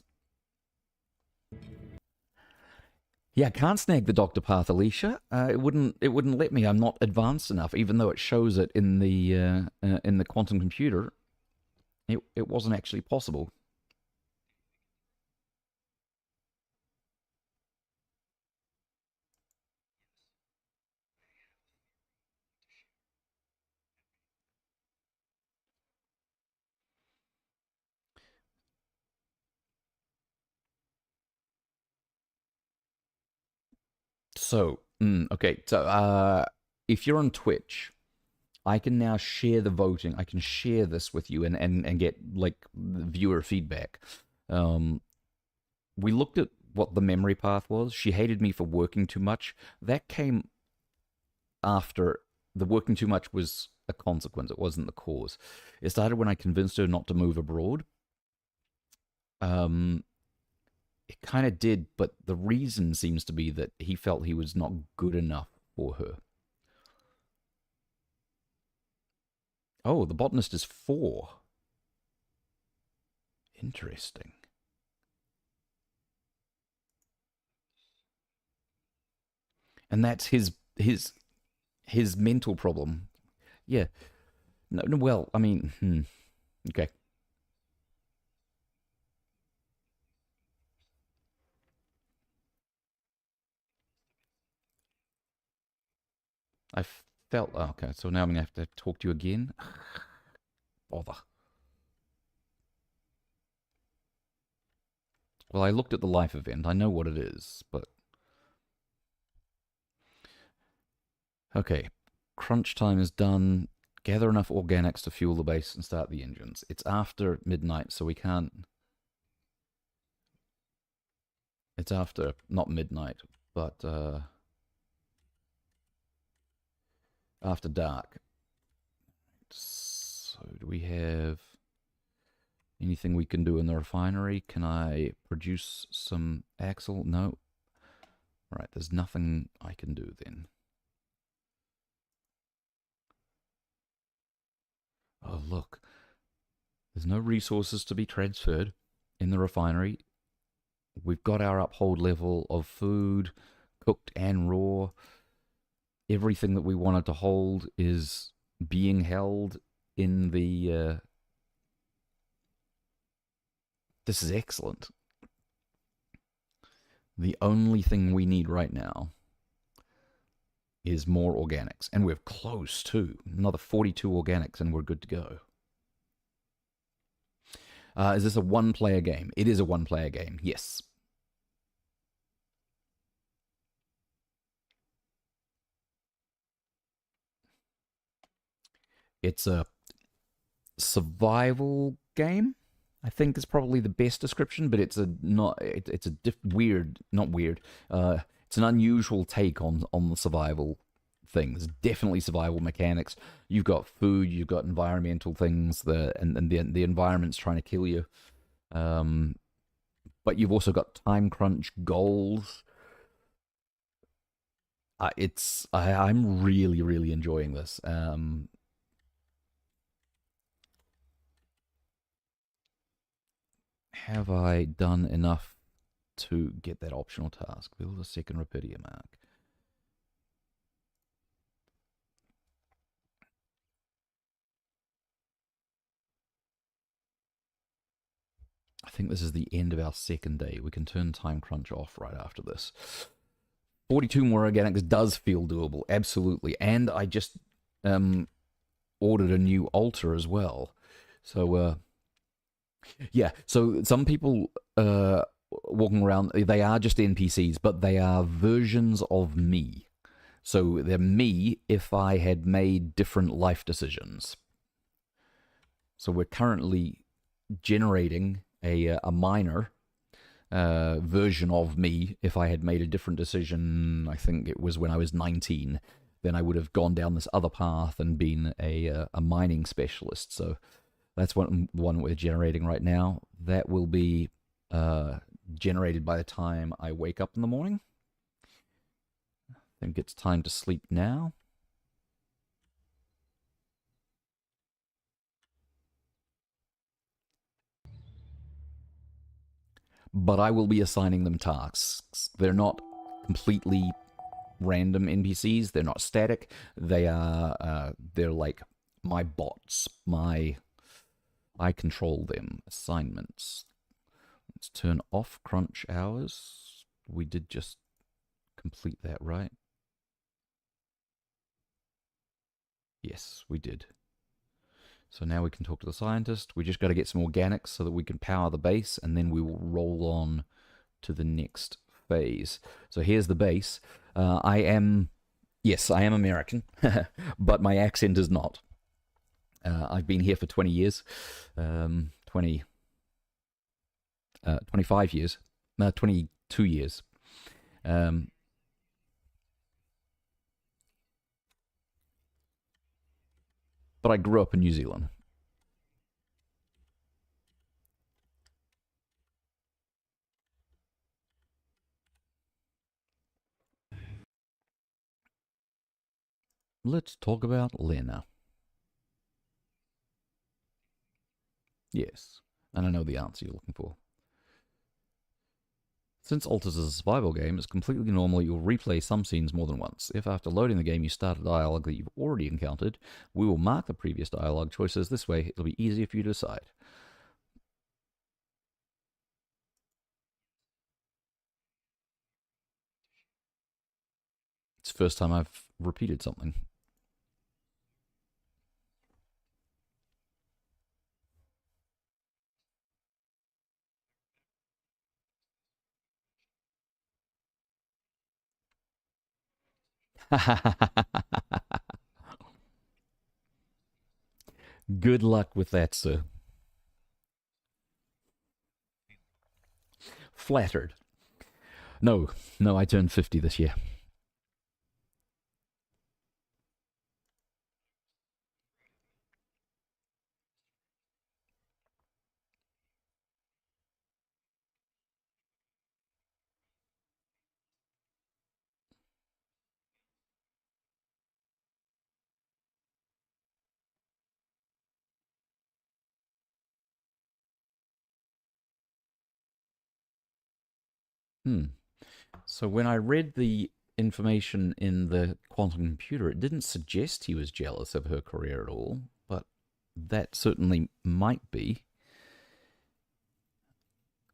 Speaker 1: Yeah, I can't snag the doctor path, Alicia. It wouldn't let me. I'm not advanced enough, even though it shows it in the quantum computer. It wasn't actually possible. So, okay. So, if you're on Twitch, I can now share the voting. I can share this with you and get like viewer feedback. Um, we looked at what the memory path was. She hated me for working too much. That came after the working too much was a consequence. It wasn't the cause. It started when I convinced her not to move abroad. Um, it kind of did, but the reason seems to be that he felt he was not good enough for her. Oh, the botanist is 4. Interesting. And that's his mental problem. Yeah. No, no well, I mean, okay. I felt okay. So now I'm gonna have to talk to you again. Bother. Well, I looked at the life event. I know what it is, but okay. Crunch time is done. Gather enough organics to fuel the base and start the engines. It's after midnight, so we can't. It's after not midnight, but after dark. So do we have anything we can do in the refinery? Can I produce some axle? No. Right, there's nothing I can do then. Oh, look. There's no resources to be transferred in the refinery. We've got our uphold level of food, cooked and raw. Everything that we wanted to hold is being held in the. This is excellent. The only thing we need right now is more organics. And we're close too. Another 42 organics and we're good to go. Is this a one-player game? It is a one-player game, yes. It's a survival game. I think is probably the best description, but it's a not. It's a weird, not weird. It's an unusual take on the survival things. Definitely survival mechanics. You've got food. You've got environmental things. And the environment's trying to kill you. Um, but you've also got time crunch goals. I'm really really enjoying this. Have I done enough to get that optional task? Build a second Rapidium arc. I think this is the end of our second day. We can turn time crunch off right after this. 42 more organics does feel doable, absolutely. And I just ordered a new altar as well. So yeah, so some people walking around, they are just NPCs, but they are versions of me. So they're me if I had made different life decisions. So we're currently generating a minor version of me if I had made a different decision. I think it was when I was 19. Then I would have gone down this other path and been a mining specialist. So that's one we're generating right now. That will be generated by the time I wake up in the morning. I think it's time to sleep now. But I will be assigning them tasks. They're not completely random NPCs. They're not static. They're like my bots. I control them. Assignments. Let's turn off crunch hours. We did just complete that, right? Yes, we did. So now we can talk to the scientist. We just got to get some organics so that we can power the base, and then we will roll on to the next phase. So here's the base. Yes, I am American, but my accent is not. I've been here for 20 years, 25 years, 22 years. Um, but I grew up in New Zealand. Let's talk about Lena. Yes, and I know the answer you're looking for. Since Alt is a survival game, it's completely normal you'll replay some scenes more than once. If after loading the game you start a dialogue that you've already encountered, we will mark the previous dialogue choices. This way, it'll be easier for you to decide. It's the first time I've repeated something. Good luck with that, sir. Flattered. No, no, I turned 50 this year. Hmm. So when I read the information in the quantum computer, it didn't suggest he was jealous of her career at all, but that certainly might be.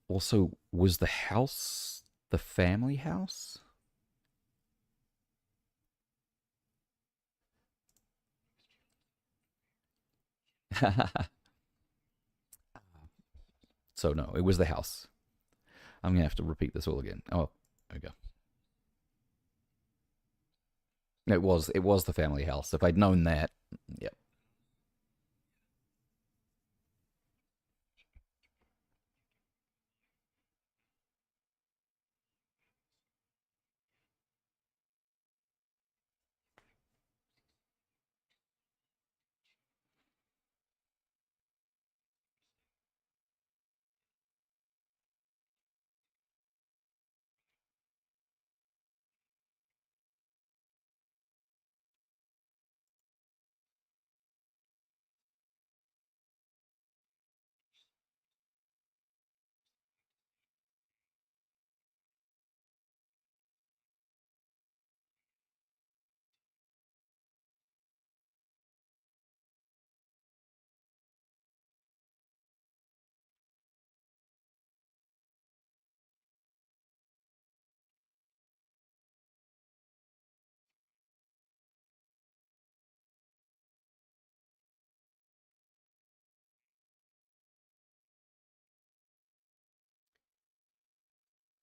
Speaker 1: Also, was the house the family house? So no, it was the house. I'm gonna have to repeat this all again. Oh, there we go. It was the family house. If I'd known that, yeah.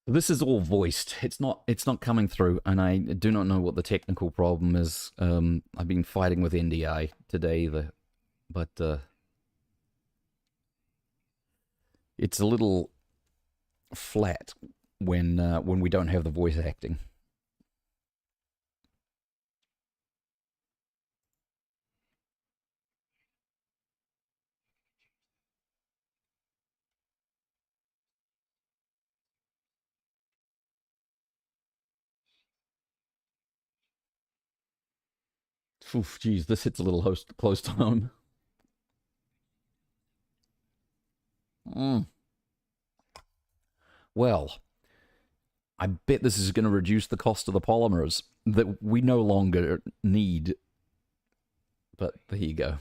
Speaker 1: This is all voiced. It's not coming through, and I do not know what the technical problem is. I've been fighting with NDI today, but it's a little flat when we don't have the voice acting. Oof, geez, this hits a little close to home. Mm. Well, I bet this is going to reduce the cost of the polymers that we no longer need. But there you go.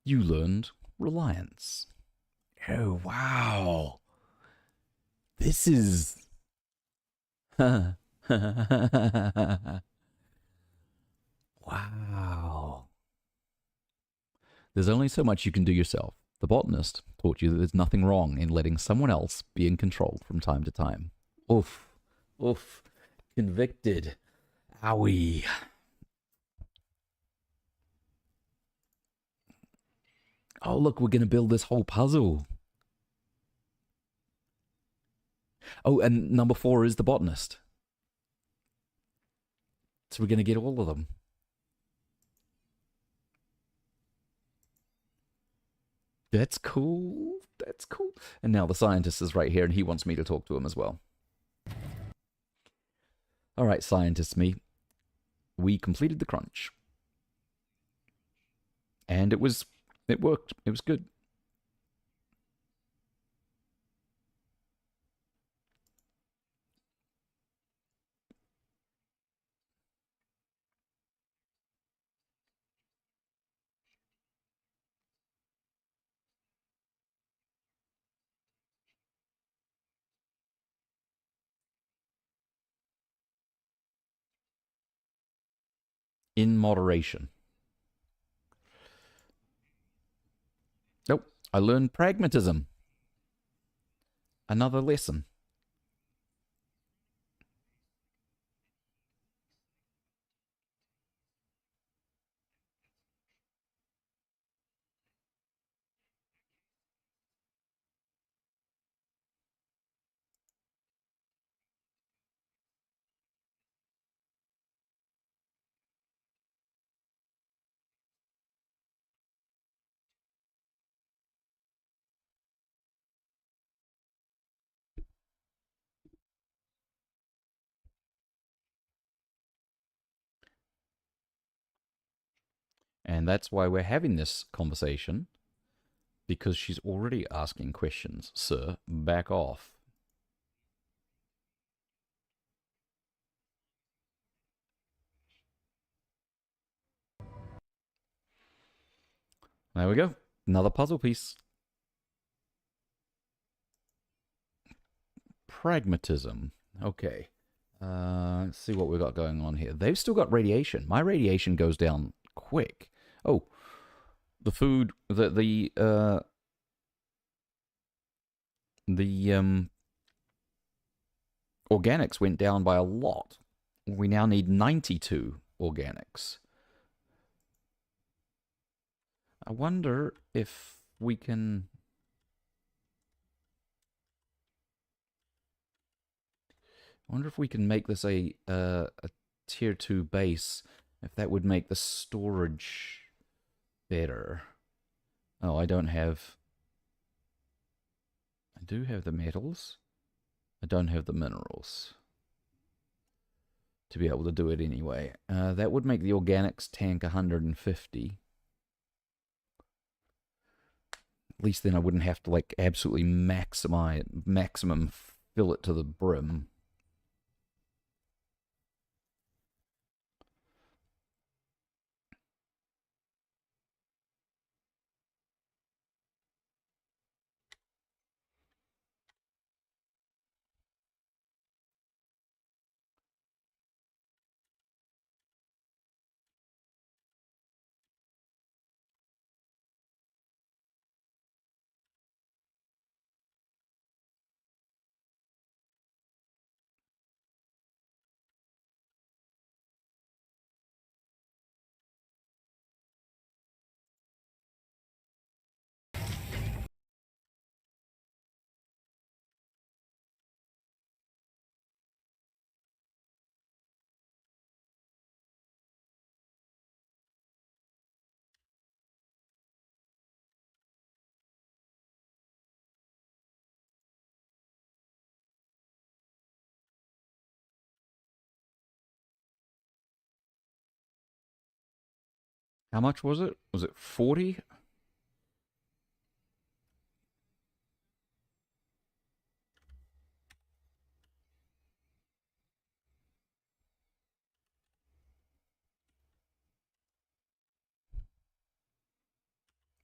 Speaker 1: You learned reliance. Oh, wow. This is. Wow. There's only so much you can do yourself. The botanist taught you that there's nothing wrong in letting someone else be in control from time to time. Oof. Oof. Convicted. Owie. Oh, look, we're going to build this whole puzzle. Oh, and number 4 is the botanist. So we're going to get all of them. That's cool. That's cool. And now the scientist is right here, and he wants me to talk to him as well. All right, scientist me. We completed the crunch. And it worked. It was good. In moderation. Nope. I learned pragmatism. Another lesson. And that's why we're having this conversation, because she's already asking questions. Sir, back off. There we go. Another puzzle piece. Pragmatism. Okay. Let's see what we've got going on here. They've still got radiation. My radiation goes down quick. Oh, the food, the organics went down by a lot. We now need 92 organics. I wonder if we can. I wonder if we can make this a tier 2 base. If that would make the storage better. Oh, I don't have. I do have the metals. I don't have the minerals to be able to do it anyway. That would make the organics tank 150. At least then I wouldn't have to like absolutely maximum fill it to the brim. How much was it? Was it 40?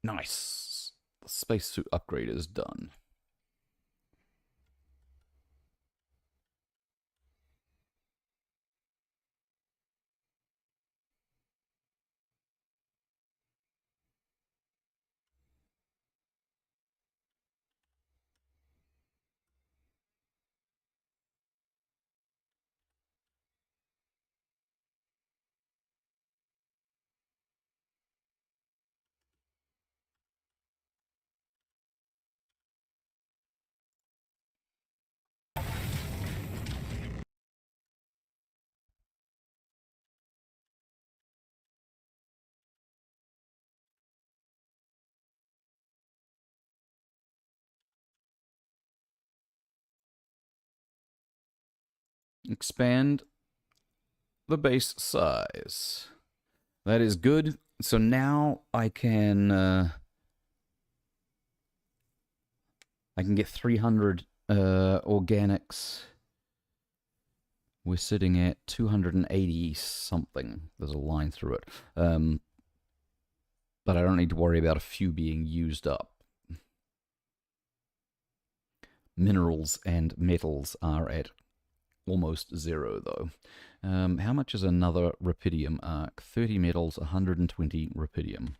Speaker 1: Nice. The spacesuit upgrade is done. Expand the base size. That is good. So now I can get 300 organics. We're sitting at 280 something. There's a line through it. But I don't need to worry about a few being used up. Minerals and metals are at almost zero, though. How much is another rupidium arc? 30 metals, 120 rupidium.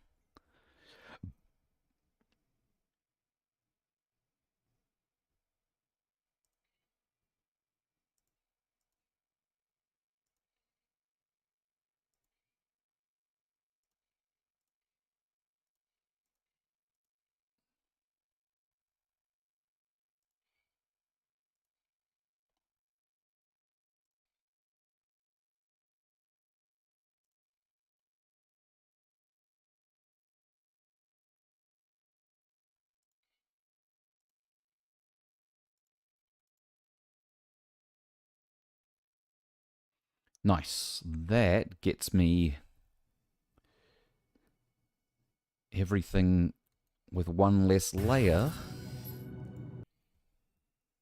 Speaker 1: Nice. That gets me everything with one less layer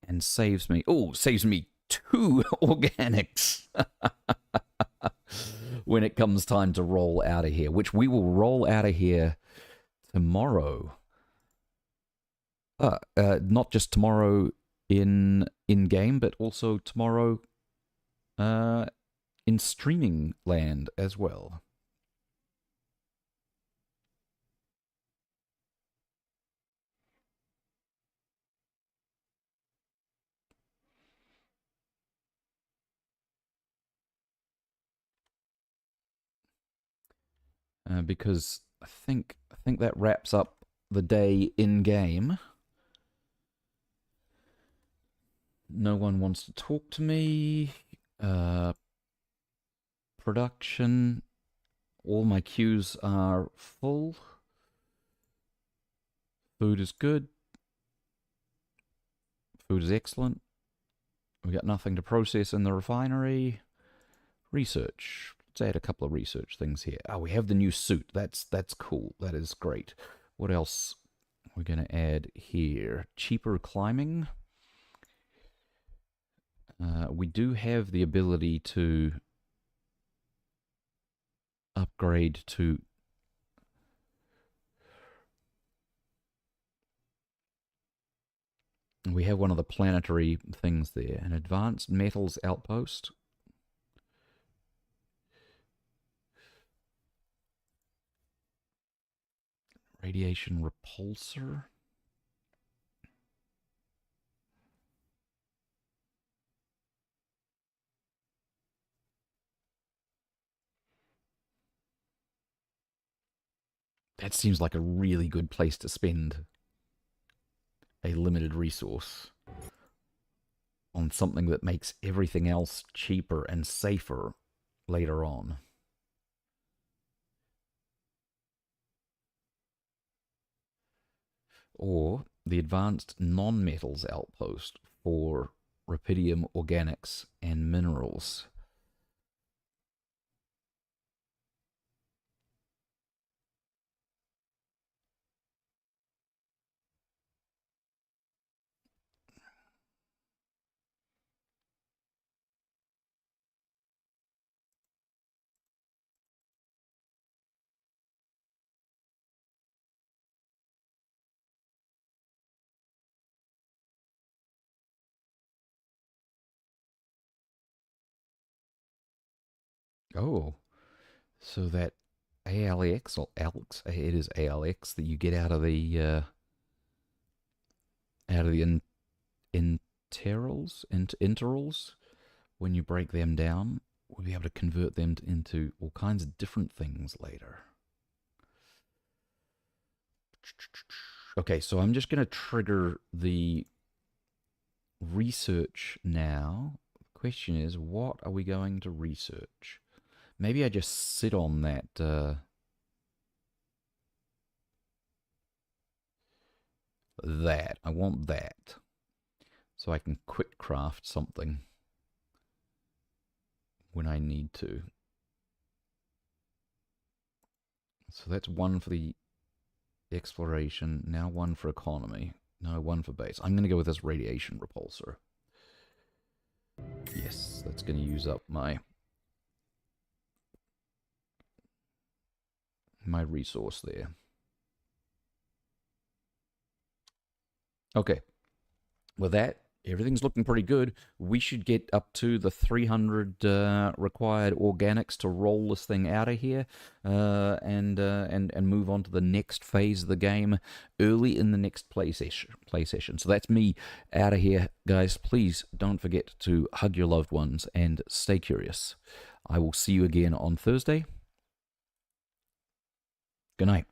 Speaker 1: and saves me... Oh, saves me 2 organics when it comes time to roll out of here, which we will roll out of here tomorrow. Not just tomorrow in game, but also tomorrow in streaming land as well. Because I think that wraps up the day in game. No one wants to talk to me. Production. All my queues are full. Food is good. Food is excellent. We got nothing to process in the refinery. Research. Let's add a couple of research things here. Oh, we have the new suit. That's cool. That is great. What else we're going to add here? Cheaper climbing. We do have the ability to upgrade to... We have one of the planetary things there. An advanced metals outpost. Radiation repulsor. That seems like a really good place to spend a limited resource on something that makes everything else cheaper and safer later on. Or the advanced non-metals outpost for rupidium, organics, and minerals. Oh, so that ALX or ALX, it is ALX that you get out of the interals when you break them down, we'll be able to convert them into all kinds of different things later. Okay, so I'm just going to trigger the research now. The question is, what are we going to research? Maybe I just sit on that. That. I want that. So I can quick craft something when I need to. So that's one for the exploration, now one for economy, no, one for base. I'm going to go with this radiation repulsor. Yes, that's going to use up my resource there. Okay, with that, everything's looking pretty good. We should get up to the 300 required organics to roll this thing out of here and move on to the next phase of the game early in the next play session. So that's me out of here, guys. Please don't forget to hug your loved ones and stay curious. I will see you again on Thursday. Good night.